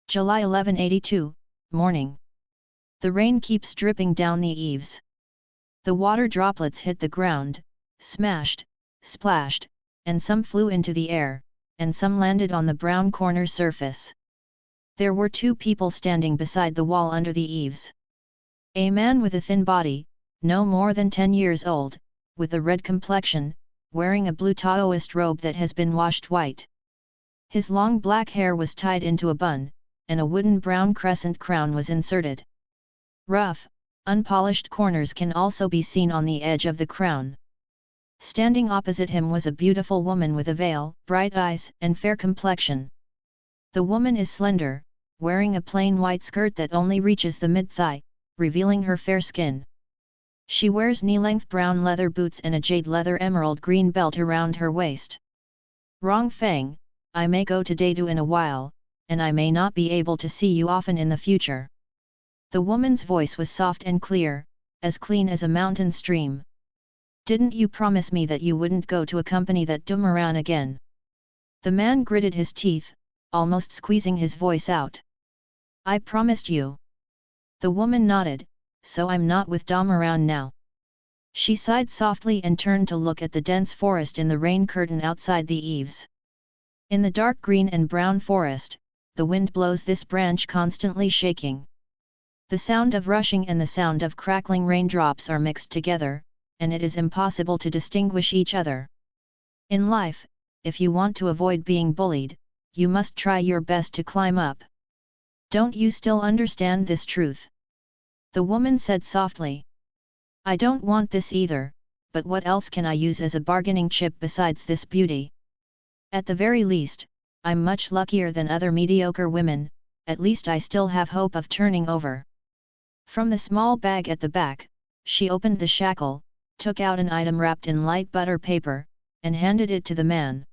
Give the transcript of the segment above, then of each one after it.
July 1182, morning. The rain keeps dripping down the eaves. The water droplets hit the ground, smashed, splashed, and some flew into the air, and some landed on the brown corner surface. There were two people standing beside the wall under the eaves. A man with a thin body, no more than 10 years old, with a red complexion, wearing a blue Taoist robe that has been washed white. His long black hair was tied into a bun, and a wooden brown crescent crown was inserted. Rough, unpolished corners can also be seen on the edge of the crown. Standing opposite him was a beautiful woman with a veil, bright eyes, and fair complexion. The woman is slender, wearing a plain white skirt that only reaches the mid-thigh, revealing her fair skin. She wears knee-length brown leather boots and a jade leather emerald green belt around her waist. Rong Feng, I may go to Dadu in a while, and I may not be able to see you often in the future. The woman's voice was soft and clear, as clean as a mountain stream. Didn't you promise me that you wouldn't go to accompany that Dumoran again? The man gritted his teeth, almost squeezing his voice out. I promised you. The woman nodded, so I'm not with Dumoran now. She sighed softly and turned to look at the dense forest in the rain curtain outside the eaves. In the dark green and brown forest, the wind blows this branch constantly shaking. The sound of rushing and the sound of crackling raindrops are mixed together, and it is impossible to distinguish each other. In life, if you want to avoid being bullied, you must try your best to climb up. Don't you still understand this truth? The woman said softly. I don't want this either, but what else can I use as a bargaining chip besides this beauty? At the very least, I'm much luckier than other mediocre women, at least I still have hope of turning over. From the small bag at the back, she opened the shackle, took out an item wrapped in light butter paper, and handed it to the man.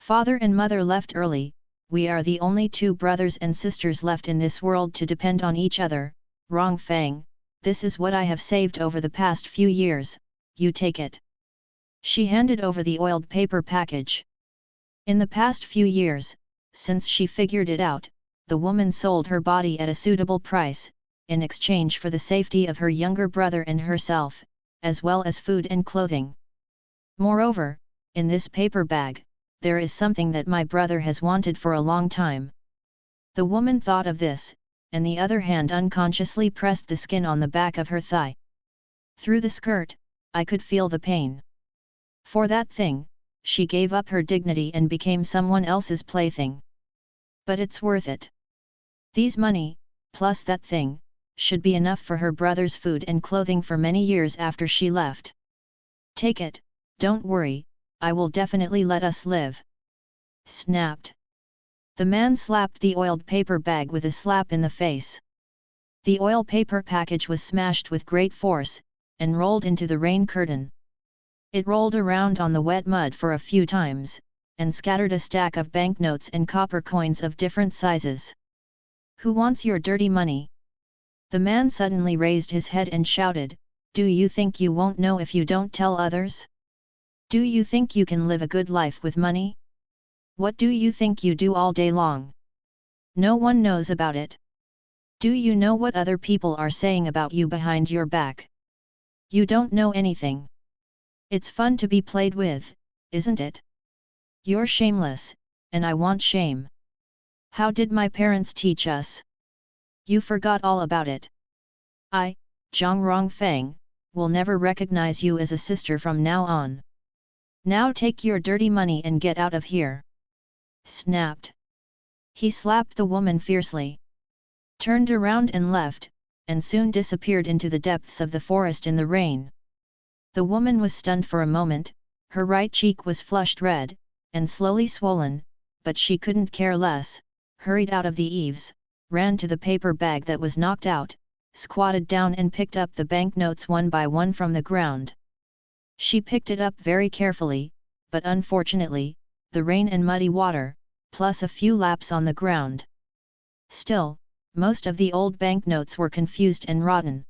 Father and mother left early, we are the only two brothers and sisters left in this world to depend on each other. Rong Feng, this is what I have saved over the past few years, you take it. She handed over the oiled paper package. In the past few years, since she figured it out, the woman sold her body at a suitable price, in exchange for the safety of her younger brother and herself, as well as food and clothing. Moreover, in this paper bag, there is something that my brother has wanted for a long time. The woman thought of this, and the other hand unconsciously pressed the skin on the back of her thigh. Through the skirt, I could feel the pain. For that thing, she gave up her dignity and became someone else's plaything. But it's worth it. These money, plus that thing, should be enough for her brother's food and clothing for many years after she left. Take it, don't worry, I will definitely let us live. Snapped. The man slapped the oiled paper bag with a slap in the face. The oil paper package was smashed with great force, and rolled into the rain curtain. It rolled around on the wet mud for a few times, and scattered a stack of banknotes and copper coins of different sizes. Who wants your dirty money? The man suddenly raised his head and shouted, Do you think you won't know if you don't tell others? Do you think you can live a good life with money? What do you think you do all day long? No one knows about it. Do you know what other people are saying about you behind your back? You don't know anything. It's fun to be played with, isn't it? You're shameless, and I want shame. How did my parents teach us? You forgot all about it. I, Zhang Rongfeng, will never recognize you as a sister from now on. Now take your dirty money and get out of here. Snapped. He slapped the woman fiercely. Turned around and left, and soon disappeared into the depths of the forest in the rain. The woman was stunned for a moment, her right cheek was flushed red, and slowly swollen, but she couldn't care less, hurried out of the eaves, ran to the paper bag that was knocked out, squatted down and picked up the banknotes one by one from the ground. She picked it up very carefully, but unfortunately, the rain and muddy water, plus a few laps on the ground. Still, most of the old banknotes were confused and rotten.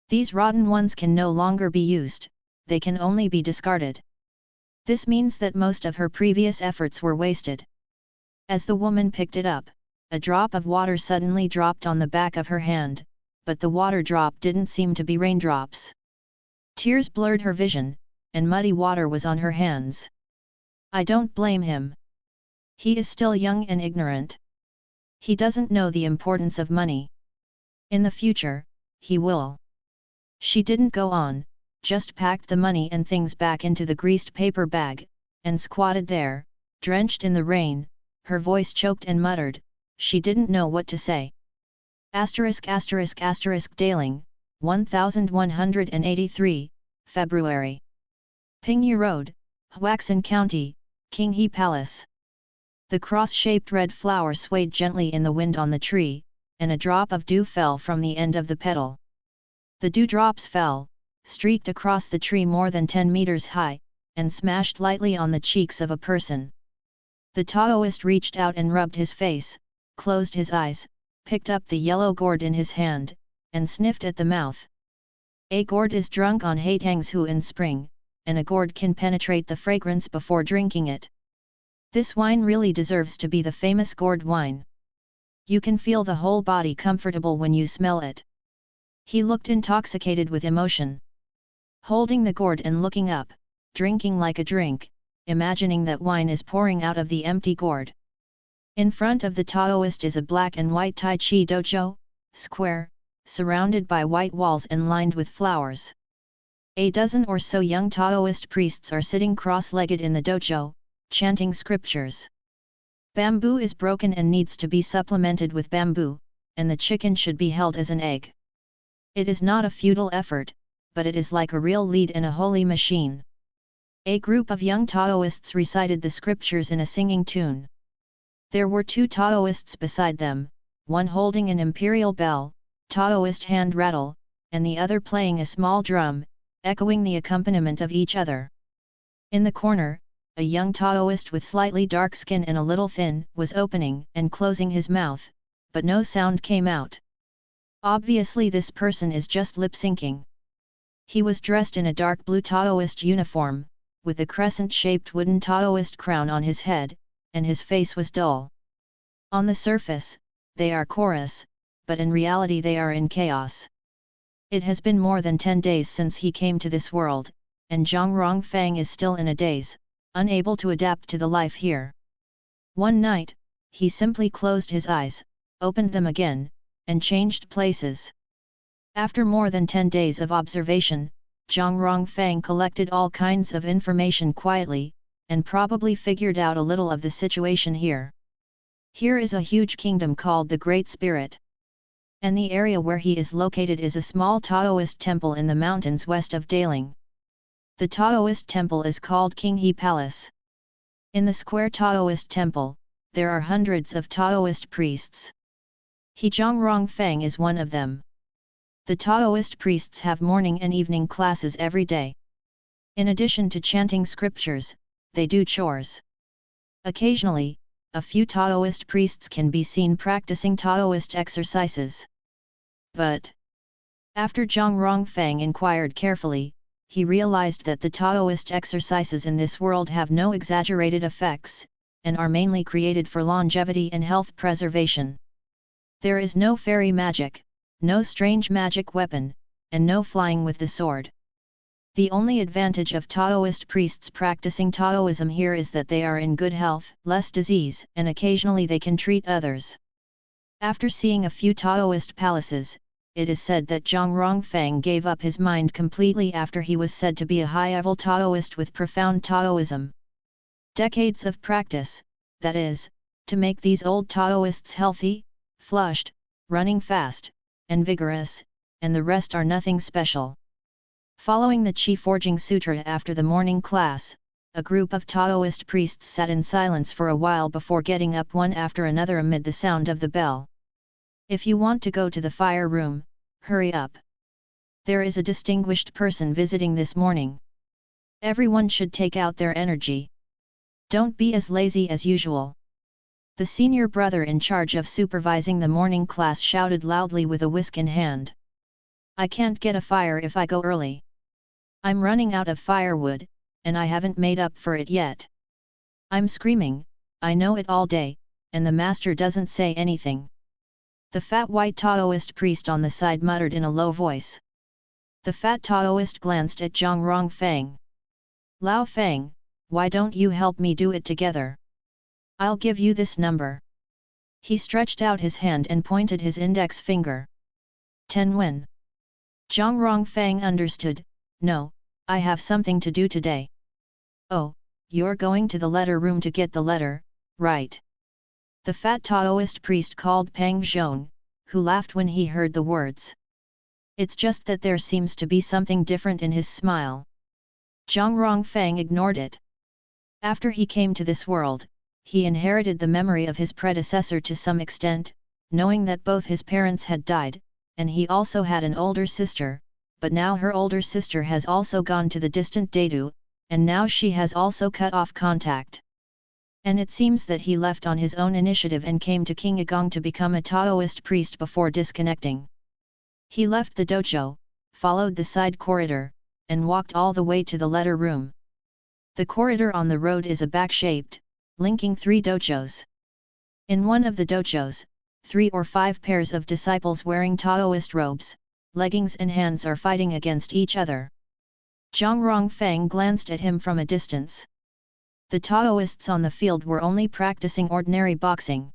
These rotten ones can no longer be used, they can only be discarded. This means that most of her previous efforts were wasted. As the woman picked it up, a drop of water suddenly dropped on the back of her hand, but the water drop didn't seem to be raindrops. Tears blurred her vision, and muddy water was on her hands. I don't blame him. He is still young and ignorant. He doesn't know the importance of money. In the future, he will. She didn't go on, just packed the money and things back into the greased paper bag, and squatted there, drenched in the rain, her voice choked and muttered, she didn't know what to say. Daling, 1183, February. Pingyu Road, Huaxin County, Qinghe Palace. The cross-shaped red flower swayed gently in the wind on the tree, and a drop of dew fell from the end of the petal. The dewdrops fell, streaked across the tree more than 10 meters high, and smashed lightly on the cheeks of a person. The Taoist reached out and rubbed his face, closed his eyes, picked up the yellow gourd in his hand, and sniffed at the mouth. A gourd is drunk on Haitangsu in spring, and a gourd can penetrate the fragrance before drinking it. This wine really deserves to be the famous gourd wine. You can feel the whole body comfortable when you smell it. He looked intoxicated with emotion. Holding the gourd and looking up, drinking like a drink, imagining that wine is pouring out of the empty gourd. In front of the Taoist is a black and white Tai Chi dojo, square, surrounded by white walls and lined with flowers. A dozen or so young Taoist priests are sitting cross-legged in the dojo, chanting scriptures. Bamboo is broken and needs to be supplemented with bamboo, and the chicken should be held as an egg. It is not a futile effort, but it is like a real lead in a holy machine. A group of young Taoists recited the scriptures in a singing tune. There were 2 Taoists beside them, one holding an imperial bell, Taoist hand rattle, and the other playing a small drum, echoing the accompaniment of each other. In the corner, a young Taoist with slightly dark skin and a little thin, was opening and closing his mouth, but no sound came out. Obviously this person is just lip-syncing. He was dressed in a dark blue Taoist uniform, with a crescent-shaped wooden Taoist crown on his head, and his face was dull. On the surface, they are chorus, but in reality they are in chaos. It has been more than 10 days since he came to this world, and Zhang Rongfang is still in a daze, unable to adapt to the life here. One night, he simply closed his eyes, opened them again, and changed places. After more than 10 days of observation, Zhang Rongfang collected all kinds of information quietly, and probably figured out a little of the situation here. Here is a huge kingdom called the Great Spirit. And the area where he is located is a small Taoist temple in the mountains west of Daling. The Taoist temple is called Qinghe Palace. In the square Taoist temple, there are hundreds of Taoist priests. Zhang Rongfang is one of them. The Taoist priests have morning and evening classes every day. In addition to chanting scriptures, they do chores. Occasionally, a few Taoist priests can be seen practicing Taoist exercises. But after Zhang Rongfang inquired carefully, he realized that the Taoist exercises in this world have no exaggerated effects, and are mainly created for longevity and health preservation. There is no fairy magic, no strange magic weapon, and no flying with the sword. The only advantage of Taoist priests practicing Taoism here is that they are in good health, less disease, and occasionally they can treat others. After seeing a few Taoist palaces, it is said that Zhang Rongfang gave up his mind completely after he was said to be a high-level Taoist with profound Taoism. Decades of practice, that is, to make these old Taoists healthy, flushed, running fast, and vigorous, and the rest are nothing special. Following the Qi Forging Sutra after the morning class, a group of Taoist priests sat in silence for a while before getting up one after another amid the sound of the bell. If you want to go to the fire room, hurry up. There is a distinguished person visiting this morning. Everyone should take out their energy. Don't be as lazy as usual. The senior brother in charge of supervising the morning class shouted loudly with a whisk in hand. I can't get a fire if I go early. I'm running out of firewood, and I haven't made up for it yet. I'm screaming, I know it all day, and the master doesn't say anything. The fat white Taoist priest on the side muttered in a low voice. The fat Taoist glanced at Zhang Rongfang. Lao Feng, why don't you help me do it together? I'll give you this number. He stretched out his hand and pointed his index finger. 10 Wen. Zhang Rongfang understood. No, I have something to do today. Oh, you're going to the letter room to get the letter, right? The fat Taoist priest called Pang Zhong, who laughed when he heard the words. It's just that there seems to be something different in his smile. Zhang Rongfang ignored it. After he came to this world, he inherited the memory of his predecessor to some extent, knowing that both his parents had died, and he also had an older sister, but now her older sister has also gone to the distant Dadu, and now she has also cut off contact. And it seems that he left on his own initiative and came to King Agong to become a Taoist priest before disconnecting. He left the dojo, followed the side corridor, and walked all the way to the letter room. The corridor on the road is a back-shaped, linking 3 dojos. In one of the dojos, 3 or 5 pairs of disciples wearing Taoist robes, leggings and hands are fighting against each other. Zhang Rongfang glanced at him from a distance. The Taoists on the field were only practicing ordinary boxing.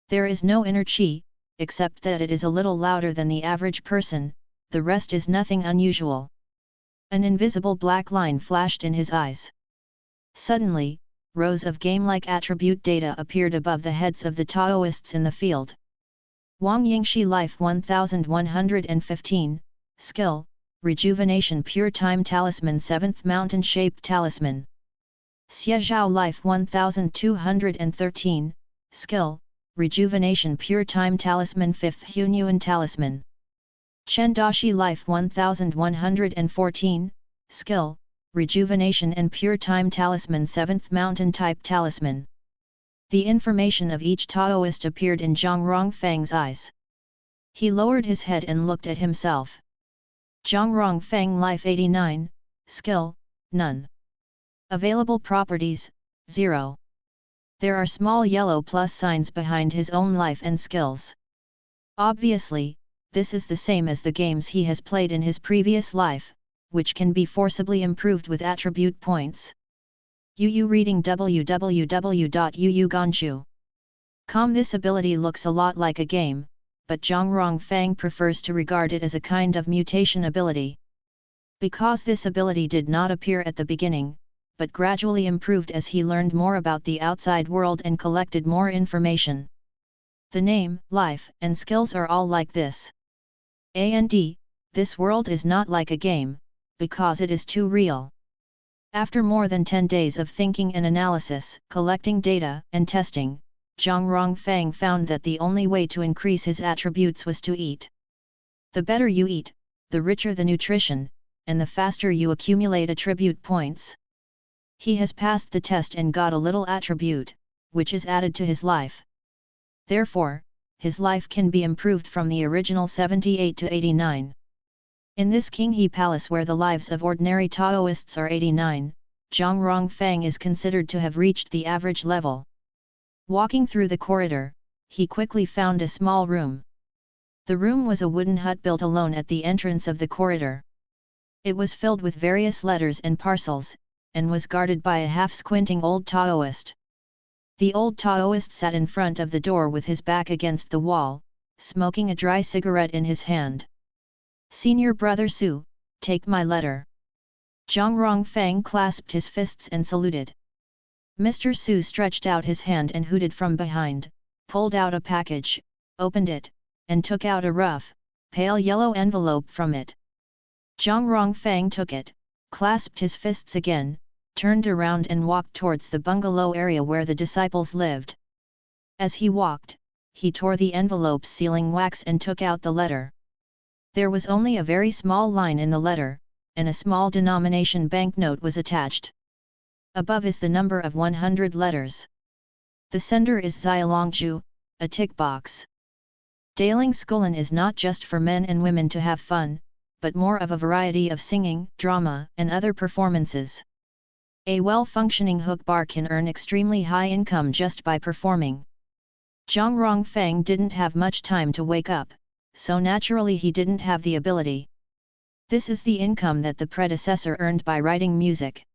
There is no inner qi, except that it is a little louder than the average person, the rest is nothing unusual. An invisible black line flashed in his eyes. Suddenly, rows of game-like attribute data appeared above the heads of the Taoists in the field. Wang Yingxi Life 1115, Skill, Rejuvenation Pure Time Talisman 7th Mountain Shaped Talisman. Xie Zhao Life 1213, Skill, Rejuvenation Pure Time Talisman 5th Hunyuan Talisman. Chen Dashi Life 1114, Skill, Rejuvenation and Pure Time Talisman 7th Mountain Type Talisman. The information of each Taoist appeared in Zhang Rongfang's eyes. He lowered his head and looked at himself. Zhang Rongfang Life 89, Skill, None. Available properties, 0. There are small yellow plus signs behind his own life and skills. Obviously, this is the same as the games he has played in his previous life, which can be forcibly improved with attribute points. UU reading www.uuganshu.com. This ability looks a lot like a game, but Zhang Rongfang prefers to regard it as a kind of mutation ability. Because this ability did not appear at the beginning, but gradually improved as he learned more about the outside world and collected more information. The name, life, and skills are all like this. And this world is not like a game, because it is too real. After more than 10 days of thinking and analysis, collecting data, and testing, Zhang Rongfang found that the only way to increase his attributes was to eat. The better you eat, the richer the nutrition, and the faster you accumulate attribute points. He has passed the test and got a little attribute, which is added to his life. Therefore, his life can be improved from the original 78 to 89. In this Qinghe Palace where the lives of ordinary Taoists are 89, Zhang Rongfang is considered to have reached the average level. Walking through the corridor, he quickly found a small room. The room was a wooden hut built alone at the entrance of the corridor. It was filled with various letters and parcels, and was guarded by a half-squinting old Taoist. The old Taoist sat in front of the door with his back against the wall, smoking a dry cigarette in his hand. "Senior Brother Su, take my letter." Zhang Rongfang clasped his fists and saluted. Mr. Su stretched out his hand and hooted from behind, pulled out a package, opened it, and took out a rough, pale yellow envelope from it. Zhang Rongfang took it, clasped his fists again, turned around and walked towards the bungalow area where the disciples lived. As he walked, he tore the envelope's sealing wax and took out the letter. There was only a very small line in the letter, and a small denomination banknote was attached. Above is the number of 100 letters. The sender is Xialongju, a tick box. Daling Skulan is not just for men and women to have fun, but more of a variety of singing, drama, and other performances. A well-functioning hook bar can earn extremely high income just by performing. Zhang Rongfang didn't have much time to wake up, so naturally he didn't have the ability. This is the income that the predecessor earned by writing music.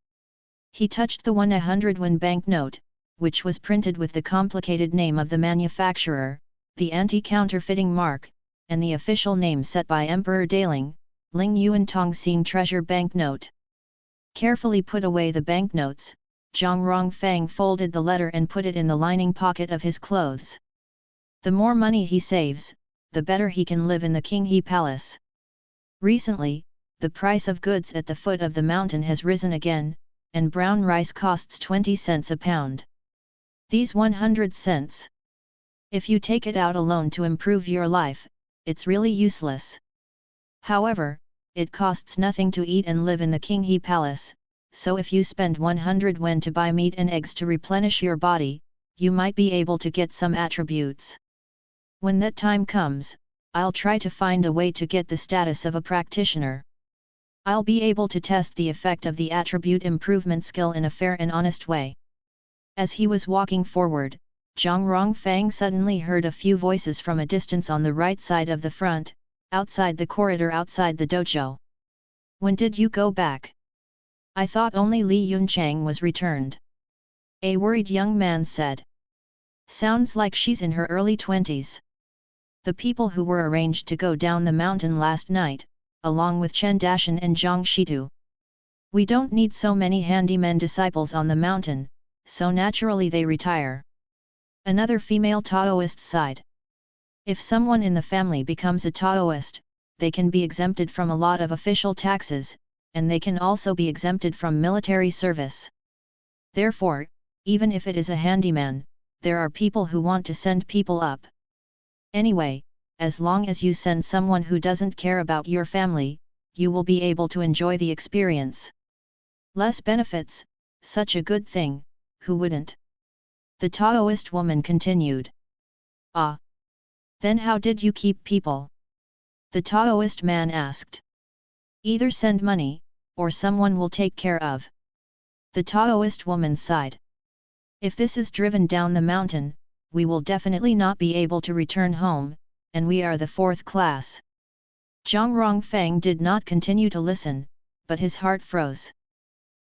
He touched the 100 yuan banknote, which was printed with the complicated name of the manufacturer, the anti-counterfeiting mark, and the official name set by Emperor Daling, Ling Yuan Tongxing Treasure Banknote. Carefully put away the banknotes, Zhang Rongfang folded the letter and put it in the lining pocket of his clothes. The more money he saves, the better he can live in the Qinghe Palace. Recently, the price of goods at the foot of the mountain has risen again, and brown rice costs 20 cents a pound. These 100 cents. If you take it out alone to improve your life, it's really useless. However, it costs nothing to eat and live in the Qinghe Palace, so if you spend 100 yuan to buy meat and eggs to replenish your body, you might be able to get some attributes. When that time comes, I'll try to find a way to get the status of a practitioner. I'll be able to test the effect of the attribute improvement skill in a fair and honest way. As he was walking forward, Zhang Rongfang suddenly heard a few voices from a distance on the right side of the front, outside the corridor outside the dojo. When did you go back? I thought only Li Yunchang was returned. A worried young man said. Sounds like she's in her early 20s. The people who were arranged to go down the mountain last night, along with Chen Dashan and Zhang Shitu. We don't need so many handymen disciples on the mountain, so naturally they retire. Another female Taoist sighed. If someone in the family becomes a Taoist, they can be exempted from a lot of official taxes, and they can also be exempted from military service. Therefore, even if it is a handyman, there are people who want to send people up. Anyway, as long as you send someone who doesn't care about your family, you will be able to enjoy the experience. Less benefits, such a good thing, who wouldn't? The Taoist woman continued. Ah! Then how did you keep people? The Taoist man asked. Either send money, or someone will take care of. The Taoist woman sighed. If this is driven down the mountain, we will definitely not be able to return home, and we are the 4th class. Zhang Rongfang did not continue to listen, but his heart froze.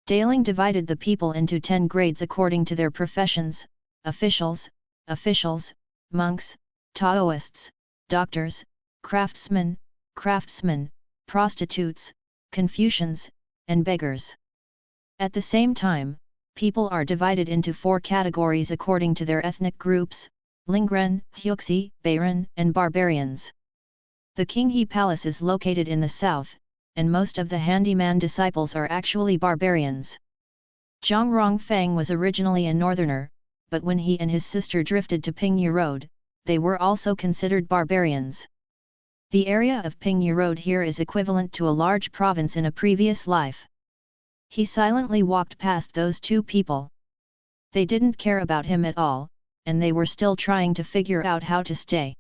Daling divided the people into 10 grades according to their professions: officials, monks, Taoists, doctors, craftsmen, prostitutes, Confucians, and beggars. At the same time, people are divided into 4 categories according to their ethnic groups: Lingren, Hyuxi, Bayran, and barbarians. The Qinghe Palace is located in the south, and most of the handyman disciples are actually barbarians. Zhang Rongfang was originally a northerner, but when he and his sister drifted to Pingyu Road, they were also considered barbarians. The area of Pingyu Road here is equivalent to a large province in a previous life. He silently walked past those 2 people. They didn't care about him at all, and they were still trying to figure out how to stay.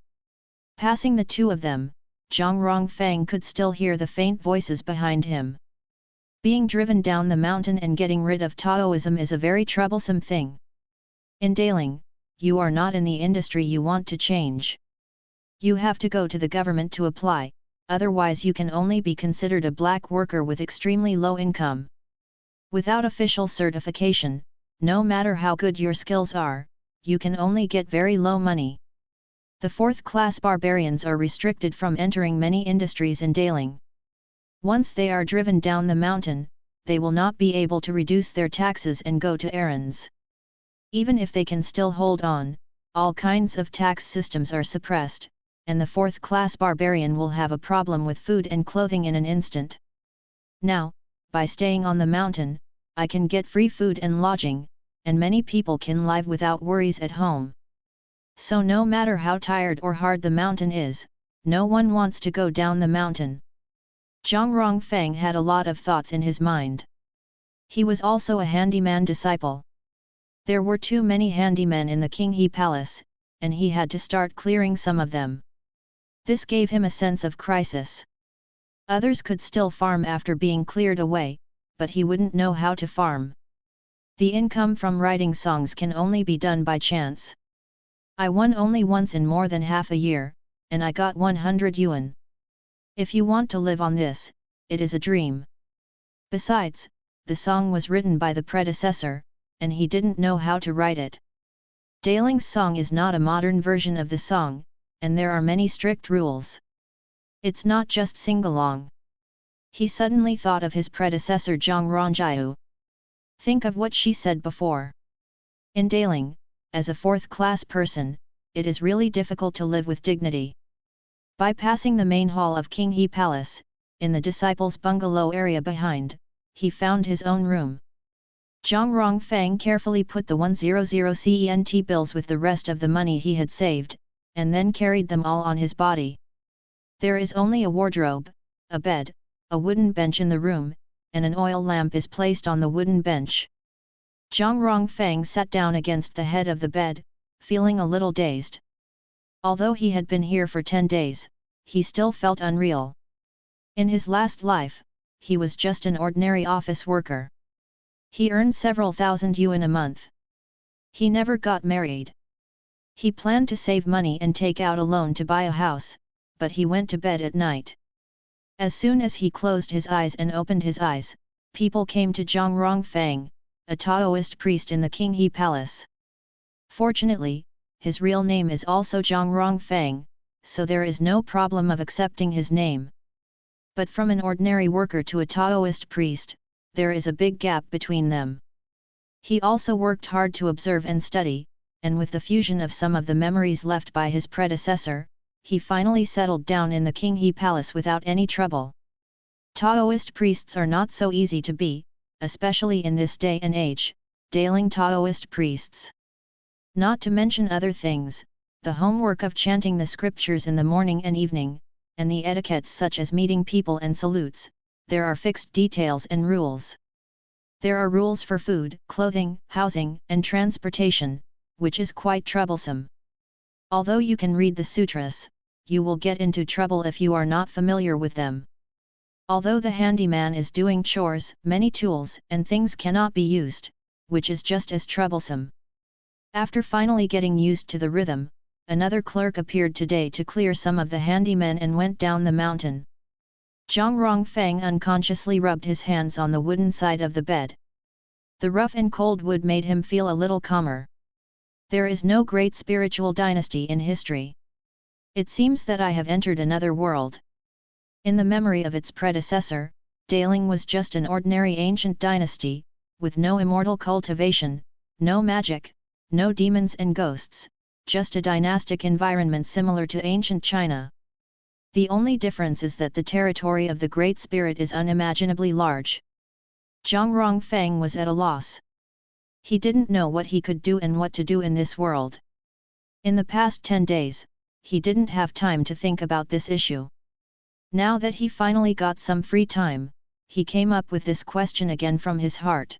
Passing the 2 of them, Zhang Rongfang could still hear the faint voices behind him. Being driven down the mountain and getting rid of Taoism is a very troublesome thing. In Daling, you are not in the industry you want to change. You have to go to the government to apply, otherwise you can only be considered a black worker with extremely low income. Without official certification, no matter how good your skills are, you can only get very low money. The 4th class barbarians are restricted from entering many industries in Daling. Once they are driven down the mountain, they will not be able to reduce their taxes and go to errands. Even if they can still hold on, all kinds of tax systems are suppressed, and the 4th class barbarian will have a problem with food and clothing in an instant. Now, by staying on the mountain, I can get free food and lodging, and many people can live without worries at home. So no matter how tired or hard the mountain is, no one wants to go down the mountain. Zhang Rongfang had a lot of thoughts in his mind. He was also a handyman disciple. There were too many handymen in the Qinghe Palace, and he had to start clearing some of them. This gave him a sense of crisis. Others could still farm after being cleared away, but he wouldn't know how to farm. The income from writing songs can only be done by chance. I won only once in more than half a year, and I got 100 yuan. If you want to live on this, it is a dream. Besides, the song was written by the predecessor, and he didn't know how to write it. Dailing's song is not a modern version of the song, and there are many strict rules. It's not just sing-along. He suddenly thought of his predecessor Zhang Rongjiu. Think of what she said before. In Dailing, as a fourth-class person, it is really difficult to live with dignity. Bypassing the main hall of King He Palace, in the disciples' bungalow area behind, he found his own room. Zhang Rongfang carefully put the 100 cent bills with the rest of the money he had saved, and then carried them all on his body. There is only a wardrobe, a bed, a wooden bench in the room, and an oil lamp is placed on the wooden bench. Zhang Rongfang sat down against the head of the bed, feeling a little dazed. Although he had been here for 10 days, he still felt unreal. In his last life, he was just an ordinary office worker. He earned several thousand yuan a month. He never got married. He planned to save money and take out a loan to buy a house, but he went to bed at night. As soon as he closed his eyes and opened his eyes, people came to Zhang Rongfang, a Taoist priest in the King He Palace. Fortunately, his real name is also Zhang Rongfang, so there is no problem of accepting his name. But from an ordinary worker to a Taoist priest, there is a big gap between them. He also worked hard to observe and study, and with the fusion of some of the memories left by his predecessor, he finally settled down in the King He Palace without any trouble. Taoist priests are not so easy to be, especially in this day and age, Dailing Taoist priests. Not to mention other things, the homework of chanting the scriptures in the morning and evening, and the etiquettes such as meeting people and salutes, there are fixed details and rules. There are rules for food, clothing, housing, and transportation, which is quite troublesome. Although you can read the sutras, you will get into trouble if you are not familiar with them. Although the handyman is doing chores, many tools and things cannot be used, which is just as troublesome. After finally getting used to the rhythm, another clerk appeared today to clear some of the handymen and went down the mountain. Zhang Rongfang unconsciously rubbed his hands on the wooden side of the bed. The rough and cold wood made him feel a little calmer. There is no great spiritual dynasty in history. It seems that I have entered another world. In the memory of its predecessor, Dailing was just an ordinary ancient dynasty, with no immortal cultivation, no magic, no demons and ghosts, just a dynastic environment similar to ancient China. The only difference is that the territory of the Great Spirit is unimaginably large. Zhang Rongfang was at a loss. He didn't know what he could do and what to do in this world. In the past 10 days, he didn't have time to think about this issue. Now that he finally got some free time, he came up with this question again from his heart.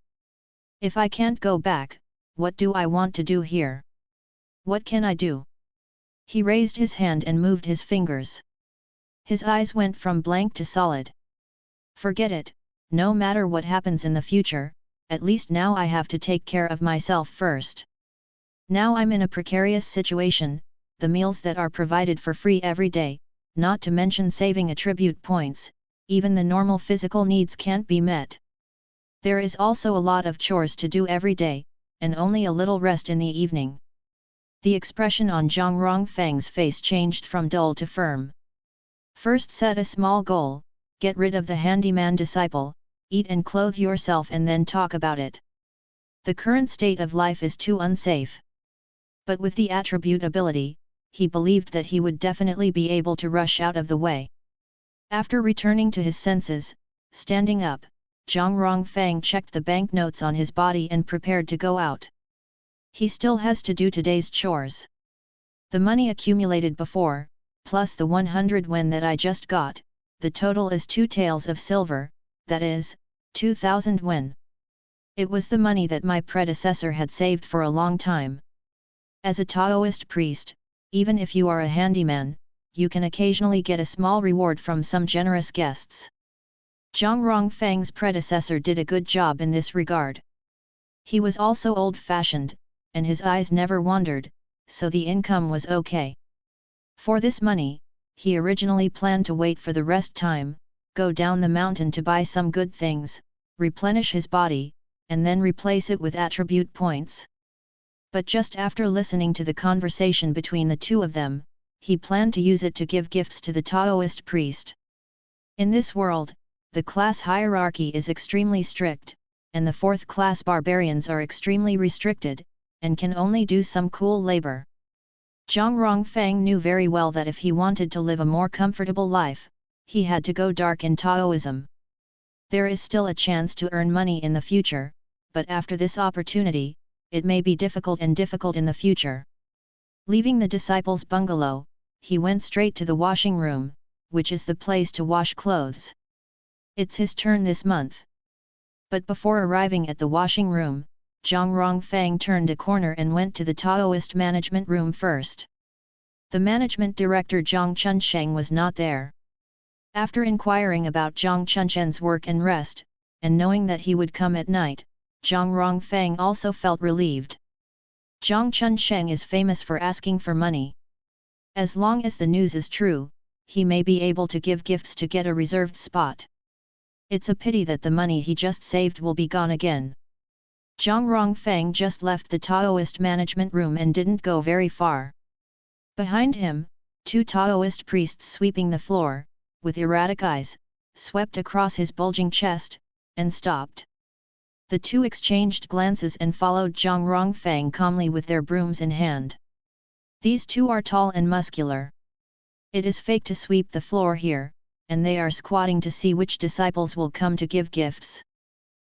If I can't go back, what do I want to do here? What can I do? He raised his hand and moved his fingers. His eyes went from blank to solid. Forget it, no matter what happens in the future, at least now I have to take care of myself first. Now I'm in a precarious situation, the meals that are provided for free every day, not to mention saving attribute points, even the normal physical needs can't be met. There is also a lot of chores to do every day, and only a little rest in the evening. The expression on Zhang Rongfang's face changed from dull to firm. First set a small goal, get rid of the handyman disciple, eat and clothe yourself and then talk about it. The current state of life is too unsafe. But with the attribute ability, he believed that he would definitely be able to rush out of the way. After returning to his senses, standing up, Zhang Rongfang checked the banknotes on his body and prepared to go out. He still has to do today's chores. The money accumulated before, plus the 100 yuan that I just got, the total is 2 taels of silver, that is, 2,000 yuan. It was the money that my predecessor had saved for a long time. As a Taoist priest, even if you are a handyman, you can occasionally get a small reward from some generous guests. Zhang Rongfang's predecessor did a good job in this regard. He was also old-fashioned, and his eyes never wandered, so the income was okay. For this money, he originally planned to wait for the rest time, go down the mountain to buy some good things, replenish his body, and then replace it with attribute points. But just after listening to the conversation between the two of them, he planned to use it to give gifts to the Taoist priest. In this world, the class hierarchy is extremely strict, and the fourth-class barbarians are extremely restricted, and can only do some cool labor. Zhang Rongfang knew very well that if he wanted to live a more comfortable life, he had to go dark in Taoism. There is still a chance to earn money in the future, but after this opportunity, it may be difficult in the future. Leaving the disciples' bungalow, he went straight to the washing room, which is the place to wash clothes. It's his turn this month. But before arriving at the washing room, Zhang Rongfang turned a corner and went to the Taoist management room first. The management director Zhang Chunsheng was not there. After inquiring about Zhang Chunsheng's work and rest, and knowing that he would come at night, Zhang Rongfang also felt relieved. Zhang Chunsheng is famous for asking for money. As long as the news is true, he may be able to give gifts to get a reserved spot. It's a pity that the money he just saved will be gone again. Zhang Rongfang just left the Taoist management room and didn't go very far. Behind him, two Taoist priests sweeping the floor, with erratic eyes, swept across his bulging chest, and stopped. The two exchanged glances and followed Zhang Rongfang calmly with their brooms in hand. These two are tall and muscular. It is fake to sweep the floor here, and they are squatting to see which disciples will come to give gifts.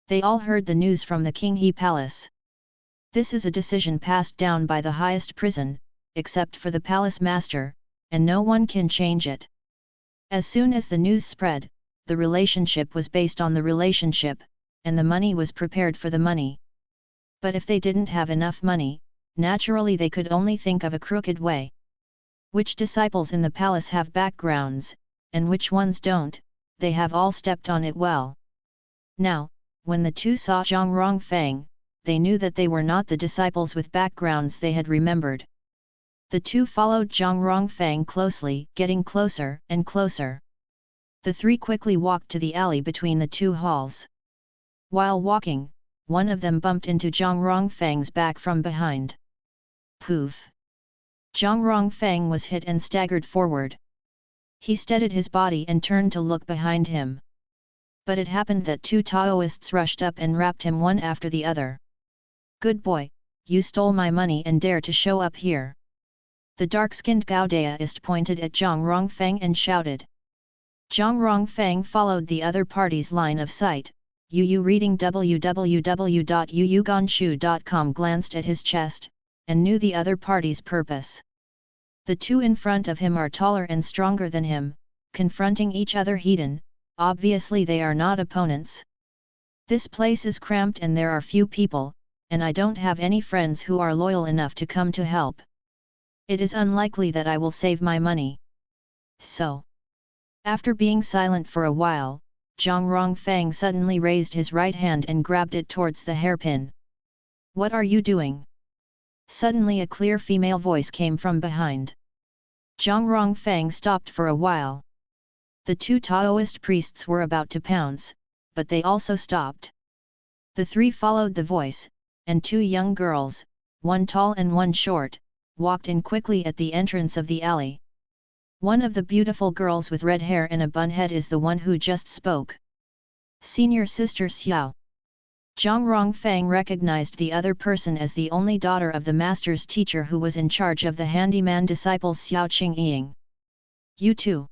They all heard the news from the Qinghe Palace. This is a decision passed down by the highest prison, except for the palace master, and no one can change it. As soon as the news spread, the relationship was based on the relationship, and the money was prepared for the money. But if they didn't have enough money, naturally they could only think of a crooked way. Which disciples in the palace have backgrounds, and which ones don't, they have all stepped on it well. Now, when the two saw Zhang Rongfang, they knew that they were not the disciples with backgrounds they had remembered. The two followed Zhang Rongfang closely, getting closer and closer. The three quickly walked to the alley between the two halls. While walking, one of them bumped into Zhang Rongfang's back from behind. Poof! Zhang Rongfang was hit and staggered forward. He steadied his body and turned to look behind him. But it happened that two Taoists rushed up and rapped him one after the other. "Good boy, you stole my money and dare to show up here." The dark-skinned Gaodaist pointed at Zhang Rongfang and shouted. Zhang Rongfang followed the other party's line of sight. Yu reading www.yuyuganshu.com glanced at his chest, and knew the other party's purpose. The two in front of him are taller and stronger than him, confronting each other head-on. Obviously they are not opponents. This place is cramped and there are few people, and I don't have any friends who are loyal enough to come to help. It is unlikely that I will save my money. So, after being silent for a while, Zhang Rongfang suddenly raised his right hand and grabbed it towards the hairpin. "What are you doing?" Suddenly a clear female voice came from behind. Zhang Rongfang stopped for a while. The two Taoist priests were about to pounce, but they also stopped. The three followed the voice, and two young girls, one tall and one short, walked in quickly at the entrance of the alley. One of the beautiful girls with red hair and a bun head is the one who just spoke. Senior Sister Xiao. Zhang Rongfang recognized the other person as the only daughter of the master's teacher who was in charge of the handyman disciple Xiao Qingying. "You too."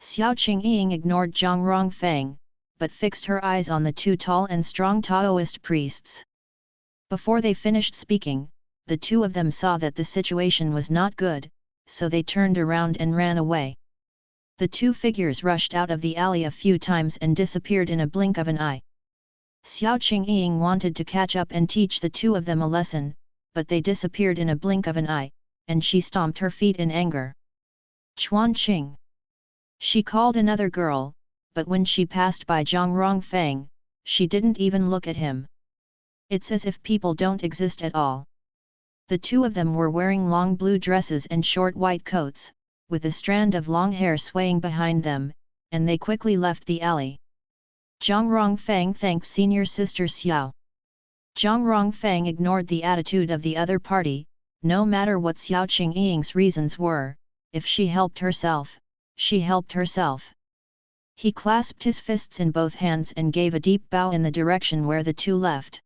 Xiao Qingying ignored Zhang Rongfang, but fixed her eyes on the two tall and strong Taoist priests. Before they finished speaking, the two of them saw that the situation was not good, so they turned around and ran away. The two figures rushed out of the alley a few times and disappeared in a blink of an eye. Xiao Qingying wanted to catch up and teach the two of them a lesson, but they disappeared in a blink of an eye, and she stomped her feet in anger. "Chuan Qing!" She called another girl, but when she passed by Zhang Rongfang, she didn't even look at him. It's as if people don't exist at all. The two of them were wearing long blue dresses and short white coats, with a strand of long hair swaying behind them, and they quickly left the alley. Zhang Rongfang thanked senior sister Xiao. Zhang Rongfang ignored the attitude of the other party, no matter what Xiao Qingying's reasons were. If she helped herself, she helped herself. He clasped his fists in both hands and gave a deep bow in the direction where the two left.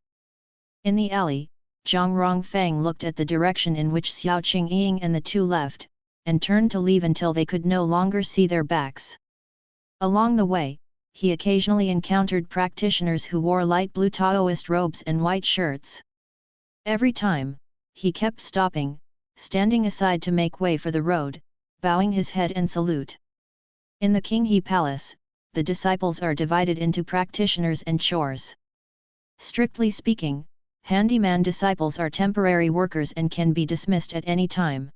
In the alley, Zhang Rongfang looked at the direction in which Xiao Qingying and the two left, and turned to leave until they could no longer see their backs. Along the way, he occasionally encountered practitioners who wore light blue Taoist robes and white shirts. Every time, he kept stopping, standing aside to make way for the road, bowing his head and salute. In the Qinghe Palace, the disciples are divided into practitioners and chores. Strictly speaking, handyman disciples are temporary workers and can be dismissed at any time.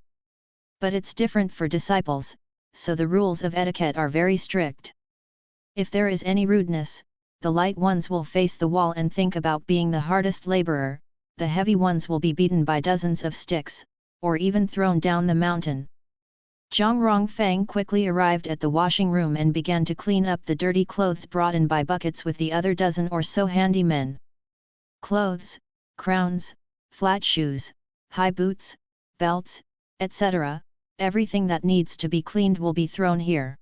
But it's different for disciples, so the rules of etiquette are very strict. If there is any rudeness, the light ones will face the wall and think about being the hardest laborer, the heavy ones will be beaten by dozens of sticks, or even thrown down the mountain. Zhang Rongfang quickly arrived at the washing room and began to clean up the dirty clothes brought in by buckets with the other dozen or so handymen. Clothes, crowns, flat shoes, high boots, belts, etc., everything that needs to be cleaned will be thrown here.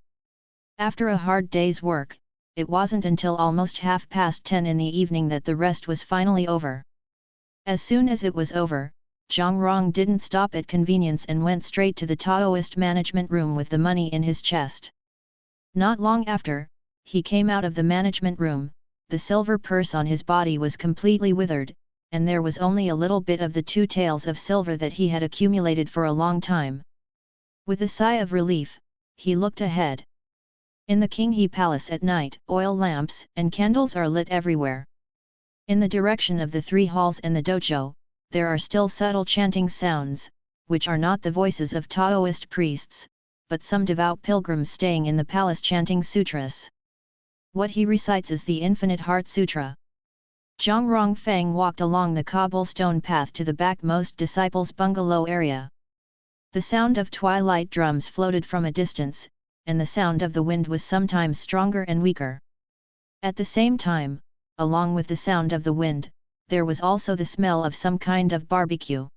After a hard day's work, it wasn't until almost 10:30 in the evening that the rest was finally over. As soon as it was over, Zhang Rong didn't stop at convenience and went straight to the Taoist management room with the money in his chest. Not long after, he came out of the management room. The silver purse on his body was completely withered, and there was only a little bit of the 2 taels of silver that he had accumulated for a long time. With a sigh of relief, he looked ahead. In the Qinghe Palace at night, oil lamps and candles are lit everywhere. In the direction of the 3 halls and the dojo, there are still subtle chanting sounds, which are not the voices of Taoist priests, but some devout pilgrims staying in the palace chanting sutras. What he recites is the Infinite Heart Sutra. Zhang Rongfang walked along the cobblestone path to the backmost disciples' bungalow area. The sound of twilight drums floated from a distance, and the sound of the wind was sometimes stronger and weaker. At the same time, along with the sound of the wind, there was also the smell of some kind of barbecue.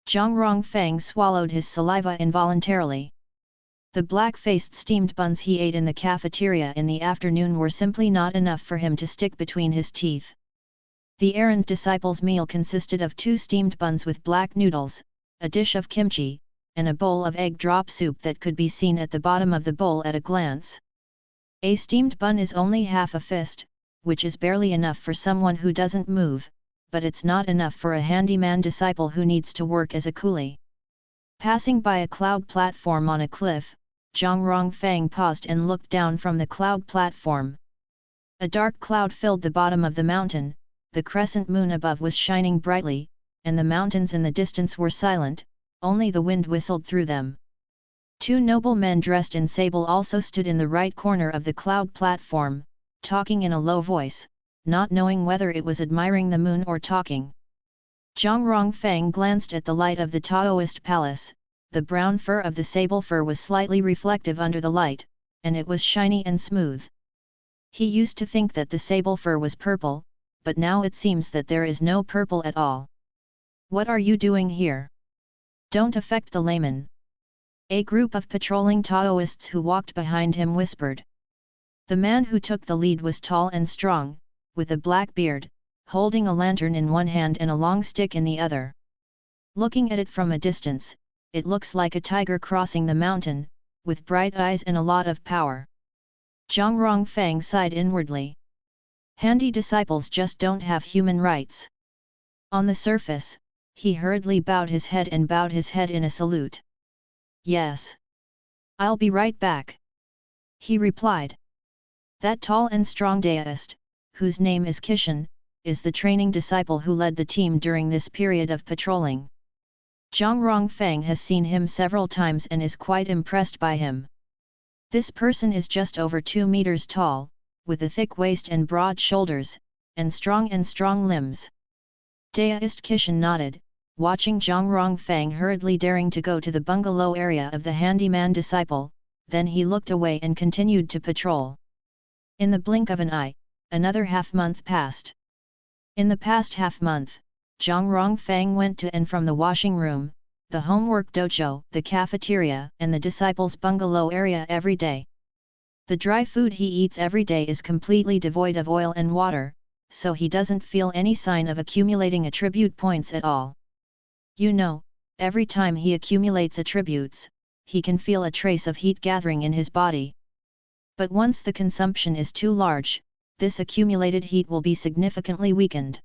Zhang Rongfang swallowed his saliva involuntarily. The black-faced steamed buns he ate in the cafeteria in the afternoon were simply not enough for him to stick between his teeth. The errand disciples' meal consisted of 2 steamed buns with black noodles, a dish of kimchi, and a bowl of egg drop soup that could be seen at the bottom of the bowl at a glance. A steamed bun is only half a fist, which is barely enough for someone who doesn't move, but it's not enough for a handyman disciple who needs to work as a coolie. Passing by a cloud platform on a cliff, Zhang Rongfang paused and looked down from the cloud platform. A dark cloud filled the bottom of the mountain, the crescent moon above was shining brightly, and the mountains in the distance were silent, only the wind whistled through them. 2 noble men dressed in sable also stood in the right corner of the cloud platform, talking in a low voice, not knowing whether it was admiring the moon or talking. Zhang Rongfang glanced at the light of the Taoist palace. The brown fur of the sable fur was slightly reflective under the light, and it was shiny and smooth. He used to think that the sable fur was purple, but now it seems that there is no purple at all. What are you doing here? Don't affect the layman. A group of patrolling Taoists who walked behind him whispered. The man who took the lead was tall and strong, with a black beard, holding a lantern in one hand and a long stick in the other. Looking at it from a distance, it looks like a tiger crossing the mountain, with bright eyes and a lot of power. Zhang Rongfang sighed inwardly. Handy disciples just don't have human rights. On the surface, he hurriedly bowed his head in a salute. Yes. I'll be right back. He replied. That tall and strong Daoist, whose name is Kishan, is the training disciple who led the team during this period of patrolling. Zhang Rongfang has seen him several times and is quite impressed by him. This person is just over 2 meters tall, with a thick waist and broad shoulders, and strong limbs. Daoist Kishan nodded, watching Zhang Rongfang hurriedly daring to go to the bungalow area of the handyman disciple, then he looked away and continued to patrol. In the blink of an eye, another half-month passed. In the past half-month, Zhang Rongfang went to and from the washing room, the homework dojo, the cafeteria and the disciples' bungalow area every day. The dry food he eats every day is completely devoid of oil and water, so he doesn't feel any sign of accumulating attribute points at all. You know, every time he accumulates attributes, he can feel a trace of heat gathering in his body. But once the consumption is too large, this accumulated heat will be significantly weakened.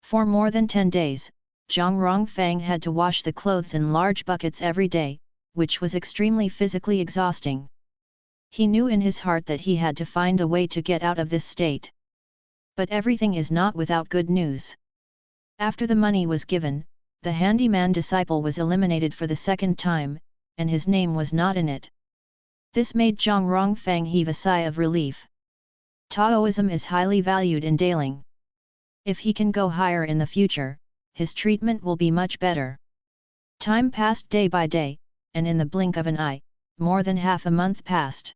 For more than 10 days, Zhang Rongfang had to wash the clothes in large buckets every day, which was extremely physically exhausting. He knew in his heart that he had to find a way to get out of this state. But everything is not without good news. After the money was given, the handyman disciple was eliminated for the second time, and his name was not in it. This made Zhang Rongfang heave a sigh of relief. Taoism is highly valued in Daling. If he can go higher in the future, his treatment will be much better. Time passed day by day, and in the blink of an eye, more than half a month passed.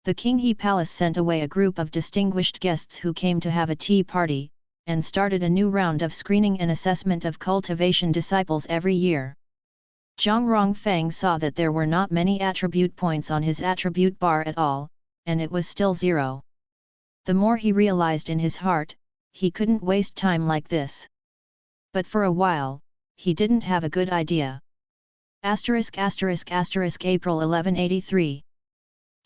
The Qinghe Palace sent away a group of distinguished guests who came to have a tea party, and started a new round of screening and assessment of cultivation disciples every year. Zhang Rongfang saw that there were not many attribute points on his attribute bar at all, and it was still 0. The more he realized in his heart, he couldn't waste time like this. But for a while, he didn't have a good idea. April 1183.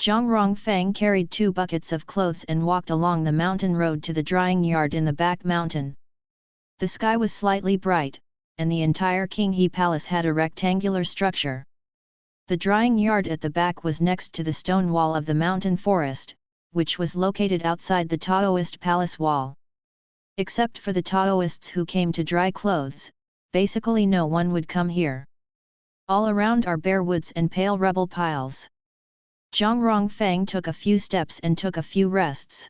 Zhang Rongfang carried 2 buckets of clothes and walked along the mountain road to the drying yard in the back mountain. The sky was slightly bright, and the entire Qinghe Palace had a rectangular structure. The drying yard at the back was next to the stone wall of the mountain forest, which was located outside the Taoist palace wall. Except for the Taoists who came to dry clothes, basically no one would come here. All around are bare woods and pale rubble piles. Zhang Rongfang took a few steps and took a few rests.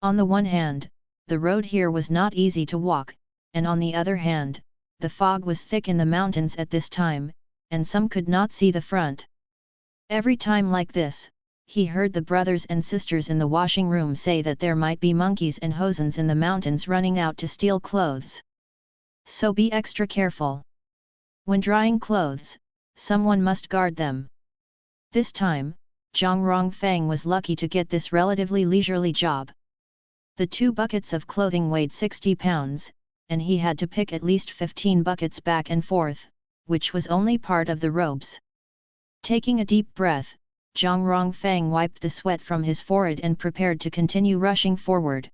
On the one hand, the road here was not easy to walk, and on the other hand, the fog was thick in the mountains at this time, and some could not see the front. Every time like this, he heard the brothers and sisters in the washing room say that there might be monkeys and hosens in the mountains running out to steal clothes. So be extra careful. When drying clothes, someone must guard them. This time, Zhang Rongfang was lucky to get this relatively leisurely job. The 2 buckets of clothing weighed 60 pounds, and he had to pick at least 15 buckets back and forth, which was only part of the robes. Taking a deep breath, Zhang Rongfang wiped the sweat from his forehead and prepared to continue rushing forward.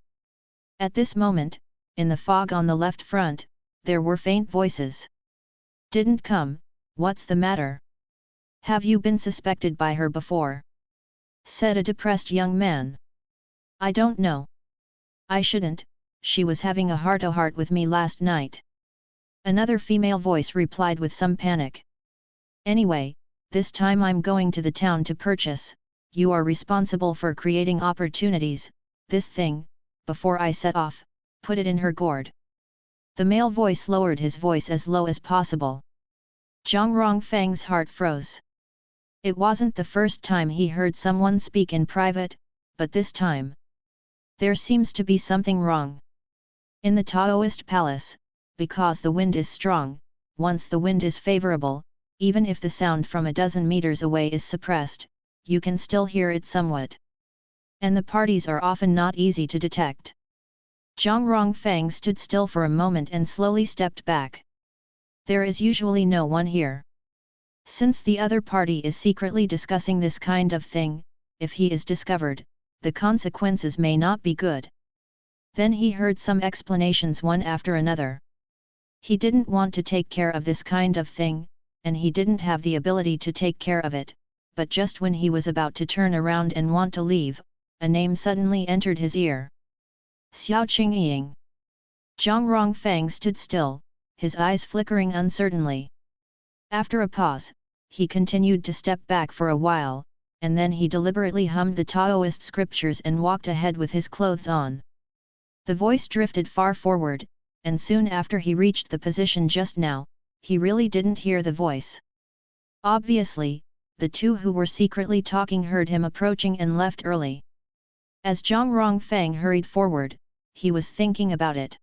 At this moment, in the fog on the left front, there were faint voices. "Didn't come, what's the matter? Have you been suspected by her before?" said a depressed young man. "I don't know. I shouldn't, she was having a heart-to-heart with me last night." Another female voice replied with some panic. "Anyway, this time I'm going to the town to purchase, you are responsible for creating opportunities, this thing, before I set off, put it in her gourd." The male voice lowered his voice as low as possible. Zhang Rongfang's heart froze. It wasn't the first time he heard someone speak in private, but this time, there seems to be something wrong. In the Taoist palace, because the wind is strong, once the wind is favorable, even if the sound from a dozen meters away is suppressed, you can still hear it somewhat. And the parties are often not easy to detect. Zhang Rongfang stood still for a moment and slowly stepped back. There is usually no one here. Since the other party is secretly discussing this kind of thing, if he is discovered, the consequences may not be good. Then he heard some explanations one after another. He didn't want to take care of this kind of thing, and he didn't have the ability to take care of it, but just when he was about to turn around and want to leave, a name suddenly entered his ear. Xiao Qingying. Zhang Rongfang stood still, his eyes flickering uncertainly. After a pause, he continued to step back for a while, and then he deliberately hummed the Taoist scriptures and walked ahead with his clothes on. The voice drifted far forward, and soon after he reached the position just now, he really didn't hear the voice. Obviously, the two who were secretly talking heard him approaching and left early. As Zhang Rongfeng hurried forward, he was thinking about it.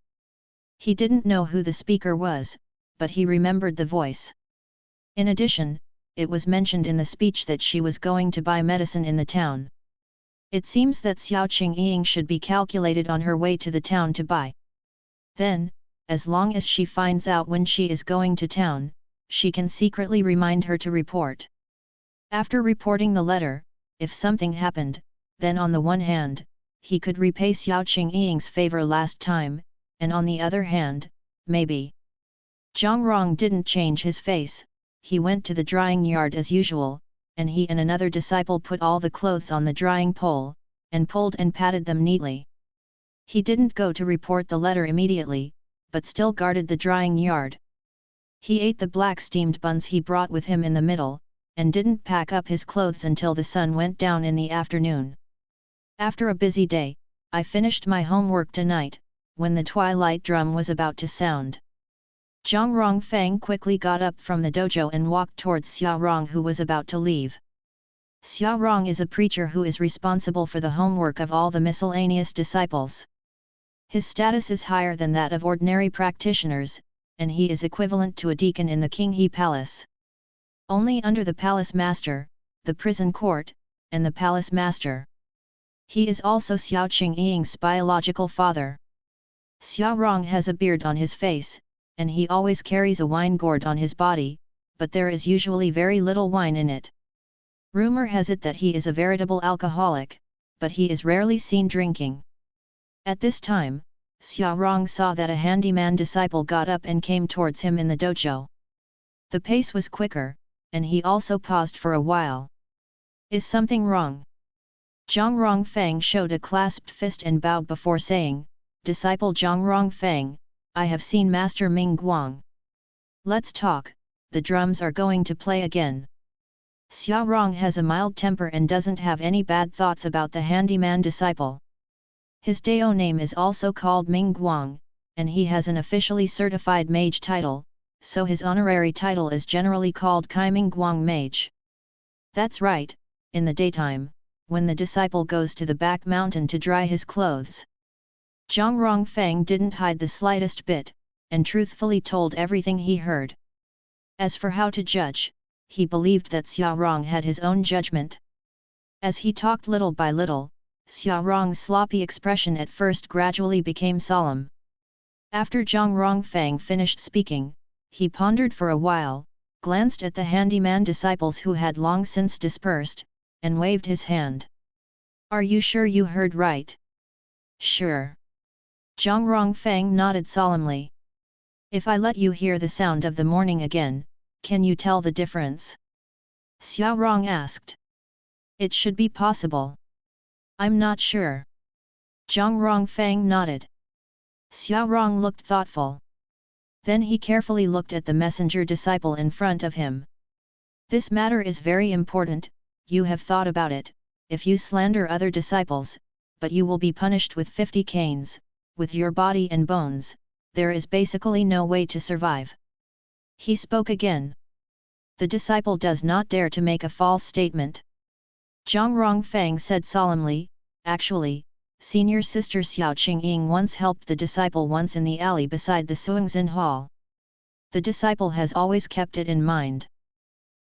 He didn't know who the speaker was, but he remembered the voice. In addition, it was mentioned in the speech that she was going to buy medicine in the town. It seems that Xiao Qingying should be calculated on her way to the town to buy. Then, as long as she finds out when she is going to town, she can secretly remind her to report. After reporting the letter, if something happened, then on the one hand, he could repay Xiao Qingying's favor last time, and on the other hand, maybe. Zhang Rong didn't change his face. He went to the drying yard as usual, and he and another disciple put all the clothes on the drying pole, and pulled and patted them neatly. He didn't go to report the letter immediately, but still guarded the drying yard. He ate the black steamed buns he brought with him in the middle, and didn't pack up his clothes until the sun went down in the afternoon. After a busy day, I finished my homework tonight, when the twilight drum was about to sound. Zhang Rongfeng quickly got up from the dojo and walked towards Xiao Rong, who was about to leave. Xiao Rong is a preacher who is responsible for the homework of all the miscellaneous disciples. His status is higher than that of ordinary practitioners, and he is equivalent to a deacon in the Qinghe Palace. Only under the palace master, the prison court, and the palace master. He is also Xiao Qingying's biological father. Xiao Rong has a beard on his face, and he always carries a wine gourd on his body, but there is usually very little wine in it. Rumor has it that he is a veritable alcoholic, but he is rarely seen drinking. At this time, Xiao Rong saw that a handyman disciple got up and came towards him in the dojo. The pace was quicker, and he also paused for a while. Is something wrong? Zhang Rongfeng showed a clasped fist and bowed before saying, Disciple Zhang Rongfeng, I have seen Master Ming Guang. Let's talk, the drums are going to play again. Xiao Rong has a mild temper and doesn't have any bad thoughts about the handyman disciple. His Dao name is also called Ming Guang, and he has an officially certified mage title, so his honorary title is generally called Kai Ming Guang Mage. That's right, in the daytime, when the disciple goes to the back mountain to dry his clothes. Zhang Rongfeng didn't hide the slightest bit, and truthfully told everything he heard. As for how to judge, he believed that Xiao Rong had his own judgment. As he talked little by little, Xiao Rong's sloppy expression at first gradually became solemn. After Zhang Rongfeng finished speaking, he pondered for a while, glanced at the handyman disciples who had long since dispersed, and waved his hand. Are you sure you heard right? Sure. Zhang Rongfeng nodded solemnly. If I let you hear the sound of the morning again, can you tell the difference? Xiao Rong asked. It should be possible. I'm not sure. Zhang Rongfeng nodded. Xiao Rong looked thoughtful. Then he carefully looked at the messenger disciple in front of him. This matter is very important, you have thought about it, if you slander other disciples, but you will be punished with 50 canes, with your body and bones, there is basically no way to survive. He spoke again. The disciple does not dare to make a false statement. Zhang Rongfeng said solemnly, actually, senior sister Xiao Qingying once helped the disciple once in the alley beside the Suingzhen Hall. The disciple has always kept it in mind.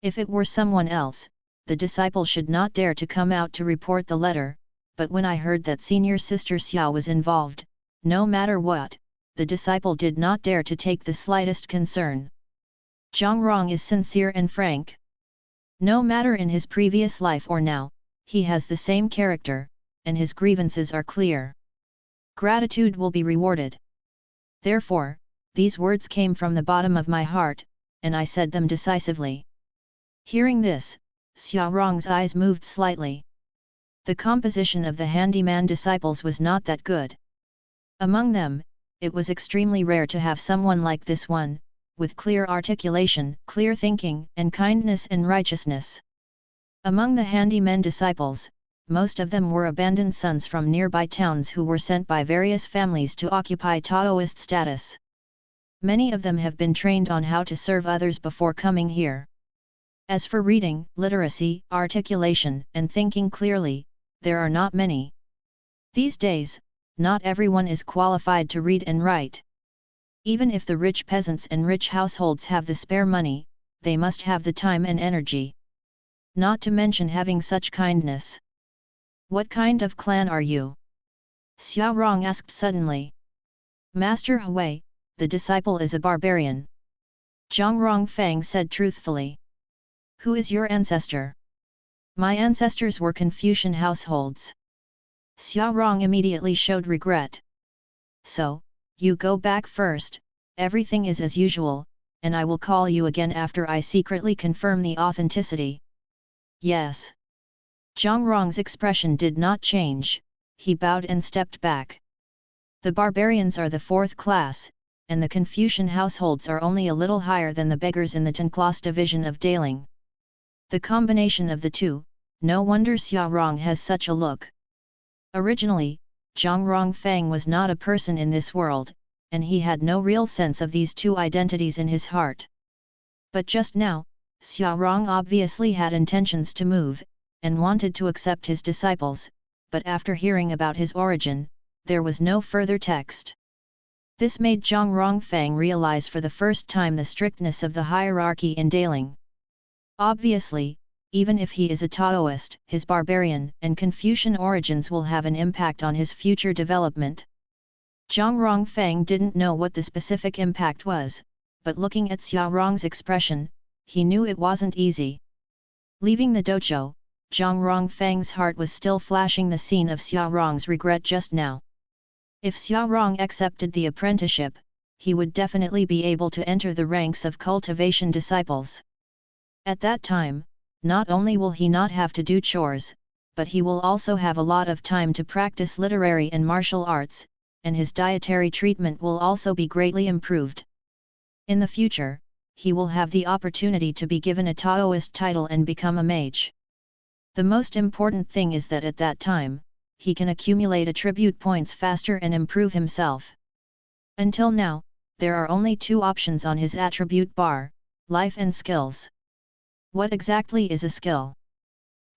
If it were someone else, the disciple should not dare to come out to report the letter, but when I heard that senior sister Xiao was involved, no matter what, the disciple did not dare to take the slightest concern. Zhang Rong is sincere and frank. No matter in his previous life or now, he has the same character, and his grievances are clear. Gratitude will be rewarded. Therefore, these words came from the bottom of my heart, and I said them decisively. Hearing this, Xiao Rong's eyes moved slightly. The composition of the handyman disciples was not that good. Among them, it was extremely rare to have someone like this one, with clear articulation, clear thinking, and kindness and righteousness. Among the handymen disciples, most of them were abandoned sons from nearby towns who were sent by various families to occupy Taoist status. Many of them have been trained on how to serve others before coming here. As for reading, literacy, articulation, and thinking clearly, there are not many. These days, not everyone is qualified to read and write. Even if the rich peasants and rich households have the spare money, they must have the time and energy. Not to mention having such kindness. What kind of clan are you? Xiao Rong asked suddenly. Master Hui, the disciple is a barbarian. Zhang Rongfang said truthfully. Who is your ancestor? My ancestors were Confucian households. Xiao Rong immediately showed regret. So, you go back first, everything is as usual, and I will call you again after I secretly confirm the authenticity. Yes. Zhang Rong's expression did not change, he bowed and stepped back. The barbarians are the fourth class, and the Confucian households are only a little higher than the beggars in the 10th-class division of Daling. The combination of the two, no wonder Xiao Rong has such a look. Originally, Zhang Rongfang was not a person in this world, and he had no real sense of these two identities in his heart. But just now, Xiao Rong obviously had intentions to move, and wanted to accept his disciples, but after hearing about his origin, there was no further text. This made Zhang Rongfang realize for the first time the strictness of the hierarchy in Daling. Obviously, even if he is a Taoist, his barbarian and Confucian origins will have an impact on his future development. Zhang Rongfang didn't know what the specific impact was, but looking at Xiao Rong's expression, he knew it wasn't easy. Leaving the dojo, Zhang Rongfang's heart was still flashing the scene of Xiao Rong's regret just now. If Xiao Rong accepted the apprenticeship, he would definitely be able to enter the ranks of cultivation disciples. At that time, not only will he not have to do chores, but he will also have a lot of time to practice literary and martial arts, and his dietary treatment will also be greatly improved. In the future, he will have the opportunity to be given a Taoist title and become a mage. The most important thing is that at that time, he can accumulate attribute points faster and improve himself. Until now, there are only two options on his attribute bar, life and skills. What exactly is a skill?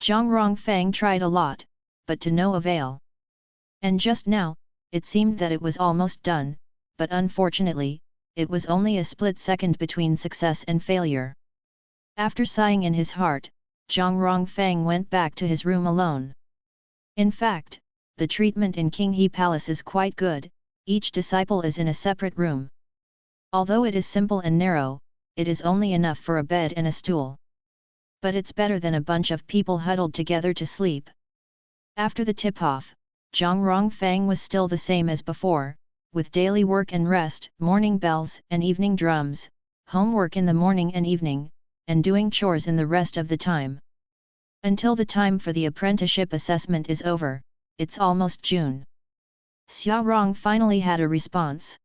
Zhang Rongfang tried a lot, but to no avail. And just now, it seemed that it was almost done, but unfortunately, it was only a split second between success and failure. After sighing in his heart, Zhang Rongfang went back to his room alone. In fact, the treatment in King He Palace is quite good, each disciple is in a separate room. Although it is simple and narrow, it is only enough for a bed and a stool. But it's better than a bunch of people huddled together to sleep. After the tip-off, Zhang Rongfang was still the same as before, with daily work and rest, morning bells and evening drums, homework in the morning and evening, and doing chores in the rest of the time. Until the time for the apprenticeship assessment is over, it's almost June. Xiao Rong finally had a response.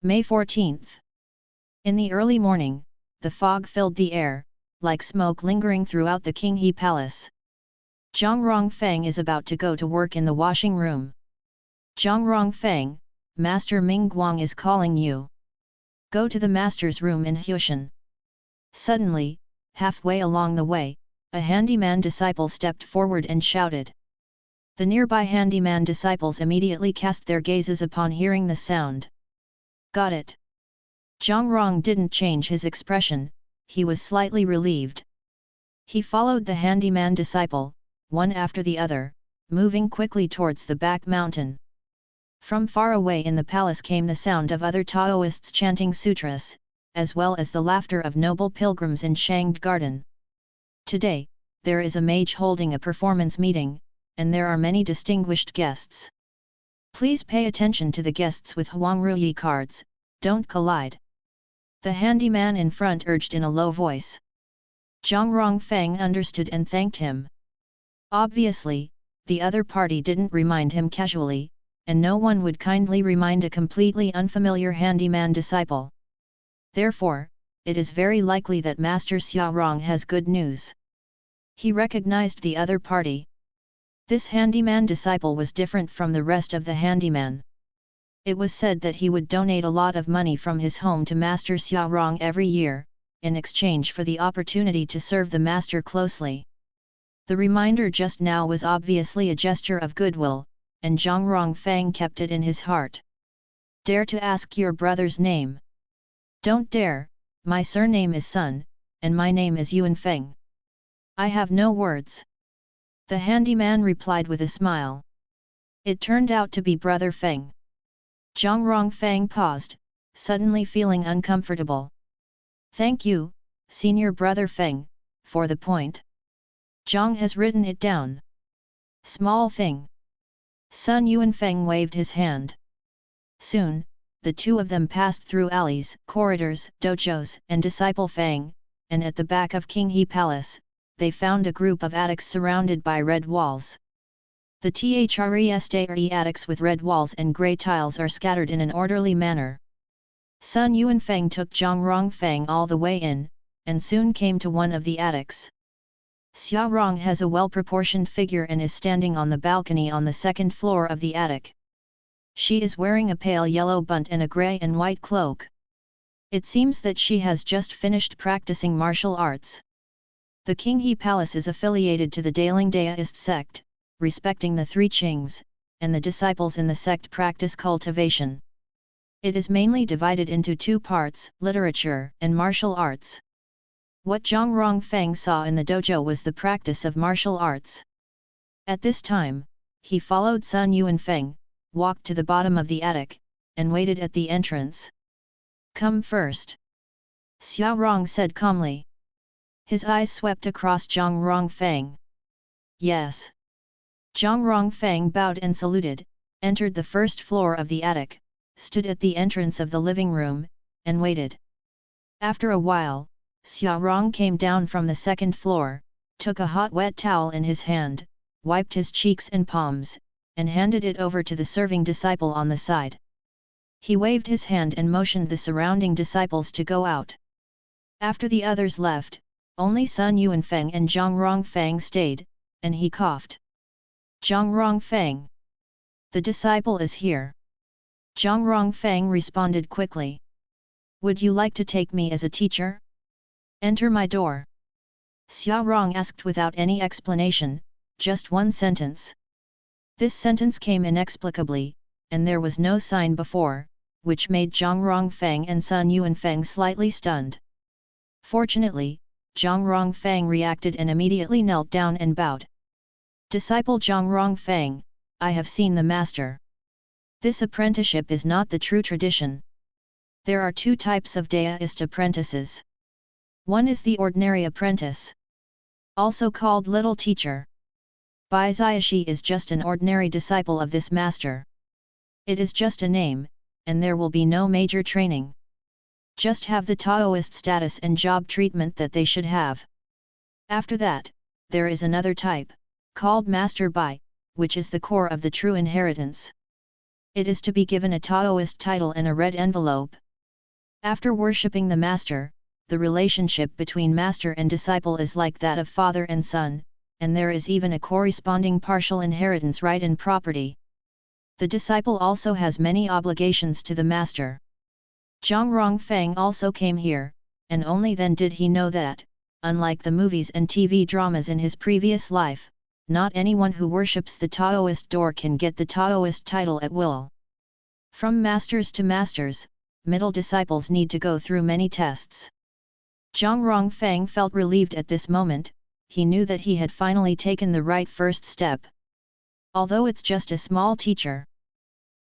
May 14th. In the early morning, the fog filled the air, like smoke lingering throughout the King He Palace. Zhang Rongfang is about to go to work in the washing room. Zhang Rongfang, Master Ming Guang is calling you. Go to the master's room in Hushan. Suddenly, halfway along the way, a handyman disciple stepped forward and shouted. The nearby handyman disciples immediately cast their gazes upon hearing the sound. Got it. Zhang Rong didn't change his expression, he was slightly relieved. He followed the handyman disciple, one after the other, moving quickly towards the back mountain. From far away in the palace came the sound of other Taoists chanting sutras, as well as the laughter of noble pilgrims in Shangde Garden. Today, there is a mage holding a performance meeting, and there are many distinguished guests. Please pay attention to the guests with Huangruyi cards, don't collide. The handyman in front urged in a low voice. Zhang Rongfang understood and thanked him. Obviously, the other party didn't remind him casually, and no one would kindly remind a completely unfamiliar handyman disciple. Therefore, it is very likely that Master Xiao Rong has good news. He recognized the other party. This handyman disciple was different from the rest of the handyman. It was said that he would donate a lot of money from his home to Master Xiaorong every year, in exchange for the opportunity to serve the master closely. The reminder just now was obviously a gesture of goodwill, and Zhang Rongfang kept it in his heart. Dare to ask your brother's name? Don't dare, my surname is Sun, and my name is Yuan Feng. I have no words. The handyman replied with a smile. It turned out to be Brother Feng. Zhang Rongfang paused, suddenly feeling uncomfortable. Thank you, Senior Brother Feng, for the point. Zhang has written it down. Small thing. Sun Yuanfeng waved his hand. Soon, the two of them passed through alleys, corridors, dojos, and Disciple Feng, and at the back of King He Palace, they found a group of attics surrounded by red walls. The THRESTRE attics with red walls and grey tiles are scattered in an orderly manner. Sun Yuanfeng took Zhang Rongfang all the way in, and soon came to one of the attics. Xiaorong has a well-proportioned figure and is standing on the balcony on the second floor of the attic. She is wearing a pale yellow bunt and a grey and white cloak. It seems that she has just finished practicing martial arts. The King He Palace is affiliated to the Daling Daoist sect, respecting the three Qings, and the disciples in the sect practice cultivation. It is mainly divided into two parts, literature and martial arts. What Zhang Rongfang saw in the dojo was the practice of martial arts. At this time, he followed Sun Yuanfeng, walked to the bottom of the attic, and waited at the entrance. Come first. Xiaorong said calmly. His eyes swept across Zhang Rongfang. Yes. Zhang Rongfang bowed and saluted, entered the first floor of the attic, stood at the entrance of the living room, and waited. After a while, Xiaorong came down from the second floor, took a hot wet towel in his hand, wiped his cheeks and palms, and handed it over to the serving disciple on the side. He waved his hand and motioned the surrounding disciples to go out. After the others left, only Sun Yuanfeng and Zhang Rongfang stayed, and he coughed. Zhang Rongfang. The disciple is here. Zhang Rongfang responded quickly. Would you like to take me as a teacher? Enter my door. Xiaorong asked without any explanation, just one sentence. This sentence came inexplicably, and there was no sign before, which made Zhang Rongfang and Sun Yuanfeng slightly stunned. Fortunately, Zhang Rongfang reacted and immediately knelt down and bowed. Disciple Zhang Rongfang, I have seen the master. This apprenticeship is not the true tradition. There are two types of Daoist apprentices. One is the ordinary apprentice, also called little teacher. Bai Ziashi is just an ordinary disciple of this master. It is just a name, and there will be no major training. Just have the Taoist status and job treatment that they should have. After that, there is another type, called Master Bai, which is the core of the true inheritance. It is to be given a Taoist title and a red envelope. After worshipping the master, the relationship between master and disciple is like that of father and son, and there is even a corresponding partial inheritance right in property. The disciple also has many obligations to the master. Zhang Rongfang also came here, and only then did he know that, unlike the movies and TV dramas in his previous life, not anyone who worships the Taoist door can get the Taoist title at will. From masters to masters, middle disciples need to go through many tests. Zhang Rongfang felt relieved at this moment, he knew that he had finally taken the right first step. Although it's just a small teacher.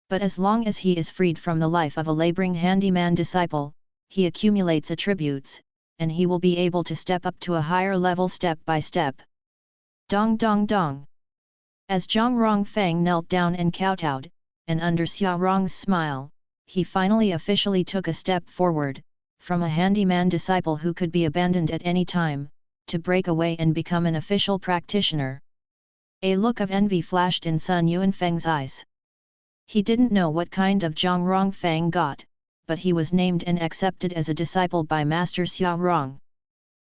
But as long as he is freed from the life of a laboring handyman disciple, he accumulates attributes, and he will be able to step up to a higher level step by step. Dong dong dong. As Zhang Rongfang knelt down and kowtowed, and under Xiaorong's smile, he finally officially took a step forward, from a handyman disciple who could be abandoned at any time, to break away and become an official practitioner. A look of envy flashed in Sun Yuanfeng's eyes. He didn't know what kind of Zhang Rongfang got, but he was named and accepted as a disciple by Master Xiaorong.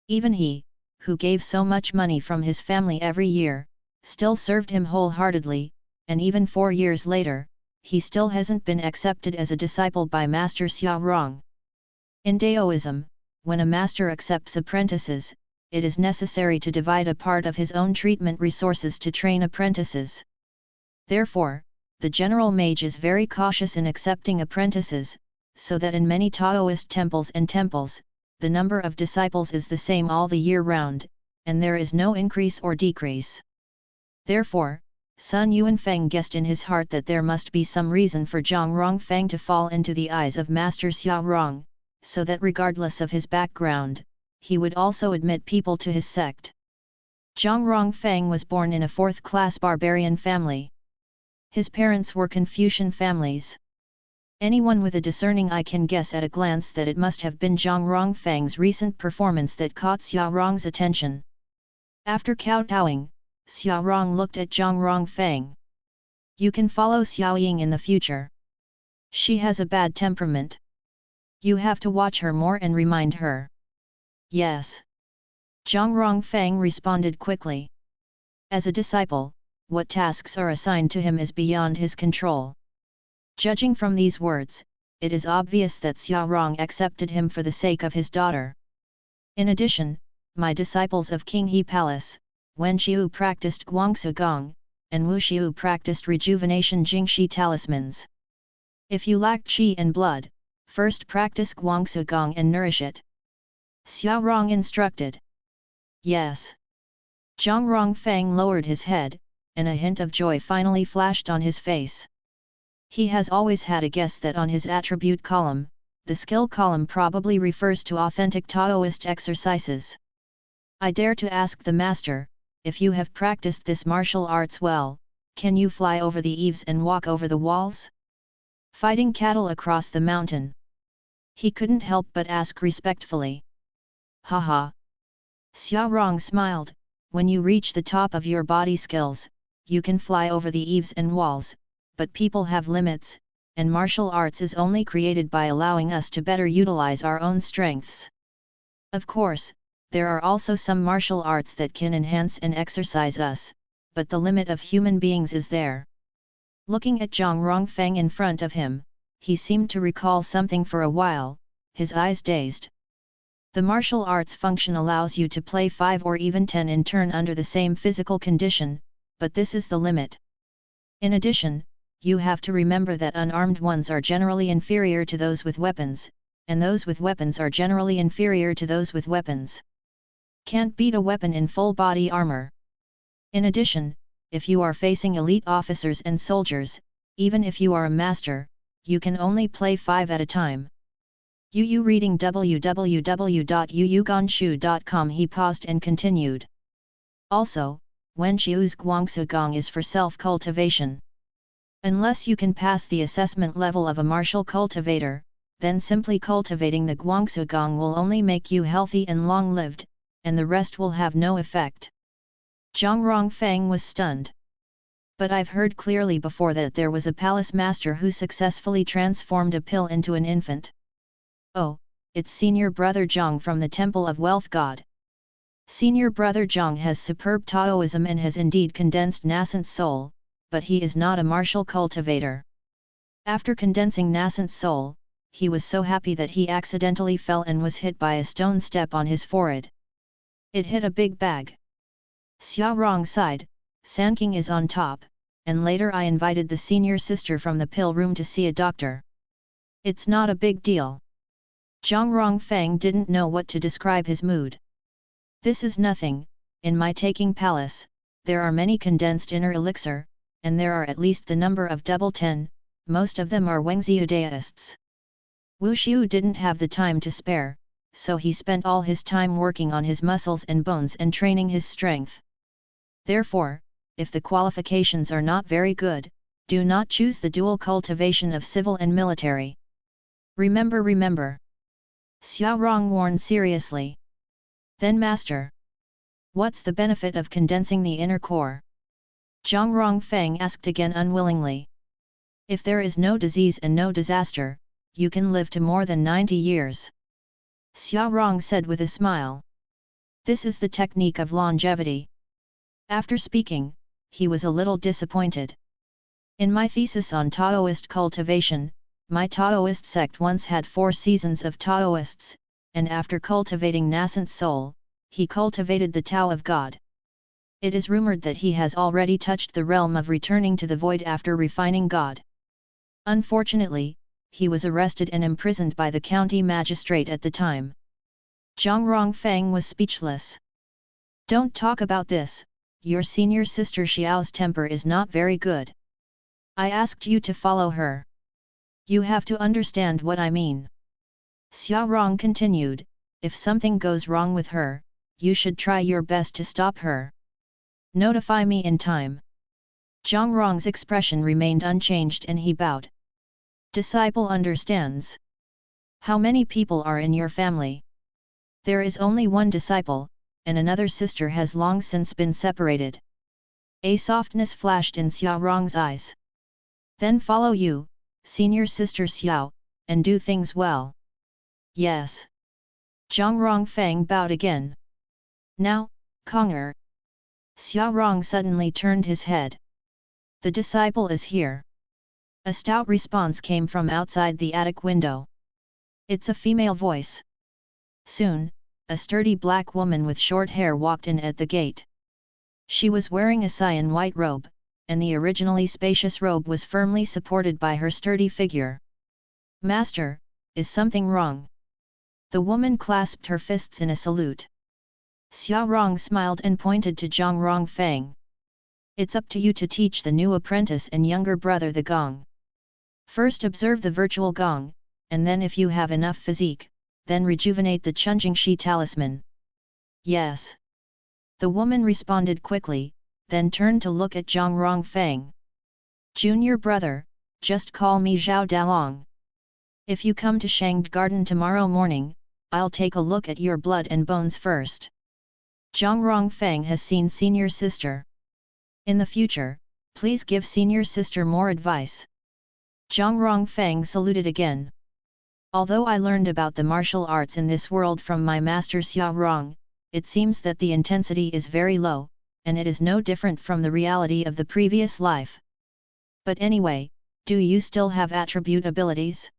Even he, who gave so much money from his family every year, still served him wholeheartedly, and even 4 years later, he still hasn't been accepted as a disciple by Master Xia Rong. In Daoism, when a master accepts apprentices, it is necessary to divide a part of his own treatment resources to train apprentices. Therefore, the general mage is very cautious in accepting apprentices, so that in many Taoist temples, the number of disciples is the same all the year round, and there is no increase or decrease. Therefore, Sun Yuanfeng guessed in his heart that there must be some reason for Zhang Rongfeng to fall into the eyes of Master Xia Rong, so that regardless of his background, he would also admit people to his sect. Zhang Rongfeng was born in a fourth-class barbarian family. His parents were Confucian families. Anyone with a discerning eye can guess at a glance that it must have been Zhang Rongfeng's recent performance that caught Xia Rong's attention. After kowtowing, Xia Rong looked at Zhang Rongfeng. "You can follow Xiao Ying in the future. She has a bad temperament. You have to watch her more and remind her." "Yes." Zhang Rongfeng responded quickly. As a disciple, what tasks are assigned to him is beyond his control. Judging from these words, it is obvious that Xia Rong accepted him for the sake of his daughter. In addition, my disciples of King He Palace, Wen Xiu practiced Guangsu Gong, and Wu Xiu practiced rejuvenation Jingxi talismans. If you lack qi and blood, first practice Guangsu Gong and nourish it. Xia Rong instructed. Yes. Zhang Rongfeng lowered his head, and a hint of joy finally flashed on his face. He has always had a guess that on his attribute column, the skill column probably refers to authentic Taoist exercises. "I dare to ask the master, if you have practiced this martial arts well, can you fly over the eaves and walk over the walls? Fighting cattle across the mountain?" He couldn't help but ask respectfully. "Haha." Xia Rong smiled, "When you reach the top of your body skills, you can fly over the eaves and walls, but people have limits, and martial arts is only created by allowing us to better utilize our own strengths. Of course, there are also some martial arts that can enhance and exercise us, but the limit of human beings is there." Looking at Zhang Rongfeng in front of him, he seemed to recall something for a while, his eyes dazed. The martial arts function allows you to play 5 or even 10 in turn under the same physical condition, but this is the limit. In addition, you have to remember that unarmed ones are generally inferior to those with weapons, and those with weapons are generally inferior to those with weapons. Can't beat a weapon in full body armor. In addition, if you are facing elite officers and soldiers, even if you are a master, you can only play 5 at a time. Yu reading www.yuyuganshu.com. He paused and continued. Also, Wen Xiu's Guangsu Gong is for self-cultivation. Unless you can pass the assessment level of a martial cultivator, then simply cultivating the Guangsu Gong will only make you healthy and long-lived, and the rest will have no effect. Zhang Rongfeng was stunned. "But I've heard clearly before that there was a palace master who successfully transformed a pill into an infant." "Oh, it's Senior Brother Zhang from the Temple of Wealth God. Senior Brother Zhang has superb Taoism and has indeed condensed nascent soul, but he is not a martial cultivator. After condensing nascent soul, he was so happy that he accidentally fell and was hit by a stone step on his forehead. It hit a big bag." Xia Rong sighed, "Sanking is on top, and later I invited the senior sister from the pill room to see a doctor. It's not a big deal." Zhang Rongfeng didn't know what to describe his mood. "This is nothing. In my taking palace, there are many condensed inner elixir, and there are at least the number of double 10, most of them are Wengziu Daists." Wu Xiu didn't have the time to spare, so he spent all his time working on his muscles and bones and training his strength. Therefore, if the qualifications are not very good, do not choose the dual cultivation of civil and military. Remember. Xia Rong warned seriously. "Then Master, what's the benefit of condensing the inner core?" Zhang Rongfeng asked again unwillingly. "If there is no disease and no disaster, you can live to more than 90 years. Xia Rong said with a smile. "This is the technique of longevity." After speaking, he was a little disappointed. In my thesis on Taoist cultivation, my Taoist sect once had 4 seasons of Taoists, and after cultivating nascent soul, he cultivated the Tao of God. It is rumored that he has already touched the realm of returning to the void after refining God. Unfortunately, he was arrested and imprisoned by the county magistrate at the time. Zhang Rongfang was speechless. Don't talk about this, your senior sister Xiao's temper is not very good. I asked you to follow her. You have to understand what I mean. Xiao Rong continued, if something goes wrong with her, you should try your best to stop her. Notify me in time. Zhang Rong's expression remained unchanged and he bowed. Disciple understands. How many people are in your family? There is only one disciple, and another sister has long since been separated. A softness flashed in Xiao Rong's eyes. Then follow you, senior sister Xiao, and do things well. Yes. Zhang Rongfang bowed again. Now, Conger. Xiao Rong suddenly turned his head. The disciple is here. A stout response came from outside the attic window. It's a female voice. Soon, a sturdy black woman with short hair walked in at the gate. She was wearing a cyan white robe, and the originally spacious robe was firmly supported by her sturdy figure. Master, is something wrong? The woman clasped her fists in a salute. Xiao Rong smiled and pointed to Zhang Rongfang. It's up to you to teach the new apprentice and younger brother the gong. First observe the virtual gong, and then if you have enough physique, then rejuvenate the Chunjingshi talisman. Yes. The woman responded quickly, then turned to look at Zhang Rongfang. Junior brother, just call me Zhao Dalong. If you come to Shangde Garden tomorrow morning, I'll take a look at your blood and bones first. Zhang Rongfang has seen senior sister. In the future, please give senior sister more advice. Zhang Rongfang saluted again. Although I learned about the martial arts in this world from my master Xiao Rong, it seems that the intensity is very low, and it is no different from the reality of the previous life. But anyway, do you still have attribute abilities?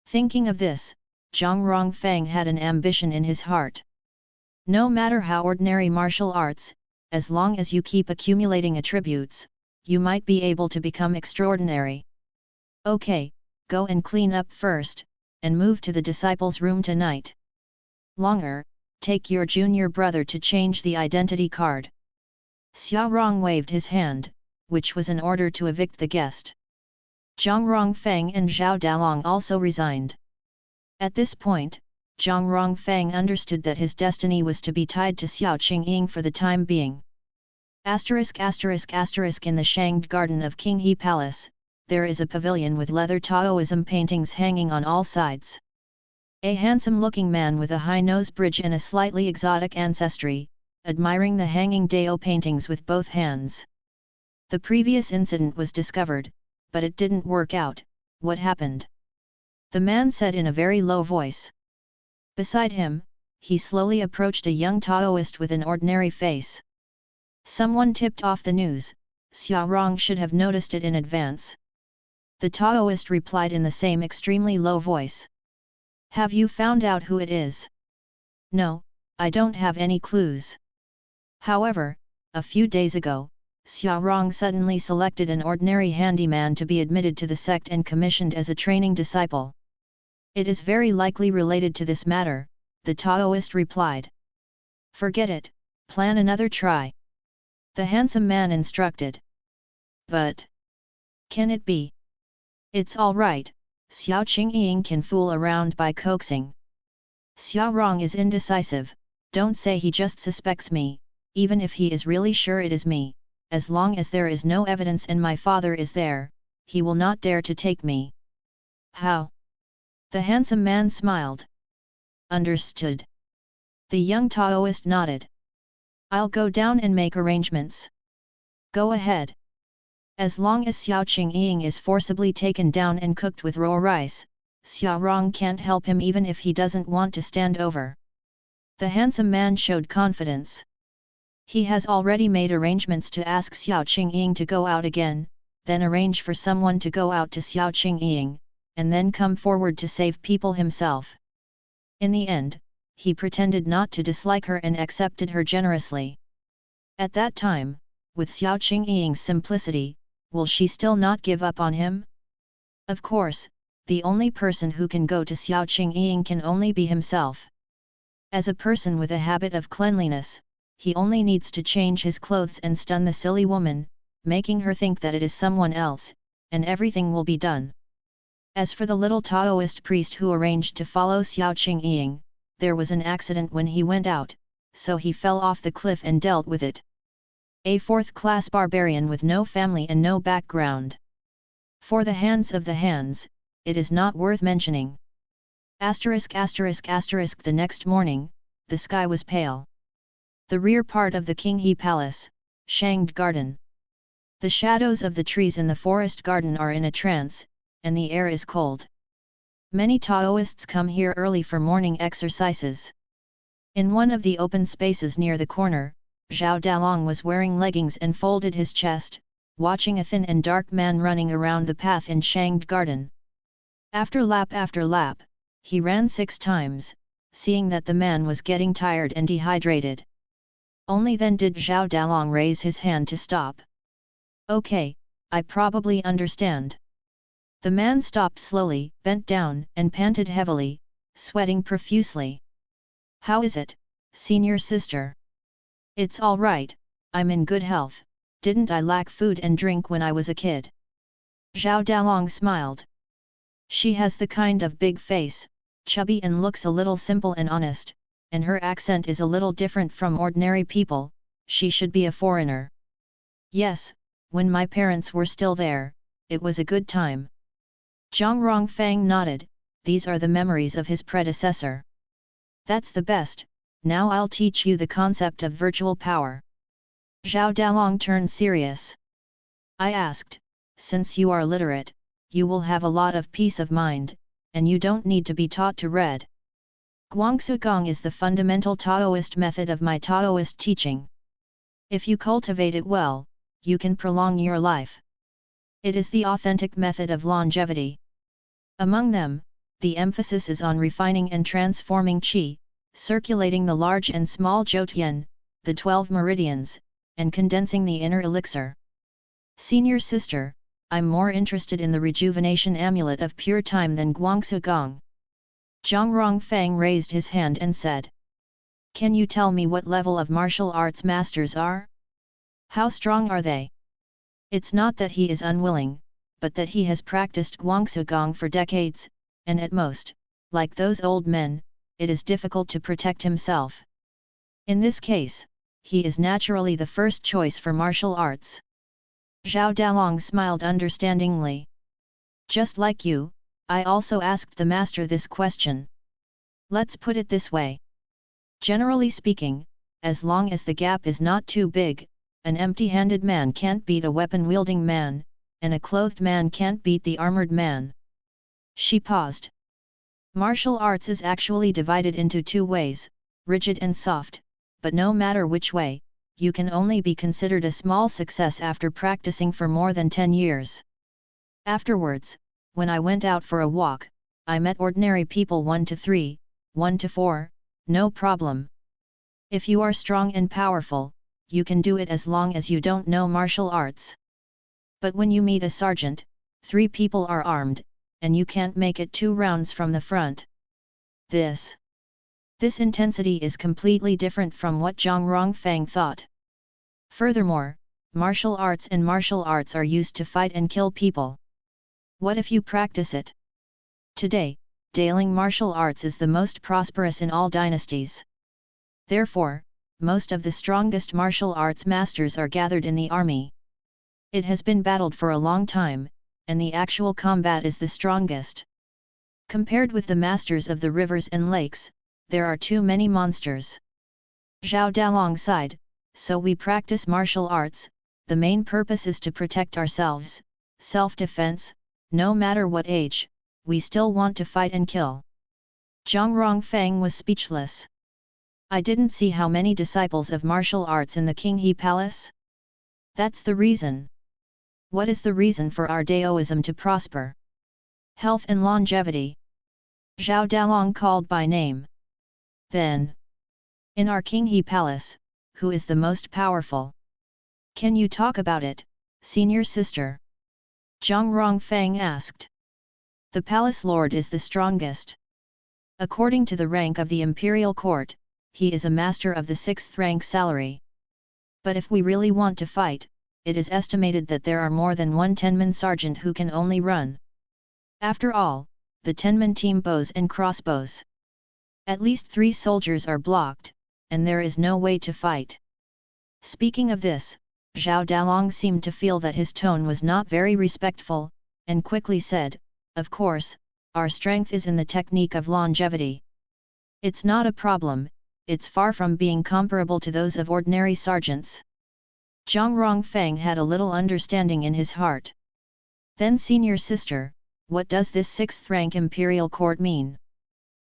Thinking of this, Zhang Rongfang had an ambition in his heart. No matter how ordinary martial arts, as long as you keep accumulating attributes, you might be able to become extraordinary. Okay, go and clean up first, and move to the disciples' room tonight. Longer, take your junior brother to change the identity card. Xiao Rong waved his hand, which was an order to evict the guest. Zhang Rongfang and Zhao Dalong also resigned. At this point, Zhang Rongfang understood that his destiny was to be tied to Xiao Qingying for the time being. ******* In the Shangde Garden of King He Palace, there is a pavilion with leather Taoism paintings hanging on all sides. A handsome-looking man with a high nose bridge and a slightly exotic ancestry, admiring the hanging Dao paintings with both hands. The previous incident was discovered, but it didn't work out. What happened? The man said in a very low voice. Beside him, he slowly approached a young Taoist with an ordinary face. Someone tipped off the news, Xiao Rong should have noticed it in advance. The Taoist replied in the same extremely low voice. Have you found out who it is? No, I don't have any clues. However, a few days ago, Xiao Rong suddenly selected an ordinary handyman to be admitted to the sect and commissioned as a training disciple. It is very likely related to this matter, the Taoist replied. Forget it, plan another try. The handsome man instructed. But can it be? It's all right, Xiao Qingying can fool around by coaxing. Xiao Rong is indecisive, don't say he just suspects me, even if he is really sure it is me, as long as there is no evidence and my father is there, he will not dare to take me. How? The handsome man smiled. Understood. The young Taoist nodded. I'll go down and make arrangements. Go ahead. As long as Xiao Qingying is forcibly taken down and cooked with raw rice, Xiao Rong can't help him even if he doesn't want to stand over. The handsome man showed confidence. He has already made arrangements to ask Xiao Qingying to go out again, then arrange for someone to go out to Xiao Qingying, and then come forward to save people himself. In the end, he pretended not to dislike her and accepted her generously. At that time, with Xiao Qingying's simplicity, will she still not give up on him? Of course, the only person who can go to Xiao Qingying can only be himself. As a person with a habit of cleanliness, he only needs to change his clothes and stun the silly woman, making her think that it is someone else, and everything will be done. As for the little Taoist priest who arranged to follow Xiao Qingying, there was an accident when he went out, so he fell off the cliff and dealt with it. A fourth-class barbarian with no family and no background. For the hands, it is not worth mentioning. The next morning, the sky was pale. The rear part of the Qinghe Palace, Shangde Garden. The shadows of the trees in the forest garden are in a trance, and the air is cold. Many Taoists come here early for morning exercises. In one of the open spaces near the corner, Zhao Dalong was wearing leggings and folded his chest, watching a thin and dark man running around the path in Shangde Garden. After lap, he ran 6 times, seeing that the man was getting tired and dehydrated. Only then did Zhao Dalong raise his hand to stop. "Okay, I probably understand." The man stopped slowly, bent down, and panted heavily, sweating profusely. "How is it, senior sister?" "It's all right, I'm in good health. Didn't I lack food and drink when I was a kid?" Zhao Dalong smiled. She has the kind of big face, chubby and looks a little simple and honest, and her accent is a little different from ordinary people. She should be a foreigner. "Yes, when my parents were still there, it was a good time." Zhang Rongfang nodded. These are the memories of his predecessor. "That's the best. Now I'll teach you the concept of virtual power." Zhao Dalong turned serious. "I asked, since you are literate, you will have a lot of peace of mind, and you don't need to be taught to read. Guangxu Gong is the fundamental Taoist method of my Taoist teaching. If you cultivate it well, you can prolong your life. It is the authentic method of longevity. Among them, the emphasis is on refining and transforming qi, circulating the large and small Zhou-Tian, the 12 meridians, and condensing the inner elixir. Senior sister, I'm more interested in the rejuvenation amulet of pure time than Guangxu Gong." Zhang Rongfang raised his hand and said, "Can you tell me what level of martial arts masters are? How strong are they?" "It's not that he is unwilling, but that he has practiced Guangxu Gong for decades, and at most, like those old men, it is difficult to protect himself. In this case, he is naturally the first choice for martial arts." Zhao Dalong smiled understandingly. "Just like you, I also asked the master this question. Let's put it this way. Generally speaking, as long as the gap is not too big, an empty-handed man can't beat a weapon-wielding man, and a clothed man can't beat the armored man." She paused. "Martial arts is actually divided into 2 ways, rigid and soft, but no matter which way, you can only be considered a small success after practicing for more than 10 years. Afterwards, when I went out for a walk, I met ordinary people 1 to 3, 1 to 4, no problem. If you are strong and powerful, you can do it as long as you don't know martial arts. But when you meet a sergeant, 3 people are armed, and you can't make it 2 rounds from the front. This intensity is completely different from what Zhang Rongfang thought. Furthermore, martial arts are used to fight and kill people. What if you practice it? Today, Daling martial arts is the most prosperous in all dynasties. Therefore, most of the strongest martial arts masters are gathered in the army. It has been battled for a long time, and the actual combat is the strongest. Compared with the masters of the rivers and lakes, there are too many monsters." Zhao Dalong sighed. "So we practice martial arts, the main purpose is to protect ourselves, self-defense, no matter what age, we still want to fight and kill." Zhang Rongfang was speechless. "I didn't see how many disciples of martial arts in the Qinghe Palace? That's the reason. What is the reason for our Daoism to prosper? Health and longevity. Zhao Dalong called by name. Then, in our Qinghe Palace, who is the most powerful? Can you talk about it, senior sister? Zhang Rongfang asked. The palace lord is the strongest. According to the rank of the imperial court, he is a master of the 6th rank salary. But if we really want to fight, it is estimated that there are more than one Tenman sergeant who can only run. After all, the Tenman team bows and crossbows. At least 3 soldiers are blocked, and there is no way to fight. Speaking of this, Zhao Dalong seemed to feel that his tone was not very respectful, and quickly said, "Of course, our strength is in the technique of longevity. It's not a problem, it's far from being comparable to those of ordinary sergeants." Zhang Rongfeng had a little understanding in his heart. Then, senior sister, what does this 6th rank imperial court mean?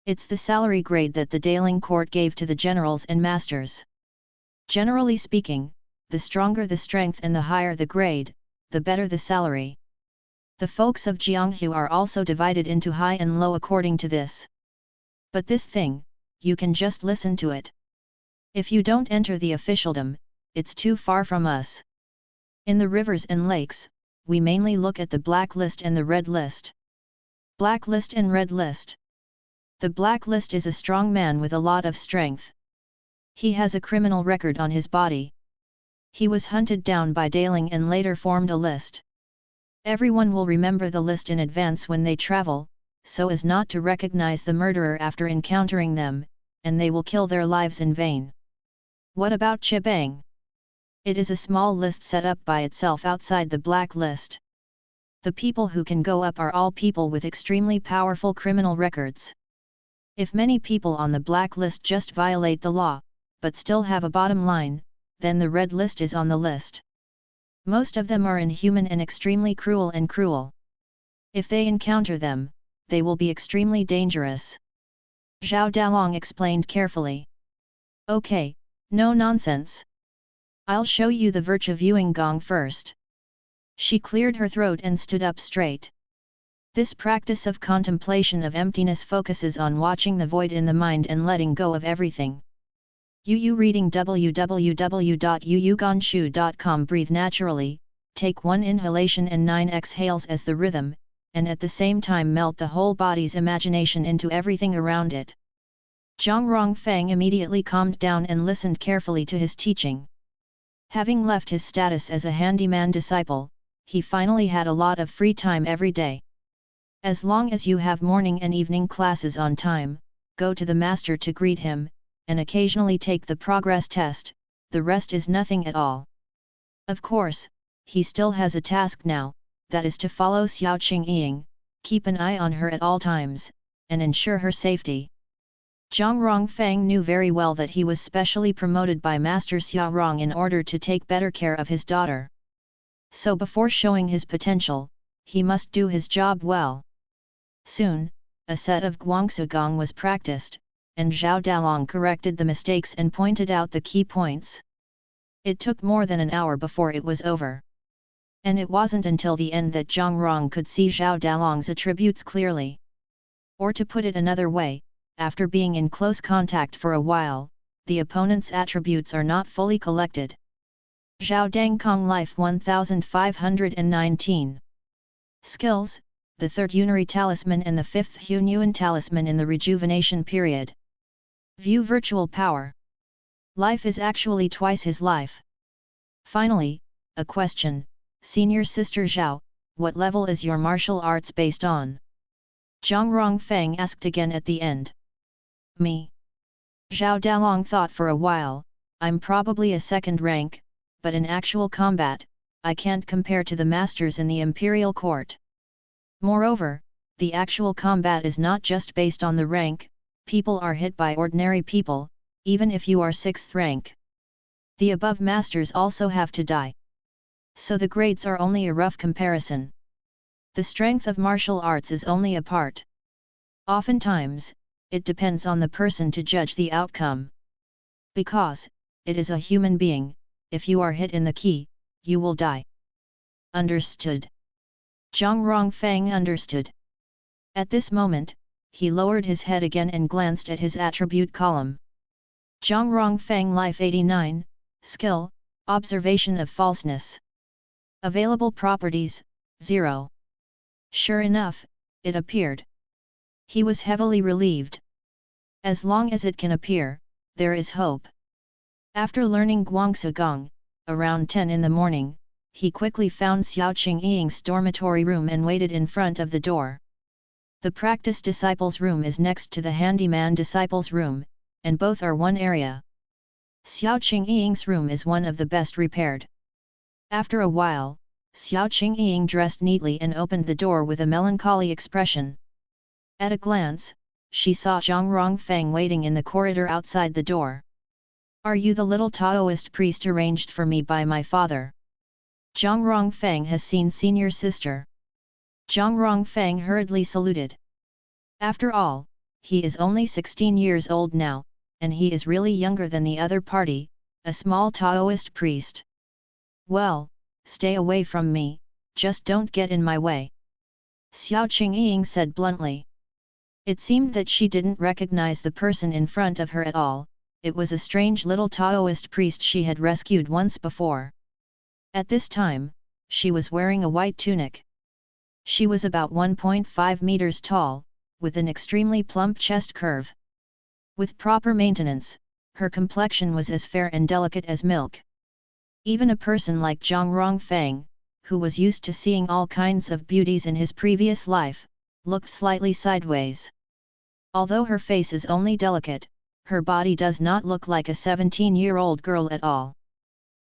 It's the salary grade that the Daling court gave to the generals and masters. Generally speaking, the stronger the strength and the higher the grade, the better the salary. The folks of Jianghu are also divided into high and low according to this. But this thing, you can just listen to it. If you don't enter the officialdom, it's too far from us. In the rivers and lakes, we mainly look at the black list and the red list. Black list and red list. The black list is a strong man with a lot of strength. He has a criminal record on his body. He was hunted down by Daling and later formed a list. Everyone will remember the list in advance when they travel, so as not to recognize the murderer after encountering them, and they will kill their lives in vain. What about Chibang? It is a small list set up by itself outside the black list. The people who can go up are all people with extremely powerful criminal records. If many people on the black list just violate the law, but still have a bottom line, then the red list is on the list. Most of them are inhuman and extremely cruel. If they encounter them, they will be extremely dangerous. Zhao Dalong explained carefully. Okay, no nonsense. I'll show you the virtue viewing gong first. She cleared her throat and stood up straight. This practice of contemplation of emptiness focuses on watching the void in the mind and letting go of everything. Yu reading www.yuyugonshu.com. Breathe naturally, take 1 inhalation and 9 exhales as the rhythm, and at the same time melt the whole body's imagination into everything around it. Zhang Rongfeng immediately calmed down and listened carefully to his teaching. Having left his status as a handyman disciple, he finally had a lot of free time every day. As long as you have morning and evening classes on time, go to the master to greet him, and occasionally take the progress test, the rest is nothing at all. Of course, he still has a task now, that is to follow Xiao Qingying, keep an eye on her at all times, and ensure her safety. Zhang Rongfeng knew very well that he was specially promoted by Master Xiao Rong in order to take better care of his daughter. So before showing his potential, he must do his job well. Soon, a set of Guangsu Gong was practiced, and Zhao Dalong corrected the mistakes and pointed out the key points. It took more than an hour before it was over. And it wasn't until the end that Zhang Rong could see Zhao Dalong's attributes clearly. Or to put it another way, after being in close contact for a while, the opponent's attributes are not fully collected. Zhao Dangkong Life 1519. Skills, the 3rd Unary Talisman and the 5th Hunyuan Talisman in the rejuvenation period. View virtual power. Life is actually twice his life. Finally, a question, Senior Sister Zhao, what level is your martial arts based on? Zhang Rongfeng asked again at the end. Me. Zhao Dalong thought for a while, I'm probably a 2nd rank, but in actual combat, I can't compare to the masters in the imperial court. Moreover, the actual combat is not just based on the rank, people are hit by ordinary people, even if you are 6th rank. The above masters also have to die. So the grades are only a rough comparison. The strength of martial arts is only a part. Oftentimes, it depends on the person to judge the outcome. Because, it is a human being, if you are hit in the key, you will die. understood. Zhang Rongfeng understood. At this moment, he lowered his head again and glanced at his attribute column. Zhang Rongfeng Life 89, Skill, Observation of Falseness. Available properties, 0. Sure enough, it appeared. He was heavily relieved. As long as it can appear, there is hope. After learning Guangsu Gong, around 10 in the morning, he quickly found Xiao Qingying's dormitory room and waited in front of the door. The practice disciples' room is next to the handyman disciples' room, and both are one area. Xiao Qingying's room is one of the best repaired. After a while, Xiao Qingying dressed neatly and opened the door with a melancholy expression. At a glance, she saw Zhang Rongfeng waiting in the corridor outside the door. "Are you the little Taoist priest arranged for me by my father?" Zhang Rongfeng has seen senior sister. Zhang Rongfeng hurriedly saluted. After all, he is only 16 years old now, and he is really younger than the other party, a small Taoist priest. "Well, stay away from me, just don't get in my way," Xiao Qingying said bluntly. It seemed that she didn't recognize the person in front of her at all. It was a strange little Taoist priest she had rescued once before. At this time, she was wearing a white tunic. She was about 1.5 meters tall, with an extremely plump chest curve. With proper maintenance, her complexion was as fair and delicate as milk. Even a person like Zhang Rongfeng, who was used to seeing all kinds of beauties in his previous life, looked slightly sideways. Although her face is only delicate, her body does not look like a 17-year-old girl at all.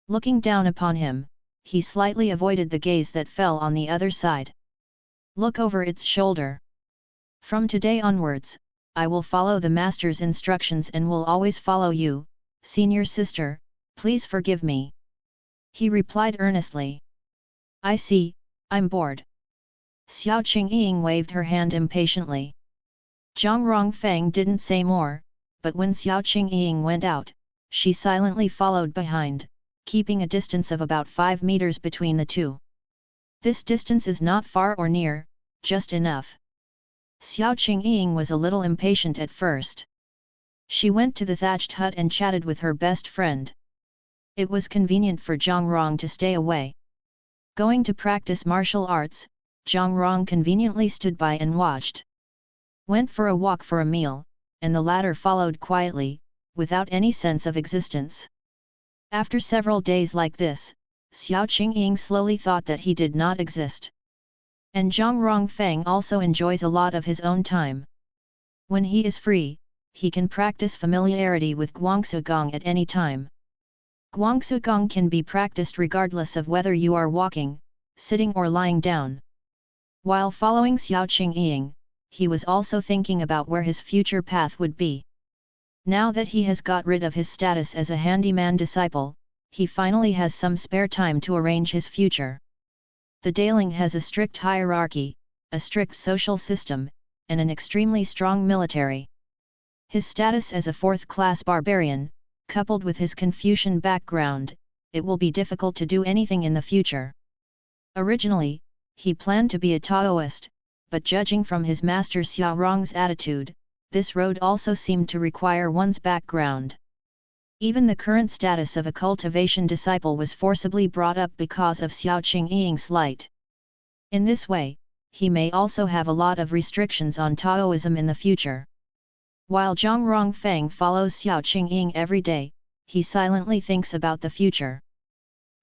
Looking down upon him, he slightly avoided the gaze that fell on the other side. "Look over its shoulder. From today onwards, I will follow the master's instructions and will always follow you, senior sister, please forgive me," he replied earnestly. "I see, I'm bored." Xiao Qingying waved her hand impatiently. Zhang Rongfeng didn't say more, but when Xiao Qingying went out, she silently followed behind, keeping a distance of about 5 meters between the two. This distance is not far or near, just enough. Xiao Qingying was a little impatient at first. She went to the thatched hut and chatted with her best friend. It was convenient for Zhang Rong to stay away. Going to practice martial arts, Zhang Rong conveniently stood by and watched. Went for a walk for a meal, and the latter followed quietly, without any sense of existence. After several days like this, Xiao Qingying slowly thought that he did not exist. And Zhang Rongfeng also enjoys a lot of his own time. When he is free, he can practice familiarity with Guangsu Gong at any time. Guangsu Gong can be practiced regardless of whether you are walking, sitting or lying down. While following Xiao Qingying, he was also thinking about where his future path would be. Now that he has got rid of his status as a handyman disciple, he finally has some spare time to arrange his future. The Daling has a strict hierarchy, a strict social system, and an extremely strong military. His status as a fourth-class barbarian, coupled with his Confucian background, it will be difficult to do anything in the future. Originally, he planned to be a Taoist, but judging from his master Xia Rong's attitude, this road also seemed to require one's background. Even the current status of a cultivation disciple was forcibly brought up because of Xiao Qingying's light. In this way, he may also have a lot of restrictions on Taoism in the future. While Zhang Rongfeng follows Xiao Qingying every day, he silently thinks about the future.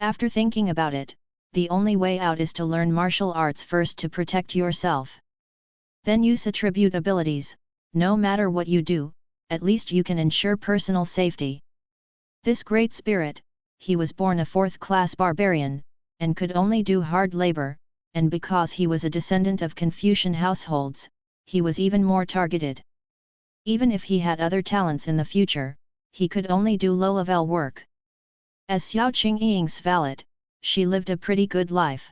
After thinking about it, the only way out is to learn martial arts first to protect yourself. Then use attribute abilities. No matter what you do, at least you can ensure personal safety. This great spirit, he was born a fourth-class barbarian, and could only do hard labor, and because he was a descendant of Confucian households, he was even more targeted. Even if he had other talents in the future, he could only do low-level work. As Xiao Qingying's valet, she lived a pretty good life.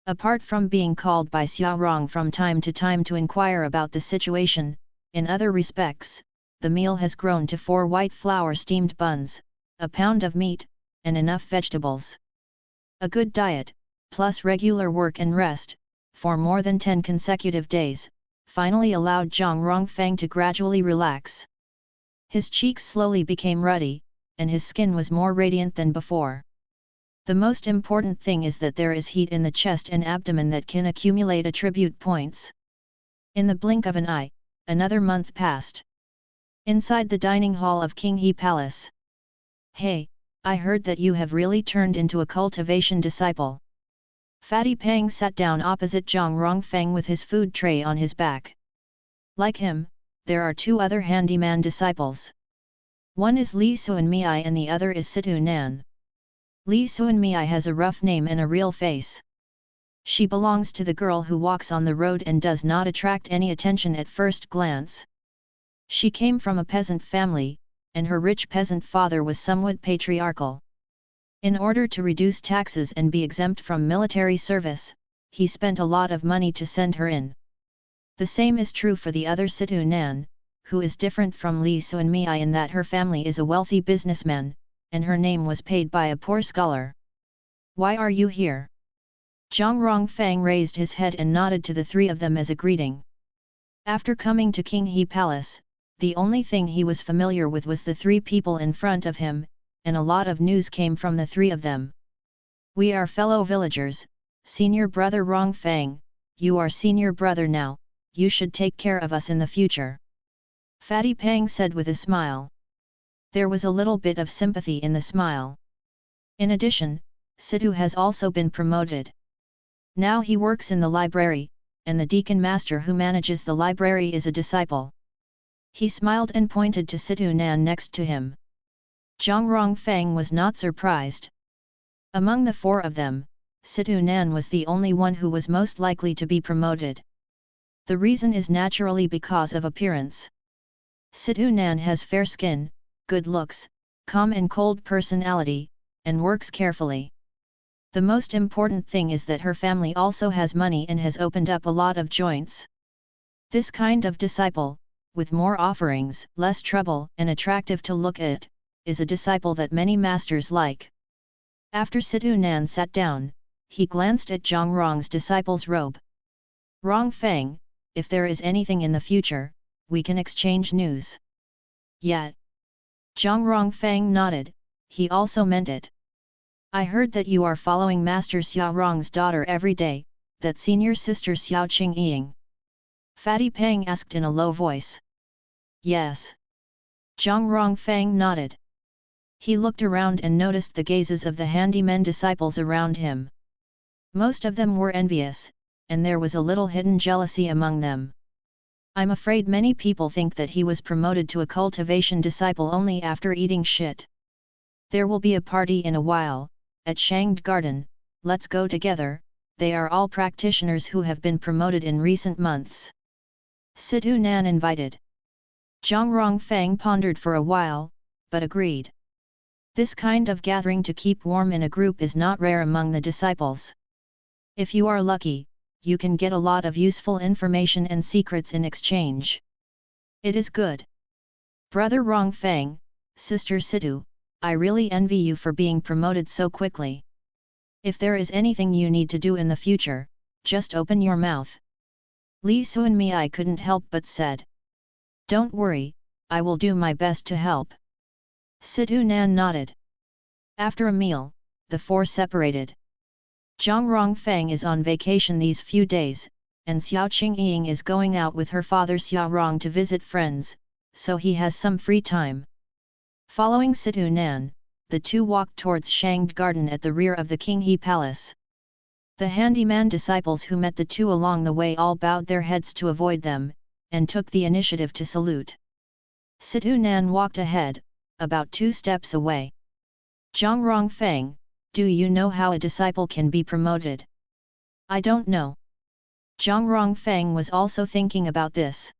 Apart from being called by Xiao Rong from time to time to inquire about the situation, in other respects, the meal has grown to 4 white flour steamed buns, a pound of meat, and enough vegetables. A good diet, plus regular work and rest, for more than 10 consecutive days, finally allowed Zhang Rongfeng to gradually relax. His cheeks slowly became ruddy, and his skin was more radiant than before. The most important thing is that there is heat in the chest and abdomen that can accumulate attribute points. In the blink of an eye, another month passed. Inside the dining hall of King He Palace. Hey, I heard that you have really turned into a cultivation disciple. Fatty Pang sat down opposite Zhang Rongfeng with his food tray on his back. Like him, there are two other handyman disciples. One is Li Xuanmei and the other is Situ Nan. Li Xuanmei has a rough name and a real face. She belongs to the girl who walks on the road and does not attract any attention at first glance. She came from a peasant family, and her rich peasant father was somewhat patriarchal. In order to reduce taxes and be exempt from military service, he spent a lot of money to send her in. The same is true for the other Situ Nan, who is different from Li Xuanmei in that her family is a wealthy businessman, and her name was paid by a poor scholar. Why are you here? Zhang Rongfeng raised his head and nodded to the three of them as a greeting. After coming to King He Palace, the only thing he was familiar with was the three people in front of him, and a lot of news came from the three of them. We are fellow villagers, senior brother Rongfeng, you are senior brother now, you should take care of us in the future. Fatty Pang said with a smile. There was a little bit of sympathy in the smile. In addition, Situ has also been promoted. Now he works in the library, and the deacon master who manages the library is a disciple. He smiled and pointed to Situ Nan next to him. Zhang Rongfeng was not surprised. Among the four of them, Situ Nan was the only one who was most likely to be promoted. The reason is naturally because of appearance. Situ Nan has fair skin, good looks, calm and cold personality, and works carefully. The most important thing is that her family also has money and has opened up a lot of joints. This kind of disciple, with more offerings, less trouble, and attractive to look at, is a disciple that many masters like. After Situ Nan sat down, he glanced at Zhang Rong's disciple's robe. Rongfeng, if there is anything in the future, we can exchange news. Yet. Zhang Rongfeng nodded, he also meant it. I heard that you are following Master Xiao Rong's daughter every day, that senior sister Xiao Qingying. Fatty Pang asked in a low voice. Yes. Zhang Rongfeng nodded. He looked around and noticed the gazes of the handyman disciples around him. Most of them were envious, and there was a little hidden jealousy among them. I'm afraid many people think that he was promoted to a cultivation disciple only after eating shit. There will be a party in a while, at Shangde Garden, let's go together, they are all practitioners who have been promoted in recent months. Situ Nan invited. Zhang Rongfeng pondered for a while, but agreed. This kind of gathering to keep warm in a group is not rare among the disciples. If you are lucky, you can get a lot of useful information and secrets in exchange. It is good. Brother Rongfeng, Sister Situ, I really envy you for being promoted so quickly. If there is anything you need to do in the future, just open your mouth. Li Xuanmei couldn't help but said. Don't worry, I will do my best to help. Situ Nan nodded. After a meal, the four separated. Zhang Rongfeng is on vacation these few days, and Xiao Qingying is going out with her father Xiao Rong to visit friends, so he has some free time. Following Situ Nan, the two walked towards Shangde Garden at the rear of the King He Palace. The handyman disciples who met the two along the way all bowed their heads to avoid them, and took the initiative to salute. Situ Nan walked ahead, about 2 steps away. Zhang Rongfeng, do you know how a disciple can be promoted? I don't know. Zhang Rongfeng was also thinking about this.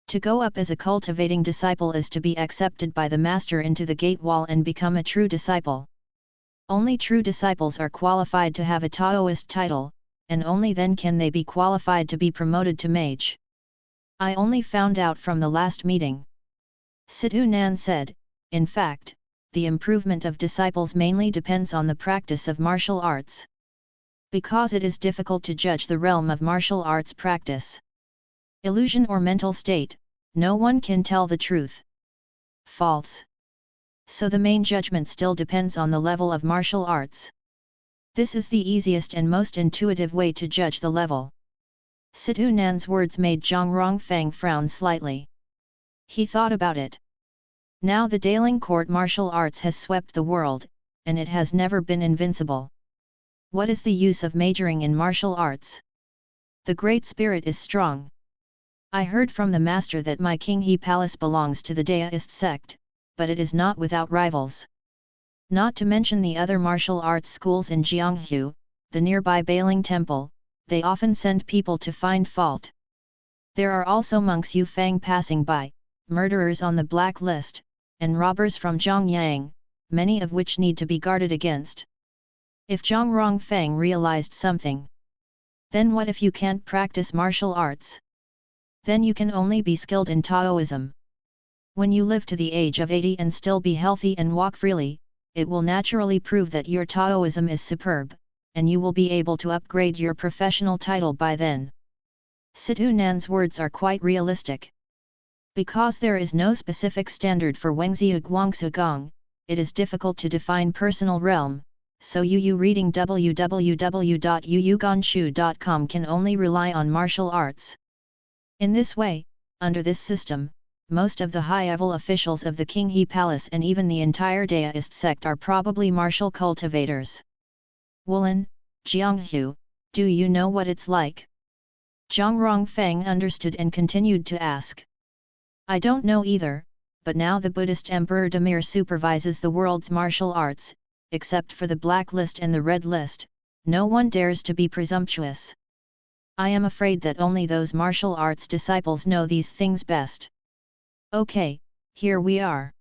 To go up as a cultivating disciple is to be accepted by the master into the gate wall and become a true disciple. Only true disciples are qualified to have a Taoist title, and only then can they be qualified to be promoted to mage. I only found out from the last meeting. Situ Nan said, in fact, the improvement of disciples mainly depends on the practice of martial arts. Because it is difficult to judge the realm of martial arts practice. Illusion or mental state, no one can tell the truth. False. So the main judgment still depends on the level of martial arts. This is the easiest and most intuitive way to judge the level. Situ Nan's words made Zhang Rongfang frown slightly. He thought about it. Now the Daling court martial arts has swept the world, and it has never been invincible. What is the use of majoring in martial arts? The great spirit is strong. I heard from the master that my Qinghe palace belongs to the Daoist sect, but it is not without rivals. Not to mention the other martial arts schools in Jianghu, the nearby Bailing temple, they often send people to find fault. There are also monks Yufang passing by, murderers on the black list, and robbers from Zhongyang, many of which need to be guarded against. If Zhang Rongfang realized something. Then what if you can't practice martial arts? Then you can only be skilled in Taoism. When you live to the age of 80 and still be healthy and walk freely, it will naturally prove that your Taoism is superb, and you will be able to upgrade your professional title by then. Situ Nan's words are quite realistic. Because there is no specific standard for Wengzi Guangsu Gong, it is difficult to define personal realm, so Yu reading www.yuyugonshu.com can only rely on martial arts. In this way, under this system, most of the high-level officials of the Qinghe Palace and even the entire Daoist sect are probably martial cultivators. Wulin, Jianghu, do you know what it's like? Zhang Rongfang understood and continued to ask. I don't know either, but now the Buddhist Emperor Demir supervises the world's martial arts, except for the black list and the red list, no one dares to be presumptuous. I am afraid that only those martial arts disciples know these things best. Okay, here we are.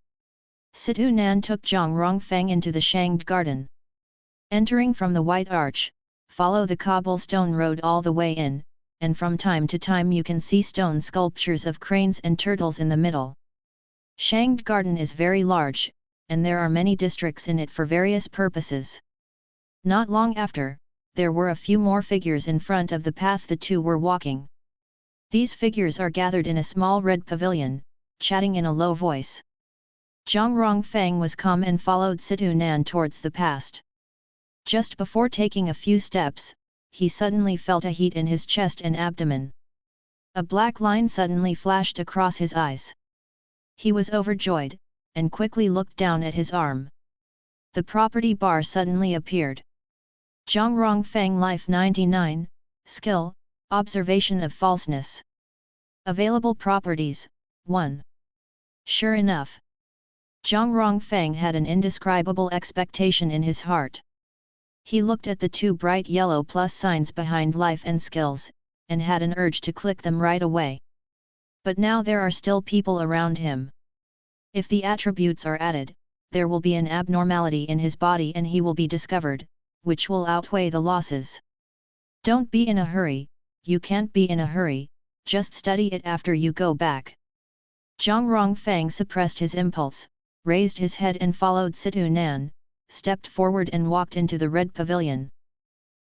Situ Nan took Zhang Rongfang into the Shanged Garden. Entering from the White Arch, follow the cobblestone road all the way in, and from time to time you can see stone sculptures of cranes and turtles in the middle. Shanged Garden is very large, and there are many districts in it for various purposes. Not long after, there were a few more figures in front of the path the two were walking. These figures are gathered in a small red pavilion, chatting in a low voice. Zhang Rongfang was calm and followed Situ Nan towards the past. Just before taking a few steps, he suddenly felt a heat in his chest and abdomen. A black line suddenly flashed across his eyes. He was overjoyed, and quickly looked down at his arm. The property bar suddenly appeared. Zhang Rongfang Life 99, Skill, Observation of Falseness. Available properties, 1. Sure enough. Zhang Rongfang had an indescribable expectation in his heart. He looked at the two bright yellow plus signs behind life and skills, and had an urge to click them right away. But now there are still people around him. If the attributes are added, there will be an abnormality in his body and he will be discovered, which will outweigh the losses. Don't be in a hurry, you can't be in a hurry, just study it after you go back. Zhang Rongfang suppressed his impulse, raised his head and followed Situ Nan, stepped forward and walked into the red pavilion.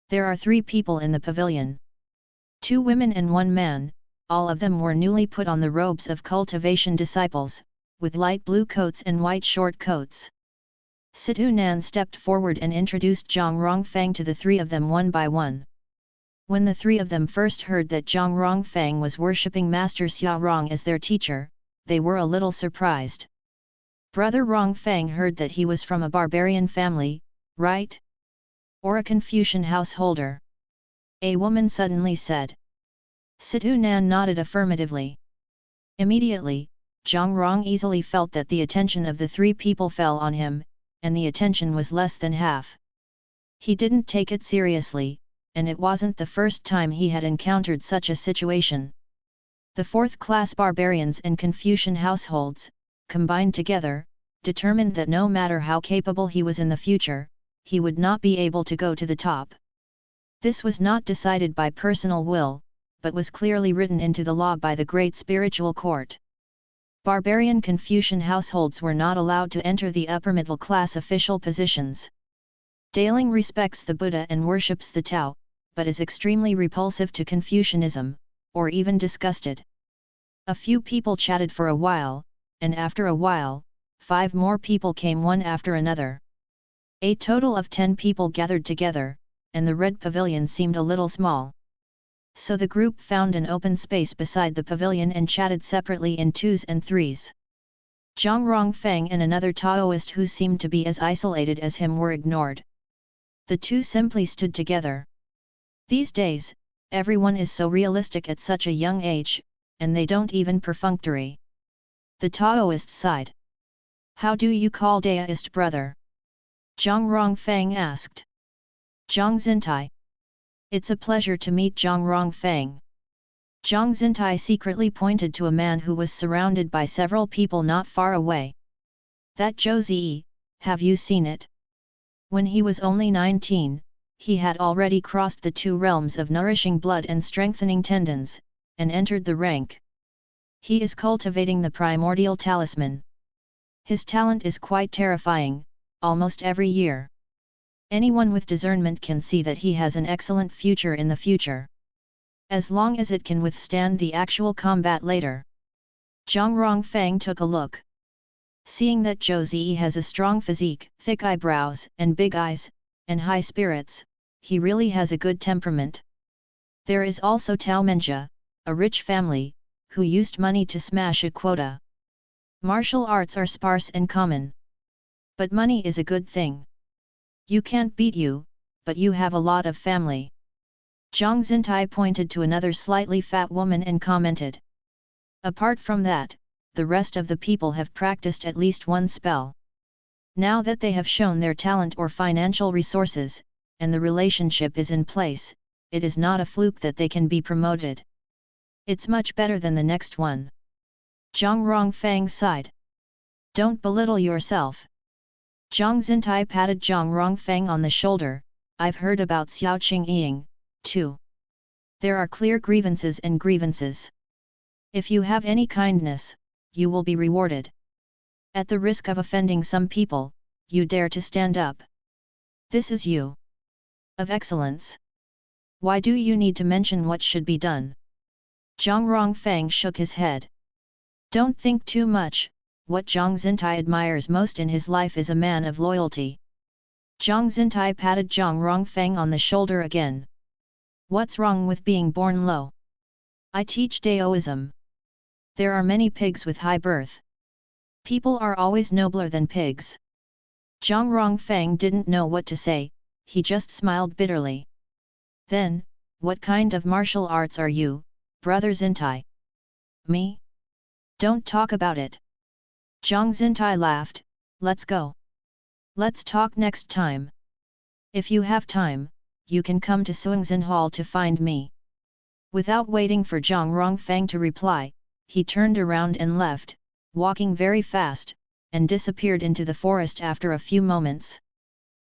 There are 3 people in the pavilion. 2 women and 1 man, all of them were newly put on the robes of cultivation disciples, with light blue coats and white short coats. Situ Nan stepped forward and introduced Zhang Rongfang to the 3 of them one by one. When the 3 of them first heard that Zhang Rongfang was worshipping Master Xia Rong as their teacher, they were a little surprised. Brother Rongfang heard that he was from a barbarian family, right? Or a Confucian householder? A woman suddenly said. Situ Nan nodded affirmatively. Immediately, Zhang Rong easily felt that the attention of the 3 people fell on him, and the attention was less than half. He didn't take it seriously, and it wasn't the first time he had encountered such a situation. The 4th-class barbarians and Confucian households, combined together, determined that no matter how capable he was in the future, he would not be able to go to the top. This was not decided by personal will, but was clearly written into the law by the great spiritual court. Barbarian Confucian households were not allowed to enter the upper middle class official positions. Daling respects the Buddha and worships the Tao, but is extremely repulsive to Confucianism, or even disgusted. A few people chatted for a while, and after a while, 5 more people came one after another. A total of 10 people gathered together, and the red pavilion seemed a little small. So the group found an open space beside the pavilion and chatted separately in 2s and 3s. Zhang Rongfeng and another Taoist who seemed to be as isolated as him were ignored. The two simply stood together. These days, everyone is so realistic at such a young age, and they don't even perfunctory. The Taoist sighed. How do you call Daoist brother? Zhang Rongfeng asked. Zhang Xintai. It's a pleasure to meet Zhang Rongfeng. Zhang Xintai secretly pointed to a man who was surrounded by several people not far away. That Zhou Ziyi, have you seen it? When he was only 19, he had already crossed the 2 realms of nourishing blood and strengthening tendons, and entered the rank. He is cultivating the primordial talisman. His talent is quite terrifying, almost every year. Anyone with discernment can see that he has an excellent future in the future. As long as it can withstand the actual combat later. Zhang Rongfeng took a look. Seeing that Zhou Ziyi has a strong physique, thick eyebrows and big eyes, and high spirits, he really has a good temperament. There is also Tao Menjia, a rich family, who used money to smash a quota. Martial arts are sparse and common. But money is a good thing. You can't beat you, but you have a lot of family. Zhang Xintai pointed to another slightly fat woman and commented. Apart from that, the rest of the people have practiced at least one spell. Now that they have shown their talent or financial resources, and the relationship is in place, it is not a fluke that they can be promoted. It's much better than the next one. Zhang Rongfeng sighed. Don't belittle yourself. Zhang Xintai patted Zhang Rongfeng on the shoulder. I've heard about Xiaoqing Ying, too. There are clear grievances and grievances. If you have any kindness, you will be rewarded. At the risk of offending some people, you dare to stand up. This is you. Of excellence. Why do you need to mention what should be done? Zhang Rongfeng shook his head. Don't think too much. What Zhang Xintai admires most in his life is a man of loyalty. Zhang Xintai patted Zhang Rongfeng on the shoulder again. What's wrong with being born low? I teach Daoism. There are many pigs with high birth. People are always nobler than pigs. Zhang Rongfeng didn't know what to say, he just smiled bitterly. Then, what kind of martial arts are you, Brother Xintai? Me? Don't talk about it. Zhang Xintai laughed. Let's go. Let's talk next time. If you have time, you can come to Suingzhen Hall to find me. Without waiting for Zhang Rongfeng to reply, he turned around and left, walking very fast, and disappeared into the forest after a few moments.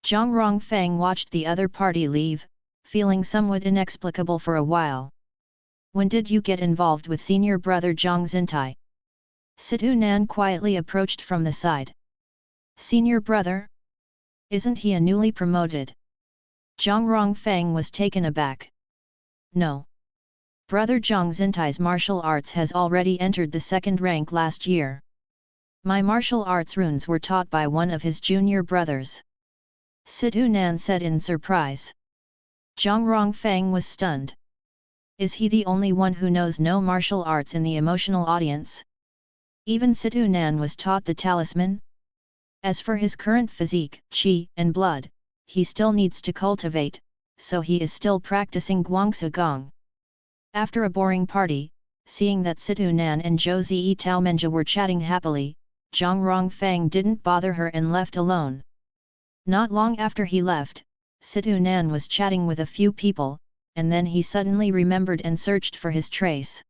Zhang Rongfeng watched the other party leave, feeling somewhat inexplicable for a while. When did you get involved with senior brother Zhang Xintai? Situ Nan quietly approached from the side. Senior brother? Isn't he a newly promoted? Zhang Rongfeng was taken aback. No. Brother Zhang Xintai's martial arts has already entered the 2nd rank last year. My martial arts runes were taught by one of his junior brothers. Situ Nan said in surprise. Zhang Rongfeng was stunned. Is he the only one who knows no martial arts in the emotional audience? Even Situ Nan was taught the talisman? As for his current physique, qi, and blood, he still needs to cultivate, so he is still practicing Guangsu Gong. After a boring party, seeing that Situ Nan and Zhou Ziyi Tao Menjia were chatting happily, Zhang Rongfeng didn't bother her and left alone. Not long after he left, Situ Nan was chatting with a few people, and then he suddenly remembered and searched for his trace.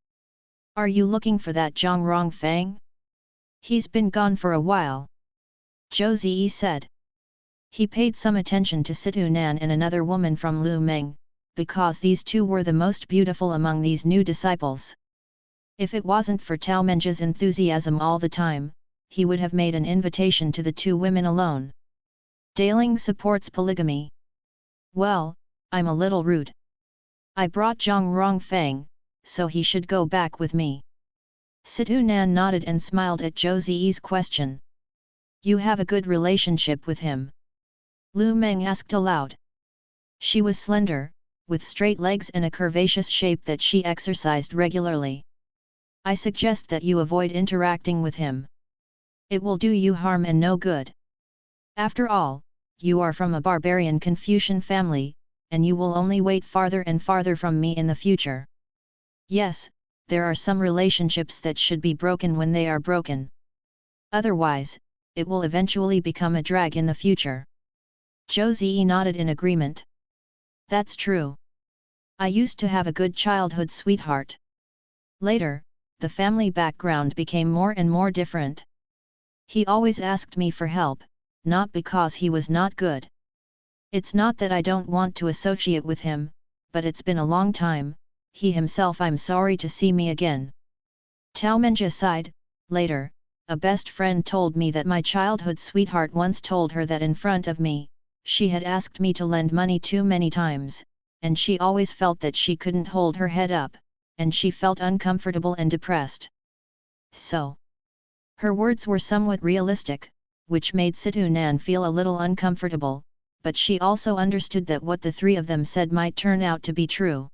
Are you looking for that Zhang Rongfeng? He's been gone for a while. Zhou Ziyi said. He paid some attention to Situ Nan and another woman from Lu Meng, because these two were the most beautiful among these new disciples. If it wasn't for Tao Menjia's enthusiasm all the time, he would have made an invitation to the two women alone. Daling supports polygamy. Well, I'm a little rude. I brought Zhang Rongfeng, so he should go back with me. Situ Nan nodded and smiled at Zhou Ziyi's question. You have a good relationship with him? Lu Meng asked aloud. She was slender, with straight legs and a curvaceous shape that she exercised regularly. I suggest that you avoid interacting with him. It will do you harm and no good. After all, you are from a barbarian Confucian family, and you will only wait farther and farther from me in the future. Yes, there are some relationships that should be broken when they are broken. Otherwise, it will eventually become a drag in the future. Zhou Ziyi nodded in agreement. That's true. I used to have a good childhood sweetheart. Later, the family background became more and more different. He always asked me for help, not because he was not good. It's not that I don't want to associate with him, but it's been a long time. He himself I'm sorry to see me again. Tao Menjia sighed. Later, a best friend told me that my childhood sweetheart once told her that in front of me, she had asked me to lend money too many times, and she always felt that she couldn't hold her head up, and she felt uncomfortable and depressed. So, her words were somewhat realistic, which made Situ Nan feel a little uncomfortable, but she also understood that what the three of them said might turn out to be true.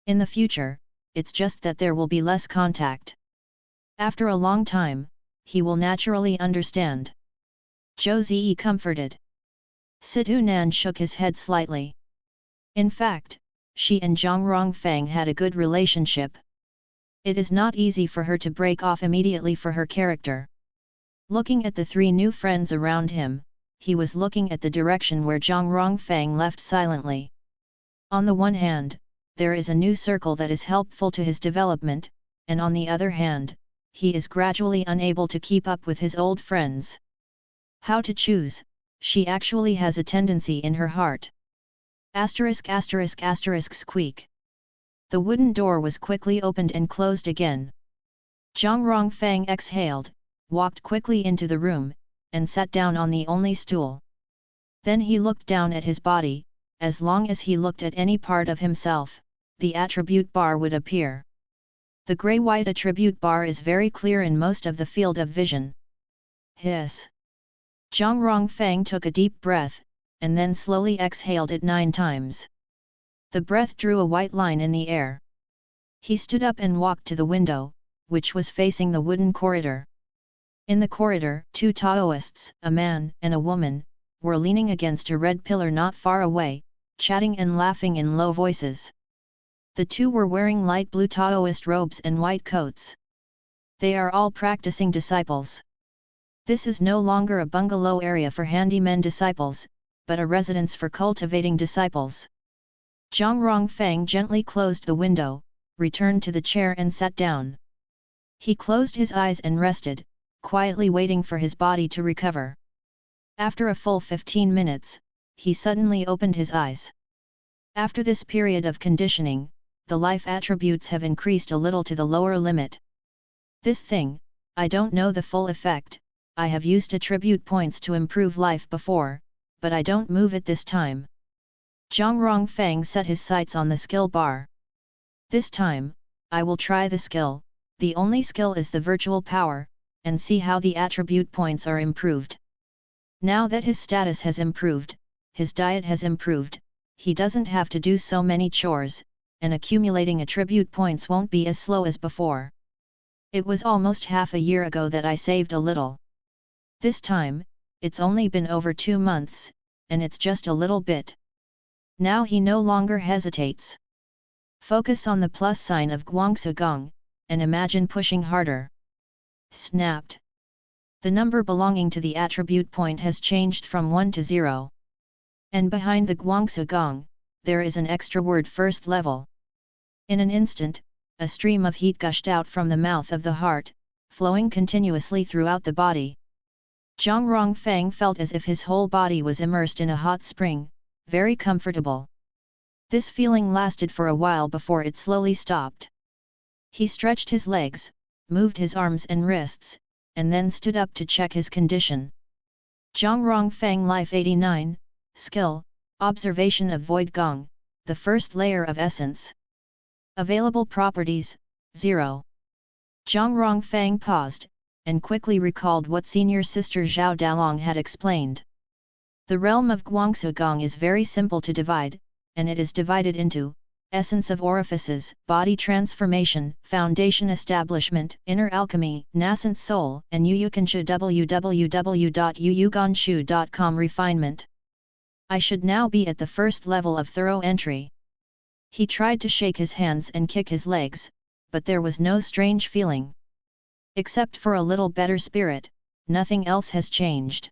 In the future, it's just that there will be less contact. After a long time, he will naturally understand. Zhou Ziyi comforted. Situ Nan shook his head slightly. In fact, she and Zhang Rongfeng had a good relationship. It is not easy for her to break off immediately for her character. Looking at the three new friends around him, he was looking at the direction where Zhang Rongfeng left silently. On the one hand, there is a new circle that is helpful to his development, and on the other hand, he is gradually unable to keep up with his old friends. How to choose? She actually has a tendency in her heart. ***** squeak. The wooden door was quickly opened and closed again. Zhang Rongfeng exhaled, walked quickly into the room, and sat down on the only stool. Then he looked down at his body. As long as he looked at any part of himself, the attribute bar would appear. The grey-white attribute bar is very clear in most of the field of vision. Hiss! Zhang Rongfeng took a deep breath, and then slowly exhaled it 9 times. The breath drew a white line in the air. He stood up and walked to the window, which was facing the wooden corridor. In the corridor, 2 Taoists, a man and a woman, were leaning against a red pillar not far away, chatting and laughing in low voices. The two were wearing light blue Taoist robes and white coats. They are all practicing disciples. This is no longer a bungalow area for handymen disciples, but a residence for cultivating disciples. Zhang Rongfeng gently closed the window, returned to the chair and sat down. He closed his eyes and rested, quietly waiting for his body to recover. After a full 15 minutes, he suddenly opened his eyes. After this period of conditioning, the life attributes have increased a little to the lower limit. This thing, I don't know the full effect. I have used attribute points to improve life before, but I don't move it this time. Zhang Rongfeng set his sights on the skill bar. This time, I will try the skill. The only skill is the virtual power, and see how the attribute points are improved. Now that his status has improved, his diet has improved, he doesn't have to do so many chores, and accumulating attribute points won't be as slow as before. It was almost half a year ago that I saved a little. This time, it's only been over 2 months, and it's just a little bit. Now he no longer hesitates. Focus on the plus sign of Guangsu Gong, and imagine pushing harder. Snapped. The number belonging to the attribute point has changed from 1 to 0. And behind the Guangsu Gong, there is an extra word first level. In an instant, a stream of heat gushed out from the mouth of the heart, flowing continuously throughout the body. Zhang Rongfeng felt as if his whole body was immersed in a hot spring, very comfortable. This feeling lasted for a while before it slowly stopped. He stretched his legs, moved his arms and wrists, and then stood up to check his condition. Zhongrong Fang Life 89, Skill, Observation of Void Gong, the first layer of essence. Available properties, 0. Zhongrong Fang paused, and quickly recalled what senior sister Zhao Dalong had explained. The realm of Guangsu Gong is very simple to divide, and it is divided into essence of orifices, body transformation, foundation establishment, inner alchemy, nascent soul, and Yuyuganshu www.yuyuganshu.com refinement. I should now be at the first level of thorough entry. He tried to shake his hands and kick his legs, but there was no strange feeling. Except for a little better spirit, nothing else has changed.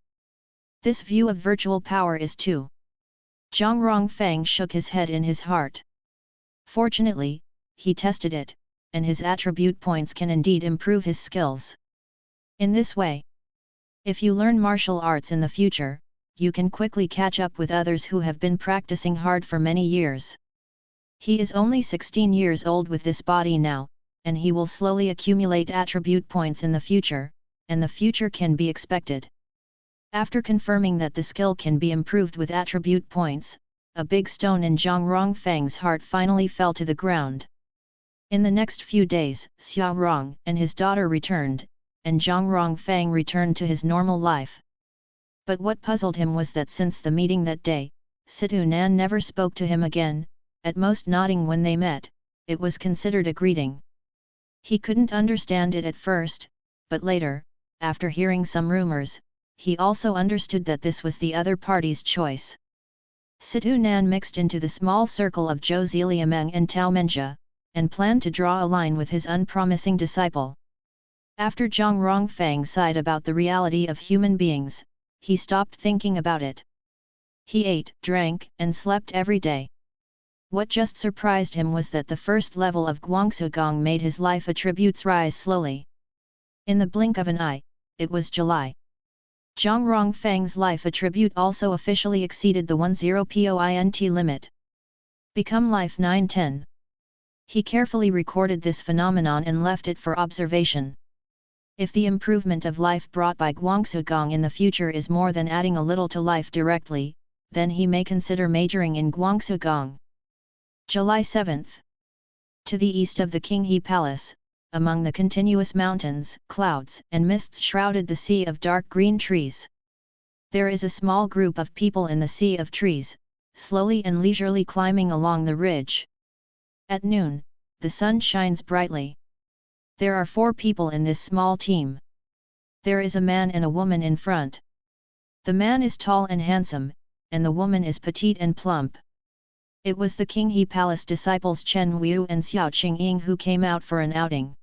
This view of virtual power is too. Zhongrong Fang shook his head in his heart. Fortunately, he tested it, and his attribute points can indeed improve his skills. In this way, if you learn martial arts in the future, you can quickly catch up with others who have been practicing hard for many years. He is only 16 years old with this body now, and he will slowly accumulate attribute points in the future, and the future can be expected. After confirming that the skill can be improved with attribute points, a big stone in Zhongrong Fang's heart finally fell to the ground. In the next few days, Xiao Rong and his daughter returned, and Zhongrong Fang returned to his normal life. But what puzzled him was that since the meeting that day, Situ Nan never spoke to him again, at most nodding when they met. It was considered a greeting. He couldn't understand it at first, but later, after hearing some rumors, he also understood that this was the other party's choice. Situ Nan mixed into the small circle of Zhou Ziliameng and Tao Menjia, and planned to draw a line with his unpromising disciple. After Zhongrong Fang sighed about the reality of human beings, he stopped thinking about it. He ate, drank, and slept every day. What just surprised him was that the first level of Guangsu Gong made his life attributes rise slowly. In the blink of an eye, it was July. Zhongrong Fang's life attribute also officially exceeded the 10 point limit. Become life 910. He carefully recorded this phenomenon and left it for observation. If the improvement of life brought by Guangsu Gong in the future is more than adding a little to life directly, then he may consider majoring in Guangsu Gong. July 7th. To the east of the Qinghe Palace, among the continuous mountains, clouds and mists shrouded the sea of dark green trees. There is a small group of people in the sea of trees, slowly and leisurely climbing along the ridge. At noon, the sun shines brightly. There are 4 people in this small team. There is a man and a woman in front. The man is tall and handsome, and the woman is petite and plump. It was the Qinghe Palace disciples Chen Wu and Xiao Qingying who came out for an outing.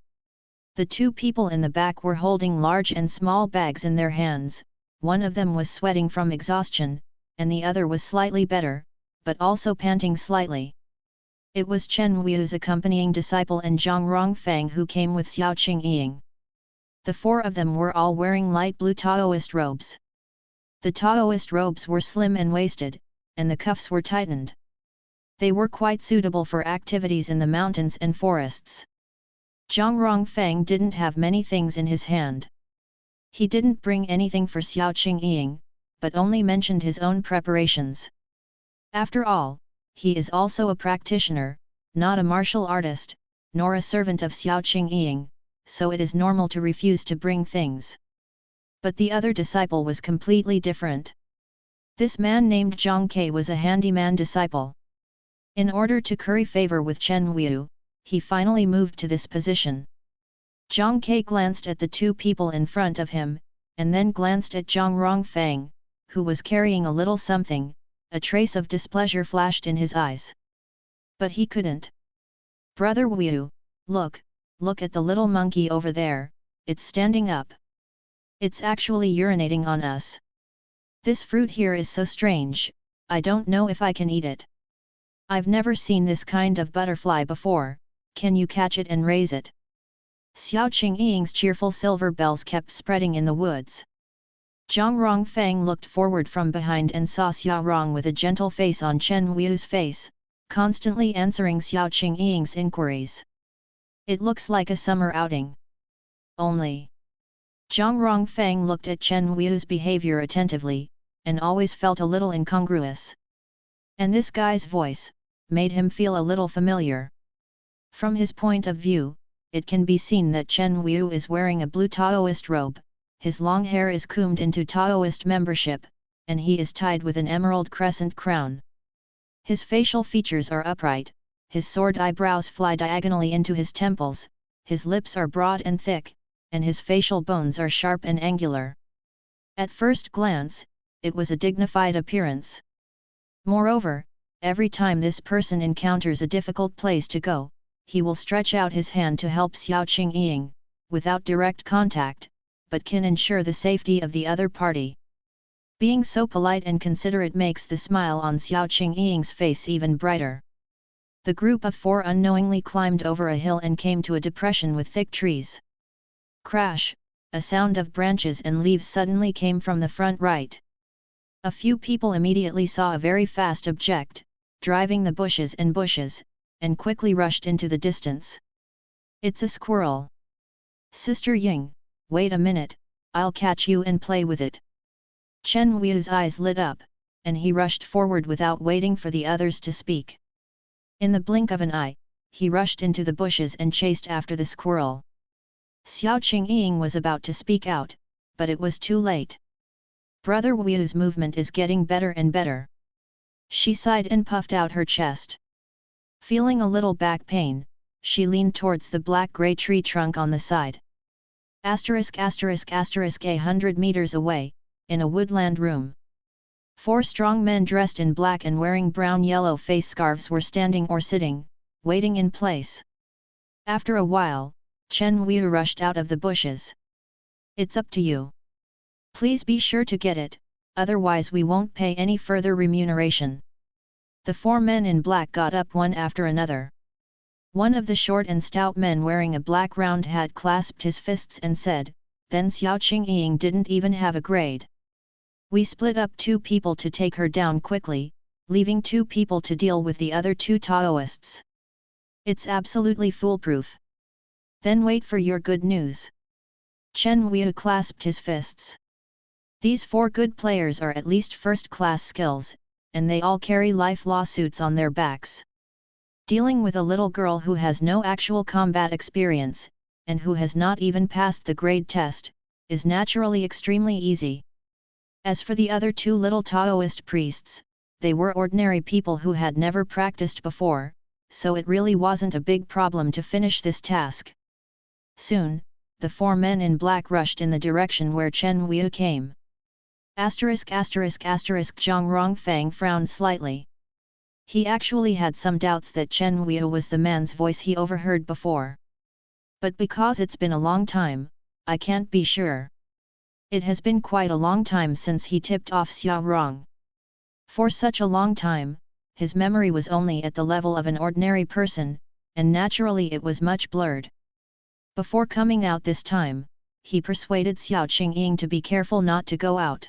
The 2 people in the back were holding large and small bags in their hands. One of them was sweating from exhaustion, and the other was slightly better, but also panting slightly. It was Chen Wu's accompanying disciple and Zhongrong Fang who came with Xiao Qingying. The 4 of them were all wearing light blue Taoist robes. The Taoist robes were slim and waisted, and the cuffs were tightened. They were quite suitable for activities in the mountains and forests. Zhongrong Fang didn't have many things in his hand. He didn't bring anything for Xiao Qingying, but only mentioned his own preparations. After all, he is also a practitioner, not a martial artist, nor a servant of Xiao Qingying, so it is normal to refuse to bring things. But the other disciple was completely different. This man named Zhang Ke was a handyman disciple. In order to curry favor with Chen Wu, he finally moved to this position. Zhang Ke glanced at the 2 people in front of him, and then glanced at Zhongrong Fang, who was carrying a little something. A trace of displeasure flashed in his eyes. But he couldn't. Brother Wu, look at the little monkey over there, it's standing up. It's actually urinating on us. This fruit here is so strange, I don't know if I can eat it. I've never seen this kind of butterfly before, can you catch it and raise it? Xiao Qingying's cheerful silver bells kept spreading in the woods. Zhongrong Fang looked forward from behind and saw Xiao Rong with a gentle face on Chen Wu's face, constantly answering Xiao Qingying's inquiries. It looks like a summer outing. Only Zhang Rongfang looked at Chen Wu's behavior attentively, and always felt a little incongruous. And this guy's voice made him feel a little familiar. From his point of view, it can be seen that Chen Wu is wearing a blue Taoist robe, his long hair is combed into Taoist membership, and he is tied with an emerald crescent crown. His facial features are upright, his sword eyebrows fly diagonally into his temples, his lips are broad and thick, and his facial bones are sharp and angular. At first glance, it was a dignified appearance. Moreover, every time this person encounters a difficult place to go, he will stretch out his hand to help Xiao Qingying, without direct contact, but can ensure the safety of the other party. Being so polite and considerate makes the smile on Xiao Qingying's face even brighter. The group of four unknowingly climbed over a hill and came to a depression with thick trees. Crash! A sound of branches and leaves suddenly came from the front right. A few people immediately saw a very fast object, driving the bushes, and quickly rushed into the distance. It's a squirrel. Sister Ying, wait a minute, I'll catch you and play with it. Chen Wu's eyes lit up, and he rushed forward without waiting for the others to speak. In the blink of an eye, he rushed into the bushes and chased after the squirrel. Xiao Qingying was about to speak out, but it was too late. Brother Wu's movement is getting better and better. She sighed and puffed out her chest. Feeling a little back pain, she leaned towards the black-grey tree trunk on the side. ******** 100 meters away, in a woodland room. Four strong men dressed in black and wearing brown-yellow face scarves were standing or sitting, waiting in place. After a while, Chen Wu rushed out of the bushes. It's up to you. Please be sure to get it, otherwise we won't pay any further remuneration. The four men in black got up one after another. One of the short and stout men wearing a black round hat clasped his fists and said, then Xiao Qingying didn't even have a grade. We split up 2 people to take her down quickly, leaving 2 people to deal with the other 2 Taoists. It's absolutely foolproof. Then wait for your good news. Chen Wu clasped his fists. These 4 good players are at least first-class skills, and they all carry life lawsuits on their backs. Dealing with a little girl who has no actual combat experience, and who has not even passed the grade test, is naturally extremely easy. As for the other 2 little Taoist priests, they were ordinary people who had never practiced before, so it really wasn't a big problem to finish this task. Soon, the 4 men in black rushed in the direction where Chen Wu came. Zhang Rongfang frowned slightly. He actually had some doubts that Chen Wu was the man's voice he overheard before. But because it's been a long time, I can't be sure. It has been quite a long time since he tipped off Xiao Rong. For such a long time, his memory was only at the level of an ordinary person, and naturally it was much blurred. Before coming out this time, he persuaded Xiao Qingying to be careful not to go out.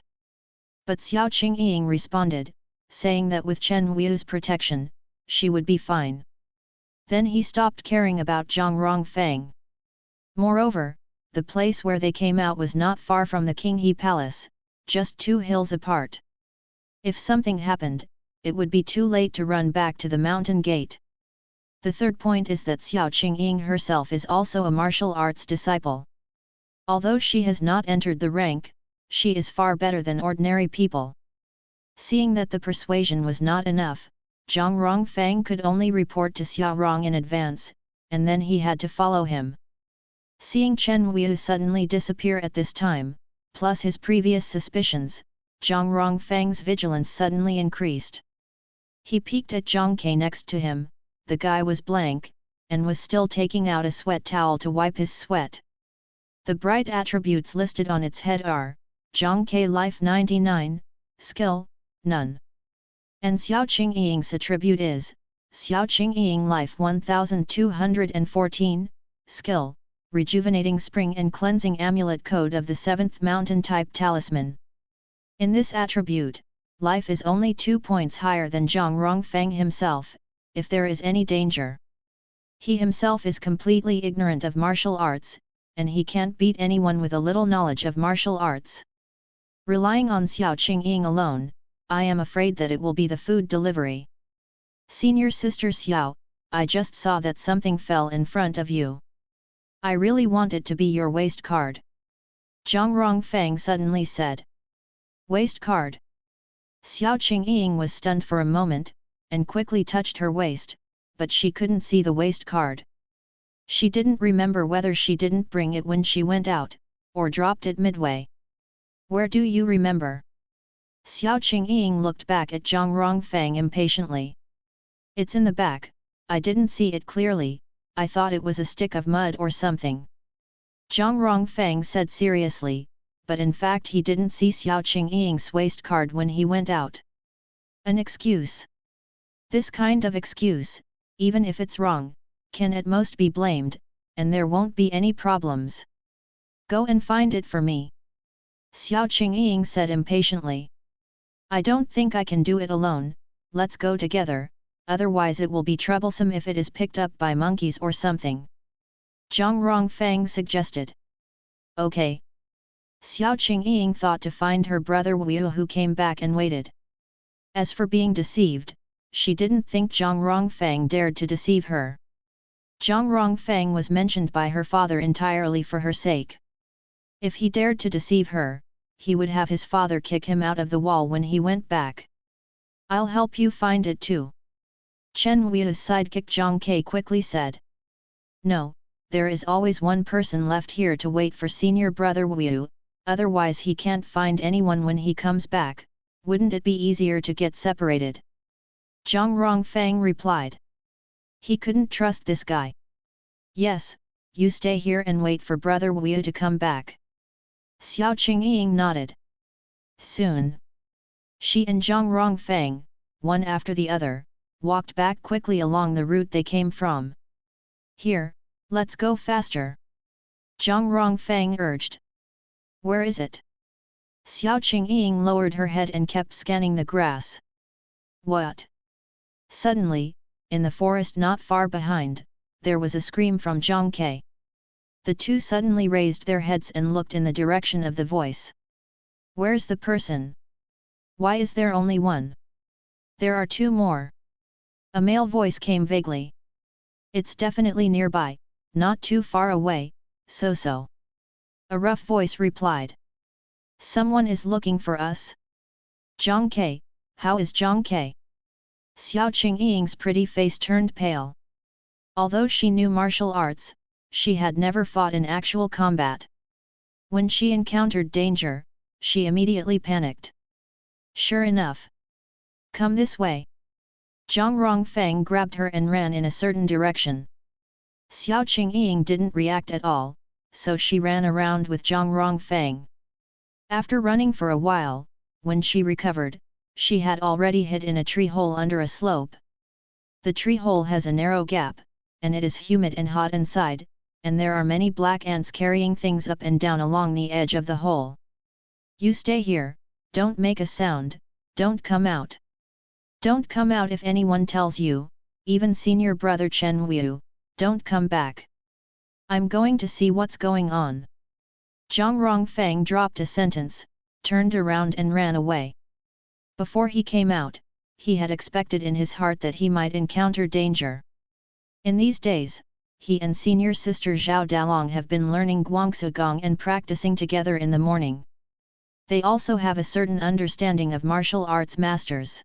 But Xiao Qingying responded, saying that with Chen Wu's protection, she would be fine. Then he stopped caring about Zhang Rongfang. Moreover, the place where they came out was not far from the Qinghe Palace, just 2 hills apart. If something happened, it would be too late to run back to the mountain gate. The third point is that Xiao Qingying herself is also a martial arts disciple. Although she has not entered the rank, she is far better than ordinary people. Seeing that the persuasion was not enough, Zhang Rongfang could only report to Xiao Rong in advance, and then he had to follow him. Seeing Chen Wu suddenly disappear at this time, plus his previous suspicions, Zhang Rongfang's vigilance suddenly increased. He peeked at Zhang Ke next to him. The guy was blank, and was still taking out a sweat towel to wipe his sweat. The bright attributes listed on its head are, Zhang Ke Life 99, Skill, None. And Xiao Qingying's attribute is, Xiao Qingying Life 1214, Skill, Rejuvenating Spring and Cleansing Amulet Code of the 7th Mountain Type Talisman. In this attribute, life is only 2 points higher than Zhang Rongfang himself, if there is any danger. He himself is completely ignorant of martial arts, and he can't beat anyone with a little knowledge of martial arts. Relying on Xiao Qingying alone, I am afraid that it will be the food delivery. Senior Sister Xiao, I just saw that something fell in front of you. I really want it to be your waist card. Zhang Rongfang suddenly said. Waist card. Xiao Qingying was stunned for a moment, and quickly touched her waist, but she couldn't see the waist card. She didn't remember whether she didn't bring it when she went out, or dropped it midway. Where do you remember? Xiao Qingying looked back at Zhang Rongfang impatiently. It's in the back, I didn't see it clearly, I thought it was a stick of mud or something. Zhang Rongfang said seriously, but in fact he didn't see Xiao Qingying's waist card when he went out. An excuse. This kind of excuse, even if it's wrong, can at most be blamed, and there won't be any problems. Go and find it for me. Xiao Qingying said impatiently. I don't think I can do it alone, let's go together, otherwise it will be troublesome if it is picked up by monkeys or something. Zhang Rongfang suggested. Okay. Xiao Qingying thought to find her brother Wu, who came back and waited. As for being deceived, she didn't think Zhang Rongfang dared to deceive her. Zhang Rongfang was mentioned by her father entirely for her sake. If he dared to deceive her, he would have his father kick him out of the wall when he went back. I'll help you find it too. Chen Wu's sidekick Zhang Ke quickly said. No, there is always one person left here to wait for senior brother Wu, otherwise he can't find anyone when he comes back, wouldn't it be easier to get separated? Zhang Rongfang replied. He couldn't trust this guy. Yes, you stay here and wait for brother Wu to come back. Xiao Qingying nodded. Soon. She and Zhang Rongfang, one after the other, walked back quickly along the route they came from. Here, let's go faster. Zhang Rongfang urged. Where is it? Xiao Qingying lowered her head and kept scanning the grass. What? Suddenly, in the forest not far behind, there was a scream from Zhang Ke. The two suddenly raised their heads and looked in the direction of the voice. Where's the person? Why is there only one? There are two more. A male voice came vaguely. It's definitely nearby, not too far away, so. A rough voice replied. Someone is looking for us? Zhang Ke, how is Zhang Ke? Xiao Qingying's pretty face turned pale. Although she knew martial arts, she had never fought in actual combat. When she encountered danger, she immediately panicked. Sure enough. Come this way. Zhang Rongfang grabbed her and ran in a certain direction. Xiao Qingying didn't react at all, so she ran around with Zhang Rongfang. After running for a while, when she recovered, she had already hid in a tree hole under a slope. The tree hole has a narrow gap, and it is humid and hot inside, and there are many black ants carrying things up and down along the edge of the hole. You stay here, don't make a sound, don't come out. Don't come out if anyone tells you, even senior brother Chen Wu, don't come back. I'm going to see what's going on. Zhang Rongfang dropped a sentence, turned around and ran away. Before he came out, he had expected in his heart that he might encounter danger. In these days, he and senior sister Zhao Dalong have been learning Guangsu Gong and practicing together in the morning. They also have a certain understanding of martial arts masters.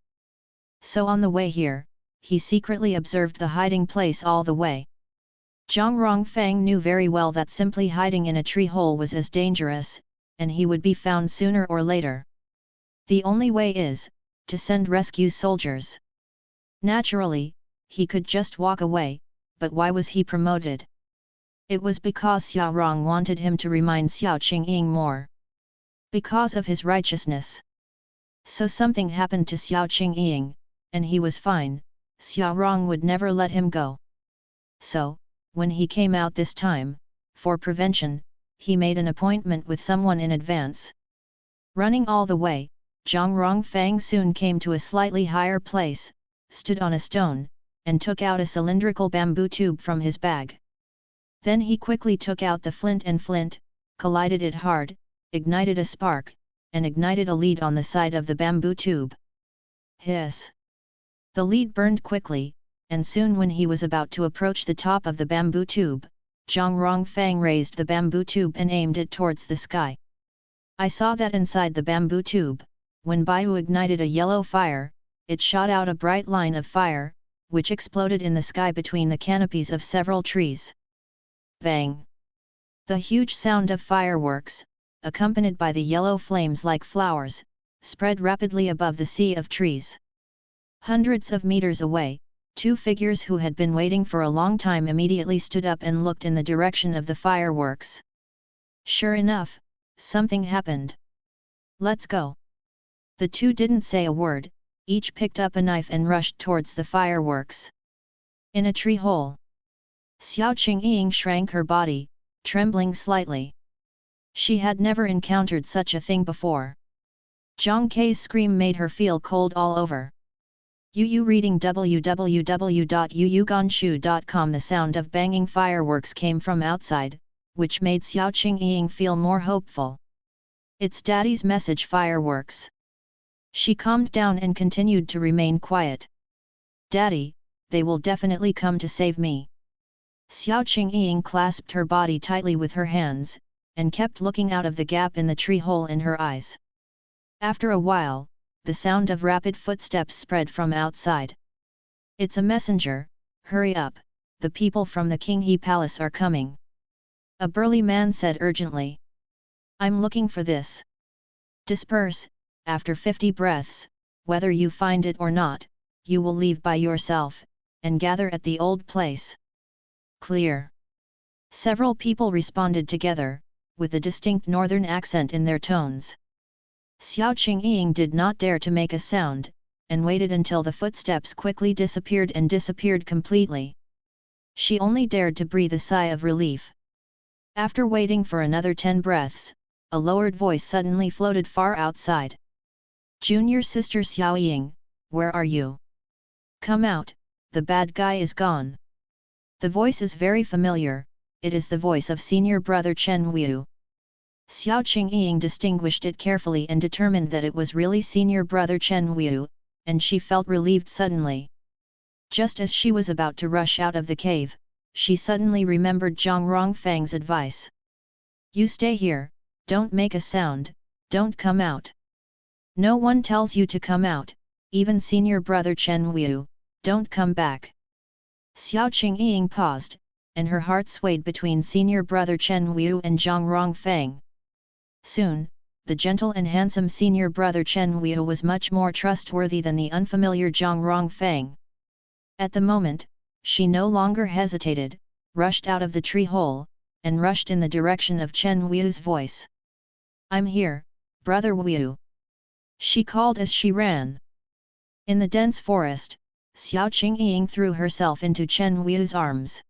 So on the way here, he secretly observed the hiding place all the way. Zhang Rongfang knew very well that simply hiding in a tree hole was as dangerous, and he would be found sooner or later. The only way is, to send rescue soldiers. Naturally, he could just walk away, but why was he promoted? It was because Xiao Rong wanted him to remind Xiao Qingying more. Because of his righteousness. So something happened to Xiao Qingying, and he was fine, Xiao Rong would never let him go. So, when he came out this time, for prevention, he made an appointment with someone in advance. Running all the way, Zhang Rongfang soon came to a slightly higher place, stood on a stone, and took out a cylindrical bamboo tube from his bag. Then he quickly took out the flint, collided it hard, ignited a spark, and ignited a lead on the side of the bamboo tube. Hiss! The lead burned quickly, and soon when he was about to approach the top of the bamboo tube, Zhang Rongfang raised the bamboo tube and aimed it towards the sky. I saw that inside the bamboo tube, when Baihu ignited a yellow fire, it shot out a bright line of fire, which exploded in the sky between the canopies of several trees. Bang! The huge sound of fireworks, accompanied by the yellow flames like flowers, spread rapidly above the sea of trees. Hundreds of meters away, two figures who had been waiting for a long time immediately stood up and looked in the direction of the fireworks. Sure enough, something happened. Let's go. The two didn't say a word, each picked up a knife and rushed towards the fireworks. In a tree hole. Xiao Qingying shrank her body, trembling slightly. She had never encountered such a thing before. Zhang Kei's scream made her feel cold all over. Yu reading www.yuyuganshu.com. The sound of banging fireworks came from outside, which made Xiao Qingying feel more hopeful. It's Daddy's message, fireworks. She calmed down and continued to remain quiet. Daddy, they will definitely come to save me. Xiao Qingying clasped her body tightly with her hands, and kept looking out of the gap in the tree hole in her eyes. After a while, the sound of rapid footsteps spread from outside. It's a messenger, hurry up, the people from the Qinghe Palace are coming. A burly man said urgently. I'm looking for this. Disperse, after 50 breaths, whether you find it or not, you will leave by yourself, and gather at the old place. Clear. Several people responded together, with a distinct northern accent in their tones. Xiao Qingying did not dare to make a sound, and waited until the footsteps quickly disappeared and disappeared completely. She only dared to breathe a sigh of relief. After waiting for another 10 breaths, a lowered voice suddenly floated far outside. Junior sister Xiao Ying, where are you? Come out, the bad guy is gone. The voice is very familiar, it is the voice of senior brother Chen Wu. Xiao Qingying distinguished it carefully and determined that it was really senior brother Chen Wu, and she felt relieved suddenly. Just as she was about to rush out of the cave, she suddenly remembered Zhang Rongfang's advice. You stay here, don't make a sound, don't come out. No one tells you to come out, even senior brother Chen Wu, don't come back. Xiao Qingying paused, and her heart swayed between senior brother Chen Wu and Zhang Rongfang. Soon, the gentle and handsome senior brother Chen Wu was much more trustworthy than the unfamiliar Zhang Rongfang. At the moment, she no longer hesitated, rushed out of the tree hole, and rushed in the direction of Chen Wu's voice. I'm here, brother Wu. She called as she ran. In the dense forest, Xiao Qingying threw herself into Chen Wu's arms.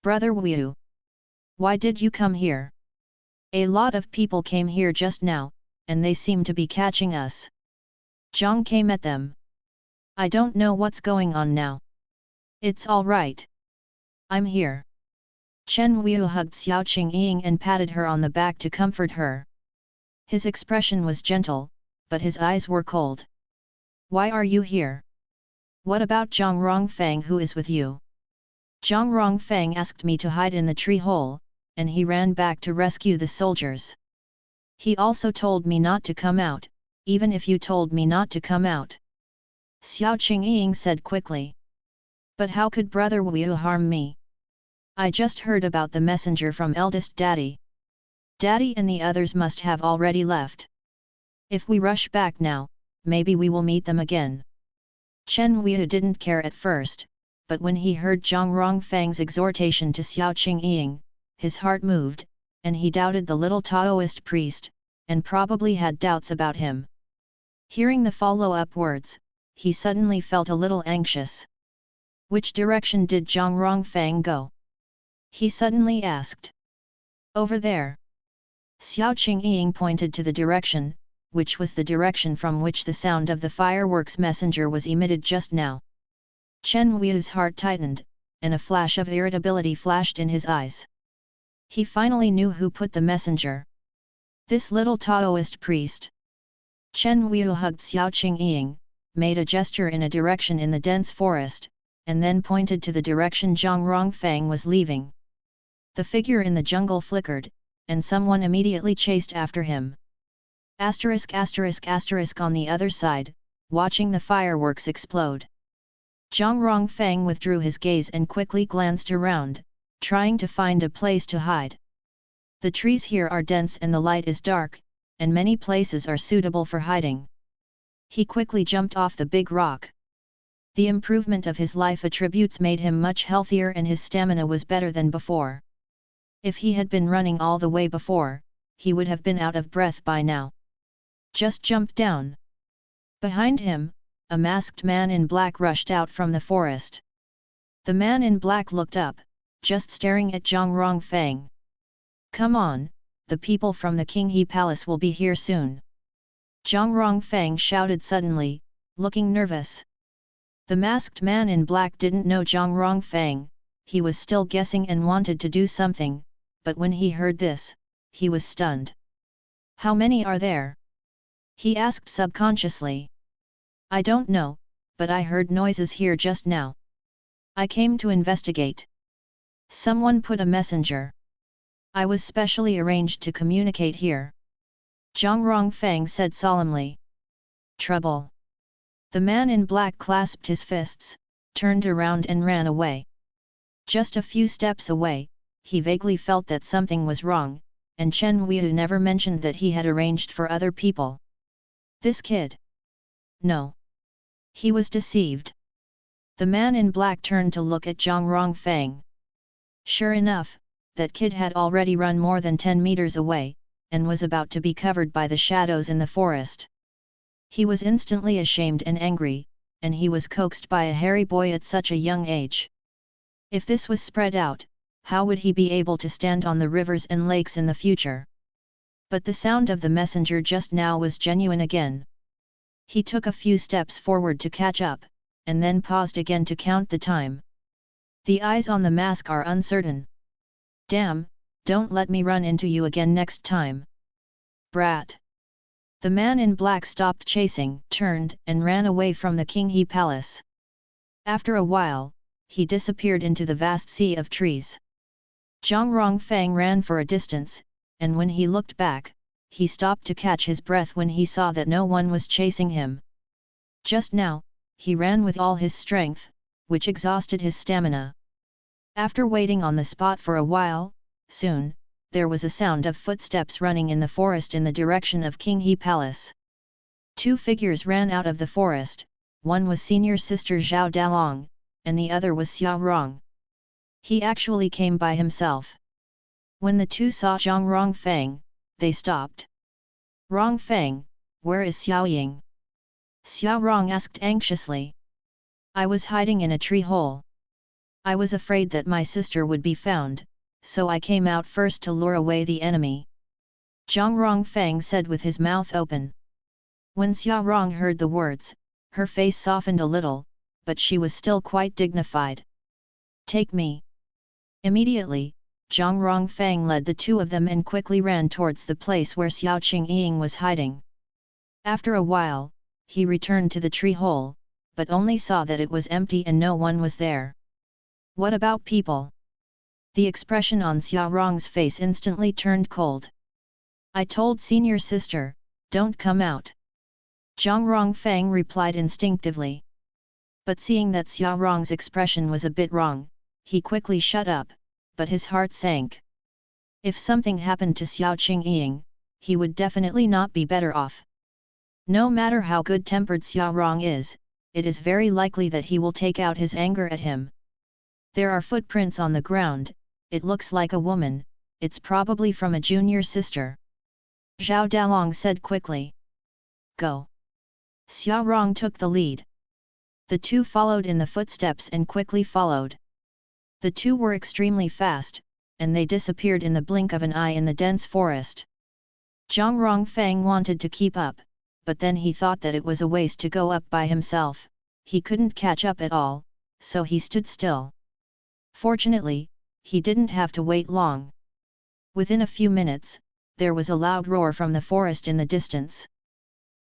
Brother Wu, why did you come here? A lot of people came here just now, and they seem to be catching us. Zhang came at them. I don't know what's going on now. It's all right. I'm here. Chen Wu hugged Xiao Qingying and patted her on the back to comfort her. His expression was gentle, but his eyes were cold. Why are you here? What about Zhang Rongfang, who is with you? Zhang Rongfang asked me to hide in the tree hole, and he ran back to rescue the soldiers. He also told me not to come out, even if you told me not to come out. Xiao Qingying said quickly. But how could brother Wu harm me? I just heard about the messenger from eldest daddy. Daddy and the others must have already left. If we rush back now, maybe we will meet them again. Chen Wu didn't care at first, but when he heard Zhang Rongfang's exhortation to Xiao Qingying, his heart moved, and he doubted the little Taoist priest, and probably had doubts about him. Hearing the follow-up words, he suddenly felt a little anxious. Which direction did Zhang Rongfang go? He suddenly asked. Over there. Xiao Qingying pointed to the direction, which was the direction from which the sound of the fireworks messenger was emitted just now. Chen Wu's heart tightened, and a flash of irritability flashed in his eyes. He finally knew who put the messenger. This little Taoist priest. Chen Wu hugged Xiao Qingying, made a gesture in a direction in the dense forest, and then pointed to the direction Zhang Rongfang was leaving. The figure in the jungle flickered, and someone immediately chased after him. ****** On the other side, watching the fireworks explode. Zhang Rongfang withdrew his gaze and quickly glanced around, trying to find a place to hide. The trees here are dense and the light is dark, and many places are suitable for hiding. He quickly jumped off the big rock. The improvement of his life attributes made him much healthier and his stamina was better than before. If he had been running all the way before, he would have been out of breath by now. Just jumped down. Behind him, a masked man in black rushed out from the forest. The man in black looked up, just staring at Zhang Rongfang. "Come on, the people from the Qinghe Palace will be here soon." Zhang Rongfang shouted suddenly, looking nervous. The masked man in black didn't know Zhang Rongfang, he was still guessing and wanted to do something, but when he heard this, he was stunned. "How many are there?" he asked subconsciously. "I don't know, but I heard noises here just now. I came to investigate. Someone put a messenger. I was specially arranged to communicate here." Zhang Rongfang said solemnly. "Trouble." The man in black clasped his fists, turned around and ran away. Just a few steps away, he vaguely felt that something was wrong, and Chen Wu never mentioned that he had arranged for other people. This kid? No. He was deceived. The man in black turned to look at Zhang Rongfang. Sure enough, that kid had already run more than 10 meters away, and was about to be covered by the shadows in the forest. He was instantly ashamed and angry, and he was coaxed by a hairy boy at such a young age. If this was spread out, how would he be able to stand on the rivers and lakes in the future? But the sound of the messenger just now was genuine again. He took a few steps forward to catch up, and then paused again to count the time. The eyes on the mask are uncertain. "Damn, don't let me run into you again next time. Brat." The man in black stopped chasing, turned, and ran away from the Qinghe Palace. After a while, he disappeared into the vast sea of trees. Zhang Rongfang ran for a distance, and when he looked back, he stopped to catch his breath when he saw that no one was chasing him. Just now, he ran with all his strength, which exhausted his stamina. After waiting on the spot for a while, soon, there was a sound of footsteps running in the forest in the direction of Qinghe Palace. Two figures ran out of the forest, one was senior sister Zhao Dalong, and the other was Xiao Rong. He actually came by himself. When the two saw Zhang Rongfang, they stopped. "Rongfang, where is Xiao Ying?" Xiao Rong asked anxiously. "I was hiding in a tree hole. I was afraid that my sister would be found, so I came out first to lure away the enemy," Zhang Rongfang said with his mouth open. When Xiao Rong heard the words, her face softened a little, but she was still quite dignified. "Take me." Immediately, Zhang Rongfang led the two of them and quickly ran towards the place where Xiao Qingying was hiding. After a while, he returned to the tree hole, but only saw that it was empty and no one was there. "What about people?" The expression on Xiao Rong's face instantly turned cold. "I told senior sister, don't come out." Zhang Rongfang replied instinctively. But seeing that Xiao Rong's expression was a bit wrong, he quickly shut up, but his heart sank. If something happened to Xiao Qingying, he would definitely not be better off. No matter how good-tempered Xiao Rong is, it is very likely that he will take out his anger at him. There are footprints on the ground, it looks like a woman, it's probably from a junior sister. Zhao Dalong said quickly. "Go." Xiao Rong took the lead. The two followed in the footsteps and quickly followed. The two were extremely fast, and they disappeared in the blink of an eye in the dense forest. Zhang Rongfang wanted to keep up, but then he thought that it was a waste to go up by himself, he couldn't catch up at all, so he stood still. Fortunately, he didn't have to wait long. Within a few minutes, there was a loud roar from the forest in the distance.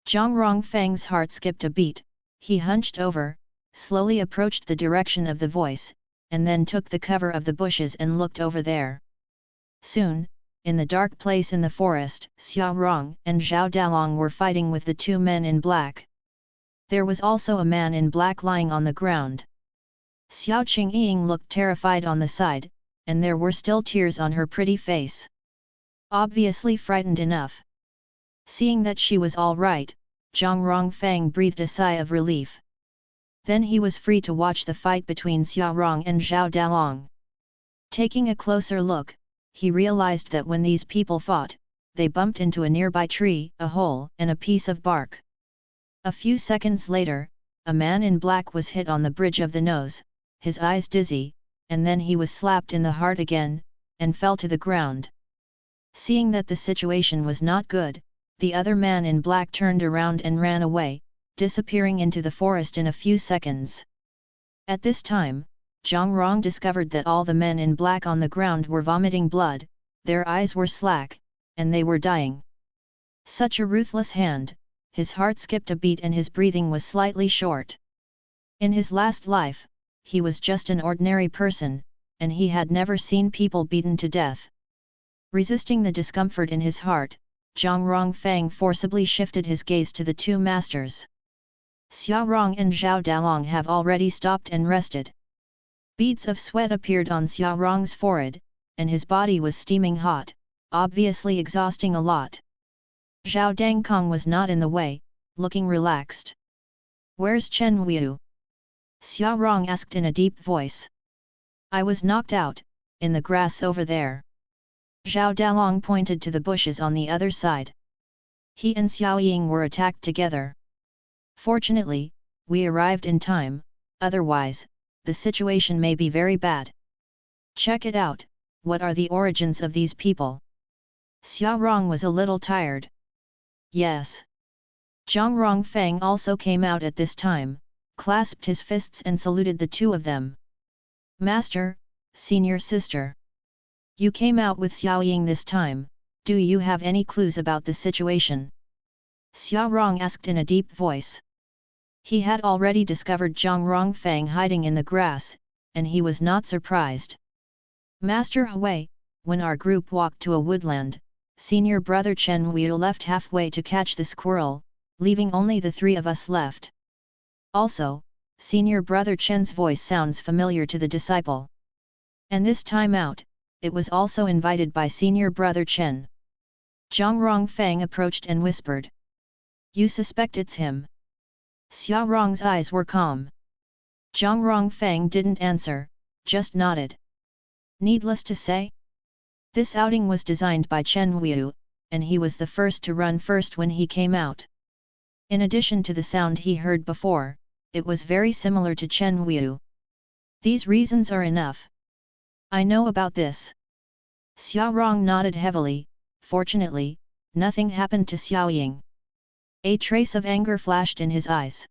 Zhang Rongfeng's heart skipped a beat. He hunched over, slowly approached the direction of the voice, and then took the cover of the bushes and looked over there. Soon, in the dark place in the forest, Xiao Rong and Zhao Dalong were fighting with the two men in black. There was also a man in black lying on the ground. Xiao Qingying looked terrified on the side, and there were still tears on her pretty face. Obviously frightened enough. Seeing that she was all right, Zhang Rongfeng breathed a sigh of relief. Then he was free to watch the fight between Xiao Rong and Zhao Dalong. Taking a closer look, he realized that when these people fought, they bumped into a nearby tree, a hole, and a piece of bark. A few seconds later, a man in black was hit on the bridge of the nose, his eyes dizzy, and then he was slapped in the heart again, and fell to the ground. Seeing that the situation was not good, the other man in black turned around and ran away, disappearing into the forest in a few seconds. At this time, Zhang Rong discovered that all the men in black on the ground were vomiting blood, their eyes were slack, and they were dying. Such a ruthless hand, his heart skipped a beat and his breathing was slightly short. In his last life, he was just an ordinary person, and he had never seen people beaten to death. Resisting the discomfort in his heart, Zhang Rongfeng forcibly shifted his gaze to the two masters. Xiao Rong and Zhao Dalong have already stopped and rested. Beads of sweat appeared on Xiao Rong's forehead, and his body was steaming hot, obviously exhausting a lot. Zhao Dangkong was not in the way, looking relaxed. "Where's Chen Wu?" Xiao Rong asked in a deep voice. "I was knocked out, in the grass over there." Zhao Dalong pointed to the bushes on the other side. He and Xiao Ying were attacked together. "Fortunately, we arrived in time, otherwise, the situation may be very bad. Check it out, what are the origins of these people?" Xiao Rong was a little tired. "Yes." Zhang Rongfeng also came out at this time, clasped his fists and saluted the two of them. "Master, senior sister. You came out with Xiao Ying this time, do you have any clues about the situation?" Xiao Rong asked in a deep voice. He had already discovered Zhang Rongfeng hiding in the grass, and he was not surprised. "Master Hui, when our group walked to a woodland, senior brother Chen Wu left halfway to catch the squirrel, leaving only the three of us left. Also, senior brother Chen's voice sounds familiar to the disciple. And this time out, it was also invited by senior brother Chen." Zhang Rongfeng approached and whispered. "You suspect it's him?" Xiao Rong's eyes were calm. Zhang Rongfeng didn't answer, just nodded. Needless to say, this outing was designed by Chen Wu, and he was the first to run first when he came out. In addition to the sound he heard before, it was very similar to Chen Wu. These reasons are enough. I know about this. Xiao Rong nodded heavily. Fortunately, nothing happened to Xiao Ying. A trace of anger flashed in his eyes.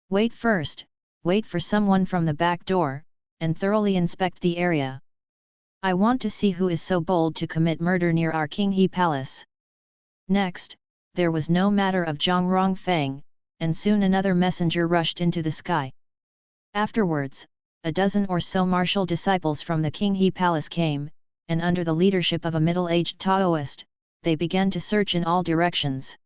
"Wait first, wait for someone from the back door, and thoroughly inspect the area. I want to see who is so bold to commit murder near our Qinghe Palace." Next, there was no matter of Zhang Rongfeng, and soon another messenger rushed into the sky. Afterwards, a dozen or so martial disciples from the Qinghe Palace came, and under the leadership of a middle-aged Taoist, they began to search in all directions.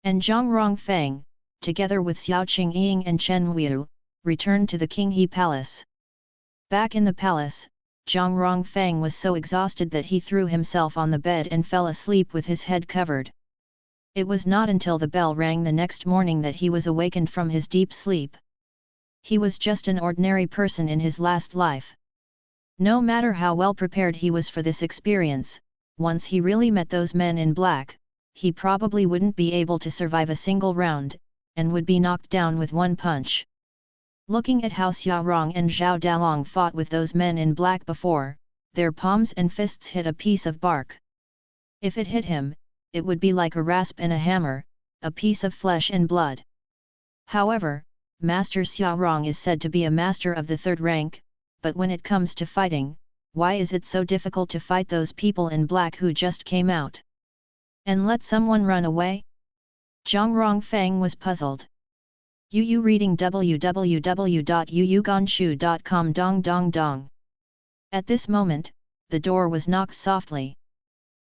And Zhang Rongfeng, together with Xiao Qingying and Chen Wu, returned to the Qinghe Palace. Back in the palace, Zhang Rongfeng was so exhausted that he threw himself on the bed and fell asleep with his head covered. It was not until the bell rang the next morning that he was awakened from his deep sleep. He was just an ordinary person in his last life. No matter how well prepared he was for this experience, once he really met those men in black, he probably wouldn't be able to survive a single round, and would be knocked down with one punch. Looking at how Xiao Rong and Zhao Dalong fought with those men in black before, their palms and fists hit a piece of bark. If it hit him, it would be like a rasp and a hammer, a piece of flesh and blood. However, Master Xiao Rong is said to be a master of the third rank, but when it comes to fighting, why is it so difficult to fight those people in black who just came out? And let someone run away? Zhang Rongfang was puzzled. Yu reading www.yuyuganshu.com dong dong dong. At this moment, the door was knocked softly.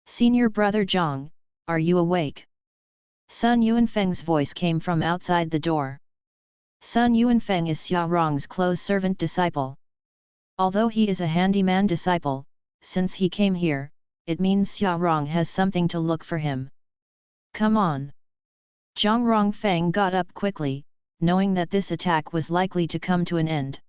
Senior brother Zhang, are you awake? Sun Yuanfeng's voice came from outside the door. Sun Yuanfeng is Xia Rong's close servant disciple. Although he is a handyman disciple, since he came here, it means Xia Rong has something to look for him. Come on. Zhang Rongfeng got up quickly, knowing that this attack was likely to come to an end.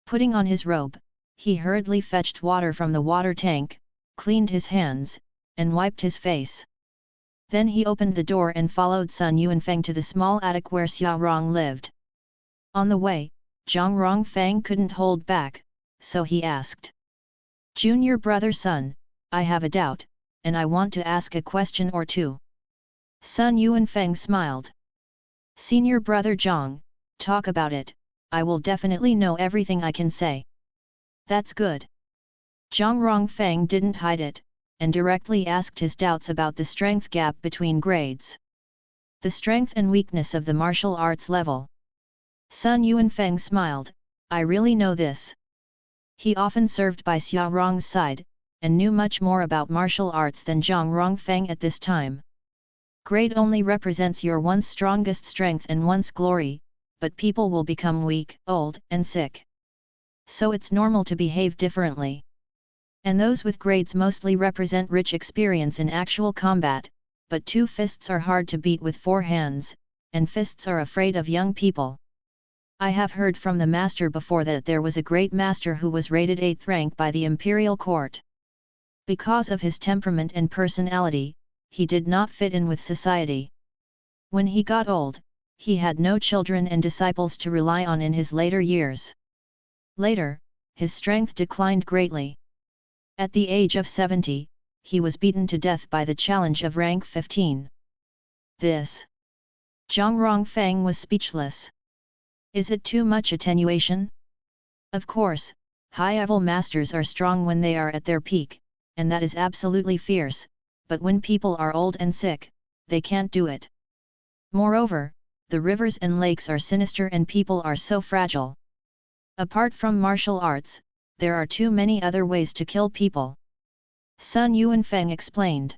Putting on his robe, he hurriedly fetched water from the water tank, cleaned his hands, and wiped his face. Then he opened the door and followed Sun Yuanfeng to the small attic where Xia Rong lived. On the way, Zhang Rongfeng couldn't hold back, so he asked. Junior brother Sun, I have a doubt, and I want to ask a question or two. Sun Yuanfeng smiled. Senior brother Zhang, talk about it, I will definitely know everything I can say. That's good. Zhang Rongfeng didn't hide it, and directly asked his doubts about the strength gap between grades. The strength and weakness of the martial arts level. Sun Yuanfeng smiled, I really know this. He often served by Xia Rong's side, and knew much more about martial arts than Zhang Rongfeng at this time. Grade only represents your once strongest strength and once glory, but people will become weak, old, and sick. So it's normal to behave differently. And those with grades mostly represent rich experience in actual combat, but 2 fists are hard to beat with 4 hands, and fists are afraid of young people. I have heard from the master before that there was a great master who was rated 8th rank by the imperial court. Because of his temperament and personality, he did not fit in with society. When he got old, he had no children and disciples to rely on in his later years. Later, his strength declined greatly. At the age of 70, he was beaten to death by the challenge of rank 15. This. Zhang Rongfeng was speechless. Is it too much attenuation? Of course, high-level masters are strong when they are at their peak, and that is absolutely fierce, but when people are old and sick, they can't do it. Moreover, the rivers and lakes are sinister and people are so fragile. Apart from martial arts, there are too many other ways to kill people. Sun Yuanfeng explained.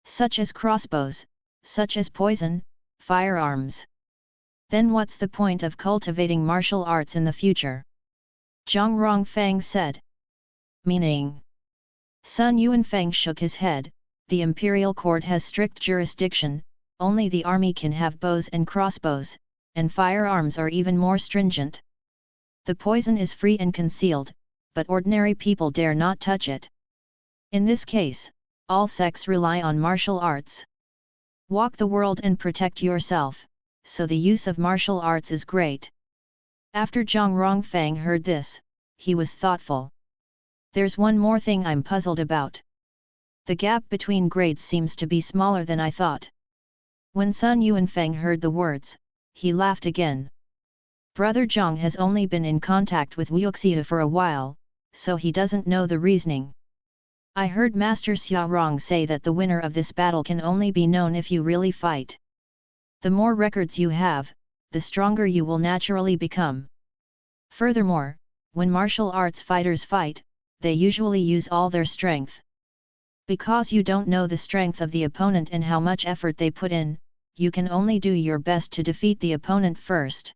Such as crossbows, such as poison, firearms. Then what's the point of cultivating martial arts in the future? Zhang Rongfeng said. Meaning? Sun Yuanfeng shook his head. The imperial court has strict jurisdiction, only the army can have bows and crossbows, and firearms are even more stringent. The poison is free and concealed, but ordinary people dare not touch it. In this case, all sects rely on martial arts. Walk the world and protect yourself, so the use of martial arts is great. After Zhang Rongfeng heard this, he was thoughtful. There's one more thing I'm puzzled about. The gap between grades seems to be smaller than I thought. When Sun Yuanfeng heard the words, he laughed again. Brother Zhang has only been in contact with Wuxia for a while, so he doesn't know the reasoning. I heard Master Xia Rong say that the winner of this battle can only be known if you really fight. The more records you have, the stronger you will naturally become. Furthermore, when martial arts fighters fight, they usually use all their strength. Because you don't know the strength of the opponent and how much effort they put in, you can only do your best to defeat the opponent first.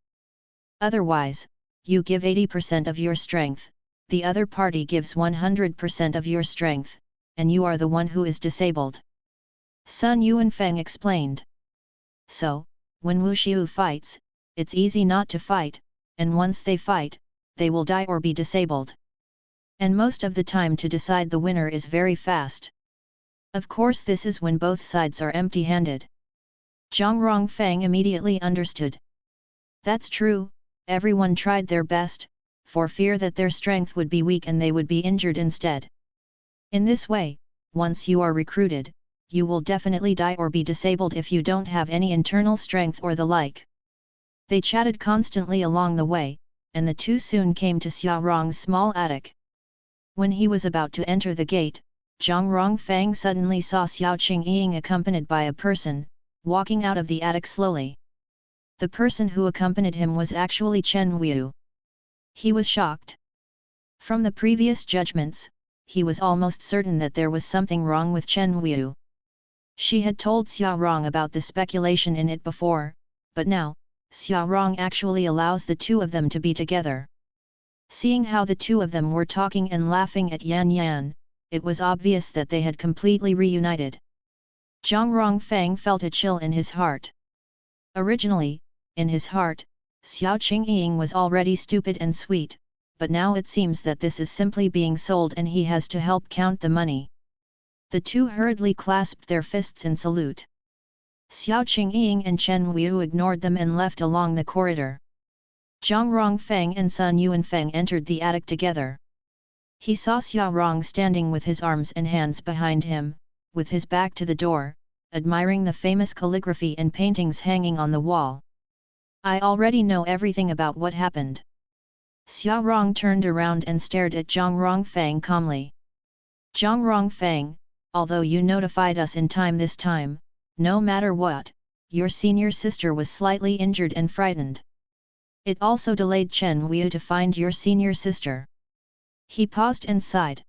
Otherwise, you give 80% of your strength, the other party gives 100% of your strength, and you are the one who is disabled. Sun Yuanfeng explained. So, when Wuxiu fights, it's easy not to fight, and once they fight, they will die or be disabled. And most of the time to decide the winner is very fast. Of course this is when both sides are empty-handed. Zhang Rongfeng immediately understood. That's true, everyone tried their best, for fear that their strength would be weak and they would be injured instead. In this way, once you are recruited, you will definitely die or be disabled if you don't have any internal strength or the like. They chatted constantly along the way, and the two soon came to Xiao Rong's small attic. When he was about to enter the gate, Zhang Rongfang suddenly saw Xiao Qingying accompanied by a person, walking out of the attic slowly. The person who accompanied him was actually Chen Wu. He was shocked. From the previous judgments, he was almost certain that there was something wrong with Chen Wu. She had told Xiao Rong about the speculation in it before, but now, Xiao Rong actually allows the two of them to be together. Seeing how the two of them were talking and laughing at Yan Yan, it was obvious that they had completely reunited. Zhang Rongfang felt a chill in his heart. Originally, in his heart, Xiao Qingying was already stupid and sweet, but now it seems that this is simply being sold and he has to help count the money. The two hurriedly clasped their fists in salute. Xiao Qingying and Chen Wu ignored them and left along the corridor. Zhang Rongfang and Sun Yuanfeng entered the attic together. He saw Xiao Rong standing with his arms and hands behind him, with his back to the door, admiring the famous calligraphy and paintings hanging on the wall. I already know everything about what happened. Xiao Rong turned around and stared at Zhang Rongfang calmly. Zhang Rongfang, although you notified us in time this time, no matter what, your senior sister was slightly injured and frightened. It also delayed Chen Wu to find your senior sister. He paused and sighed.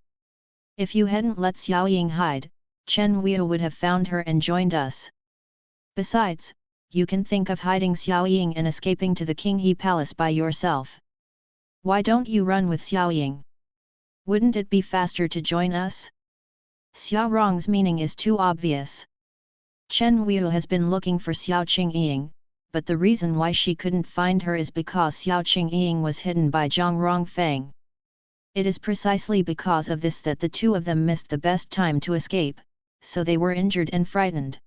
If you hadn't let Xiao Ying hide, Chen Wu would have found her and joined us. Besides, you can think of hiding Xiao Ying and escaping to the Qinghe Palace by yourself. Why don't you run with Xiao Ying? Wouldn't it be faster to join us? Xiao Rong's meaning is too obvious. Chen Wu has been looking for Xiao Qingying, but the reason why she couldn't find her is because Xiao Qingying was hidden by Zhang Rongfang. It is precisely because of this that the two of them missed the best time to escape, so they were injured and frightened.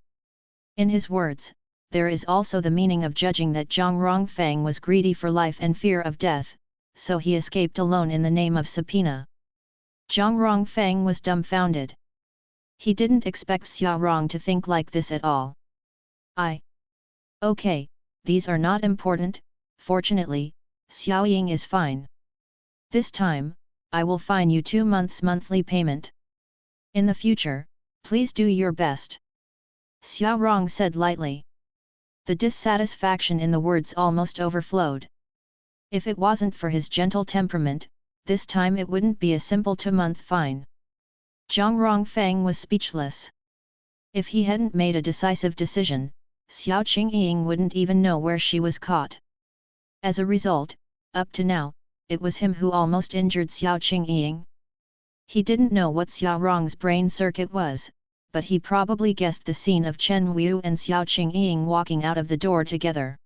In his words, there is also the meaning of judging that Zhang Rongfang was greedy for life and fear of death, so he escaped alone in the name of subpoena. Zhang Rongfang was dumbfounded. He didn't expect Xiao Rong to think like this at all. Okay, these are not important, fortunately, Xiao Ying is fine. This time, I will fine you 2 months' monthly payment. In the future, please do your best. Xiao Rong said lightly. The dissatisfaction in the words almost overflowed. If it wasn't for his gentle temperament, this time it wouldn't be a simple 2-month fine. Zhang Rongfang was speechless. If he hadn't made a decisive decision, Xiao Qingying wouldn't even know where she was caught. As a result, up to now, it was him who almost injured Xiao Qingying. He didn't know what Xiao Rong's brain circuit was, but he probably guessed the scene of Chen Wu and Xiao Qingying walking out of the door together.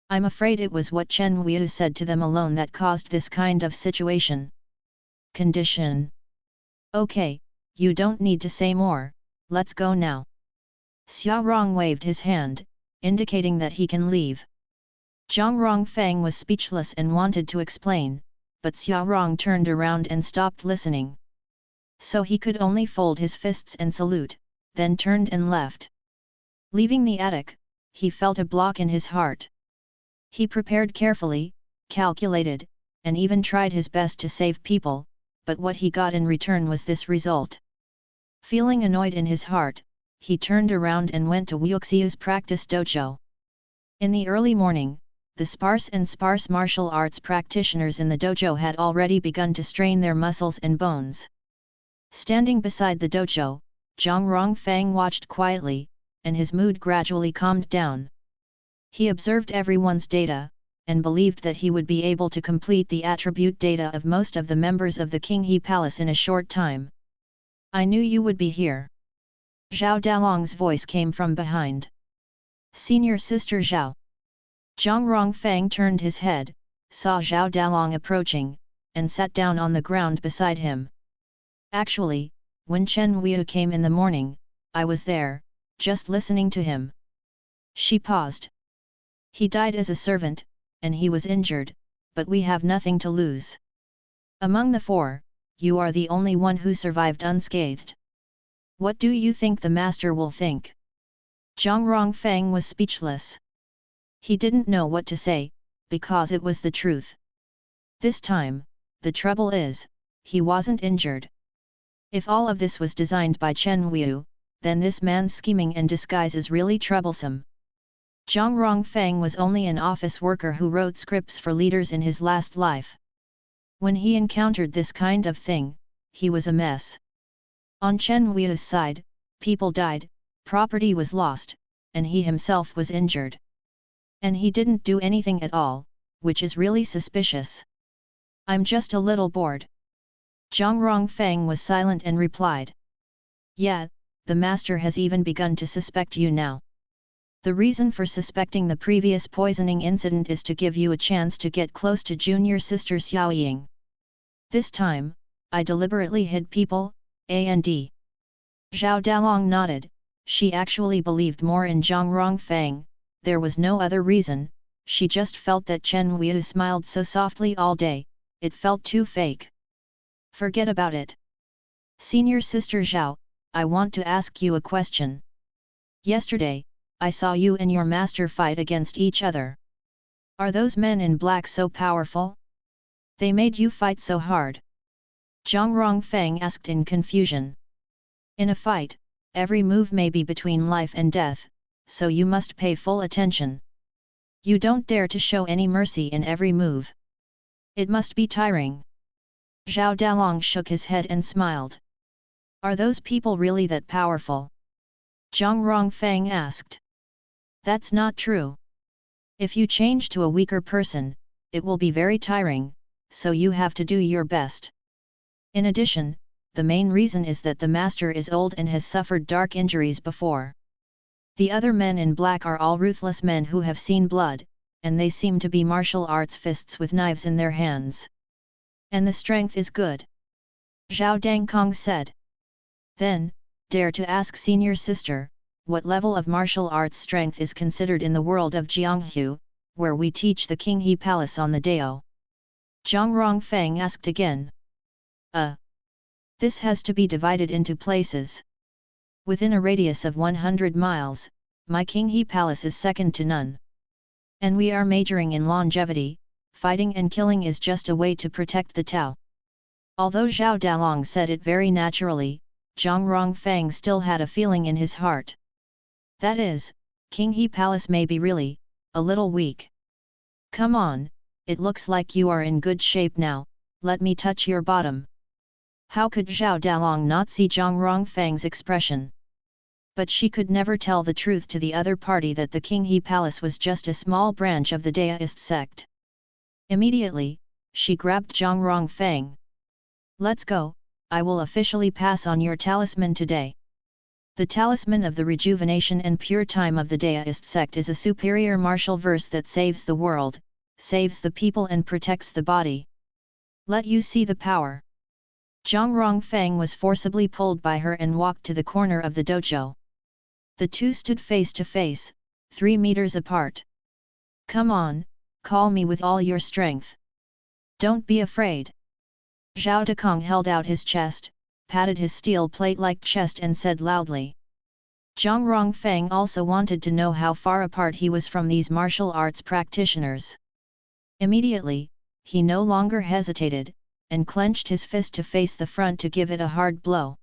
I'm afraid it was what Chen Wu said to them alone that caused this kind of situation. Condition. Okay, you don't need to say more, let's go now. Xiao Rong waved his hand, indicating that he can leave. Zhang Rongfang was speechless and wanted to explain, but Xiao Rong turned around and stopped listening. So he could only fold his fists and salute, then turned and left. Leaving the attic, he felt a block in his heart. He prepared carefully, calculated, and even tried his best to save people, but what he got in return was this result. Feeling annoyed in his heart, he turned around and went to Wuxiu's practice dojo. In the early morning, the sparse martial arts practitioners in the dojo had already begun to strain their muscles and bones. Standing beside the dojo, Zhang Rongfang watched quietly, and his mood gradually calmed down. He observed everyone's data, and believed that he would be able to complete the attribute data of most of the members of the Qinghe Palace in a short time. I knew you would be here. Zhao Dalong's voice came from behind. Senior Sister Zhao. Zhang Rongfang turned his head, saw Zhao Dalong approaching, and sat down on the ground beside him. Actually, when Chen Wu came in the morning, I was there, just listening to him. She paused. He died as a servant, and he was injured, but we have nothing to lose. Among the 4, you are the only one who survived unscathed. What do you think the master will think? Zhang Rongfang was speechless. He didn't know what to say, because it was the truth. This time, the trouble is, he wasn't injured. If all of this was designed by Chen Wu, then this man's scheming and disguise is really troublesome. Zhang Rongfeng was only an office worker who wrote scripts for leaders in his last life. When he encountered this kind of thing, he was a mess. On Chen Wu's side, people died, property was lost, and he himself was injured. And he didn't do anything at all, which is really suspicious. I'm just a little bored. Zhang Rongfeng was silent and replied. Yeah, the master has even begun to suspect you now. The reason for suspecting the previous poisoning incident is to give you a chance to get close to junior sister Xiaoying. This time, I deliberately hid people, and Zhao Dalong nodded. She actually believed more in Zhang Rongfeng. There was no other reason, she just felt that Chen Wu smiled so softly all day, it felt too fake. Forget about it. Senior sister Zhao, I want to ask you a question. Yesterday, I saw you and your master fight against each other. Are those men in black so powerful? They made you fight so hard? Zhang Rongfeng asked in confusion. In a fight, every move may be between life and death, so you must pay full attention. You don't dare to show any mercy in every move. It must be tiring. Zhao Dalong shook his head and smiled. Are those people really that powerful? Zhang Rongfeng asked. That's not true. If you change to a weaker person, it will be very tiring, so you have to do your best. In addition, the main reason is that the master is old and has suffered dark injuries before. The other men in black are all ruthless men who have seen blood, and they seem to be martial arts fists with knives in their hands. And the strength is good. Zhao Dangkong said. Then, dare to ask senior sister, what level of martial arts strength is considered in the world of Jianghu, where we teach the Qinghe Palace on the Dao? Zhang Rongfeng asked again. This has to be divided into places. Within a radius of 100 miles, my Qinghe Palace is second to none. And we are majoring in longevity, fighting and killing is just a way to protect the Tao. Although Zhao Dalong said it very naturally, Zhang Rongfeng still had a feeling in his heart. That is, Qinghe Palace may be really, a little weak. Come on, it looks like you are in good shape now, let me touch your bottom. How could Zhao Dalong not see Zhang Rongfeng's expression? But she could never tell the truth to the other party that the Qinghe Palace was just a small branch of the Daoist sect. Immediately, she grabbed Zhang Rongfeng. Let's go, I will officially pass on your talisman today. The talisman of the rejuvenation and pure time of the Daoist sect is a superior martial verse that saves the world, saves the people and protects the body. Let you see the power. Zhang Rongfeng was forcibly pulled by her and walked to the corner of the dojo. The two stood face to face, 3 meters apart. Come on, call me with all your strength. Don't be afraid. Zhao Dekong held out his chest, patted his steel plate-like chest and said loudly. Zhang Rongfeng also wanted to know how far apart he was from these martial arts practitioners. Immediately, he no longer hesitated, and clenched his fist to face the front to give it a hard blow.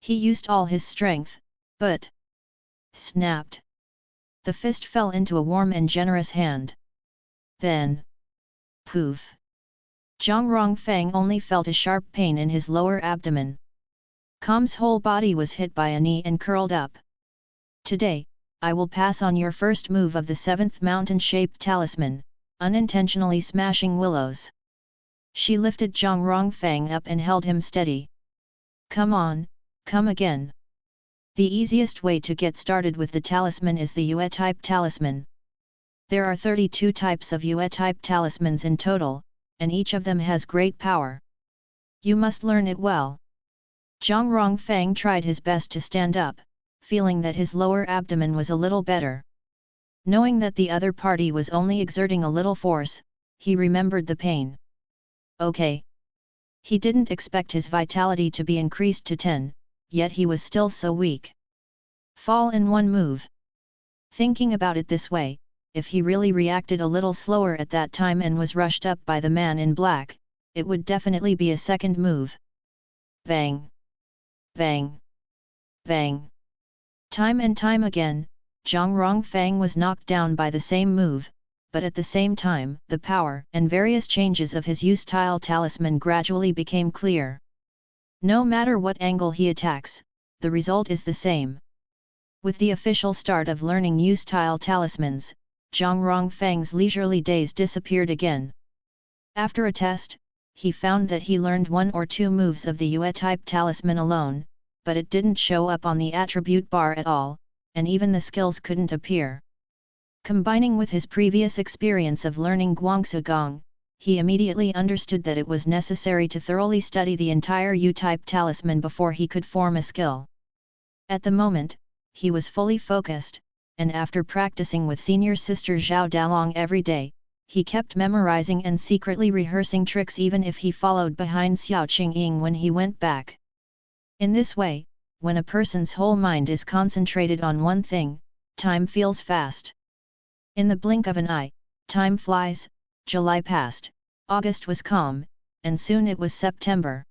He used all his strength, but snapped. The fist fell into a warm and generous hand. Then, poof! Zhang Rongfeng only felt a sharp pain in his lower abdomen. Com's whole body was hit by a knee and curled up. Today, I will pass on your first move of the 7th mountain-shaped talisman, unintentionally smashing willows. She lifted Zhang Rongfeng up and held him steady. Come on, come again. The easiest way to get started with the talisman is the Yue-type talisman. There are 32 types of Yue-type talismans in total, and each of them has great power. You must learn it well. Zhang Rongfeng tried his best to stand up, feeling that his lower abdomen was a little better. Knowing that the other party was only exerting a little force, he remembered the pain. Okay. He didn't expect his vitality to be increased to 10, yet he was still so weak. Fall in one move. Thinking about it this way, if he really reacted a little slower at that time and was rushed up by the man in black, it would definitely be a second move. Bang! Bang! Bang! Time and time again, Zhang Rongfang was knocked down by the same move, but at the same time, the power and various changes of his U-style talisman gradually became clear. No matter what angle he attacks, the result is the same. With the official start of learning U-style talismans, Zhang Rongfang's leisurely days disappeared again. After a test, he found that he learned 1 or 2 moves of the Yue-type talisman alone, but it didn't show up on the attribute bar at all, and even the skills couldn't appear. Combining with his previous experience of learning Guangsu Gong, he immediately understood that it was necessary to thoroughly study the entire U-type talisman before he could form a skill. At the moment, he was fully focused, and after practicing with senior sister Zhao Dalong every day, he kept memorizing and secretly rehearsing tricks even if he followed behind Xiao Qingying when he went back. In this way, when a person's whole mind is concentrated on one thing, time feels fast. In the blink of an eye, time flies. July passed, August was calm, and soon it was September.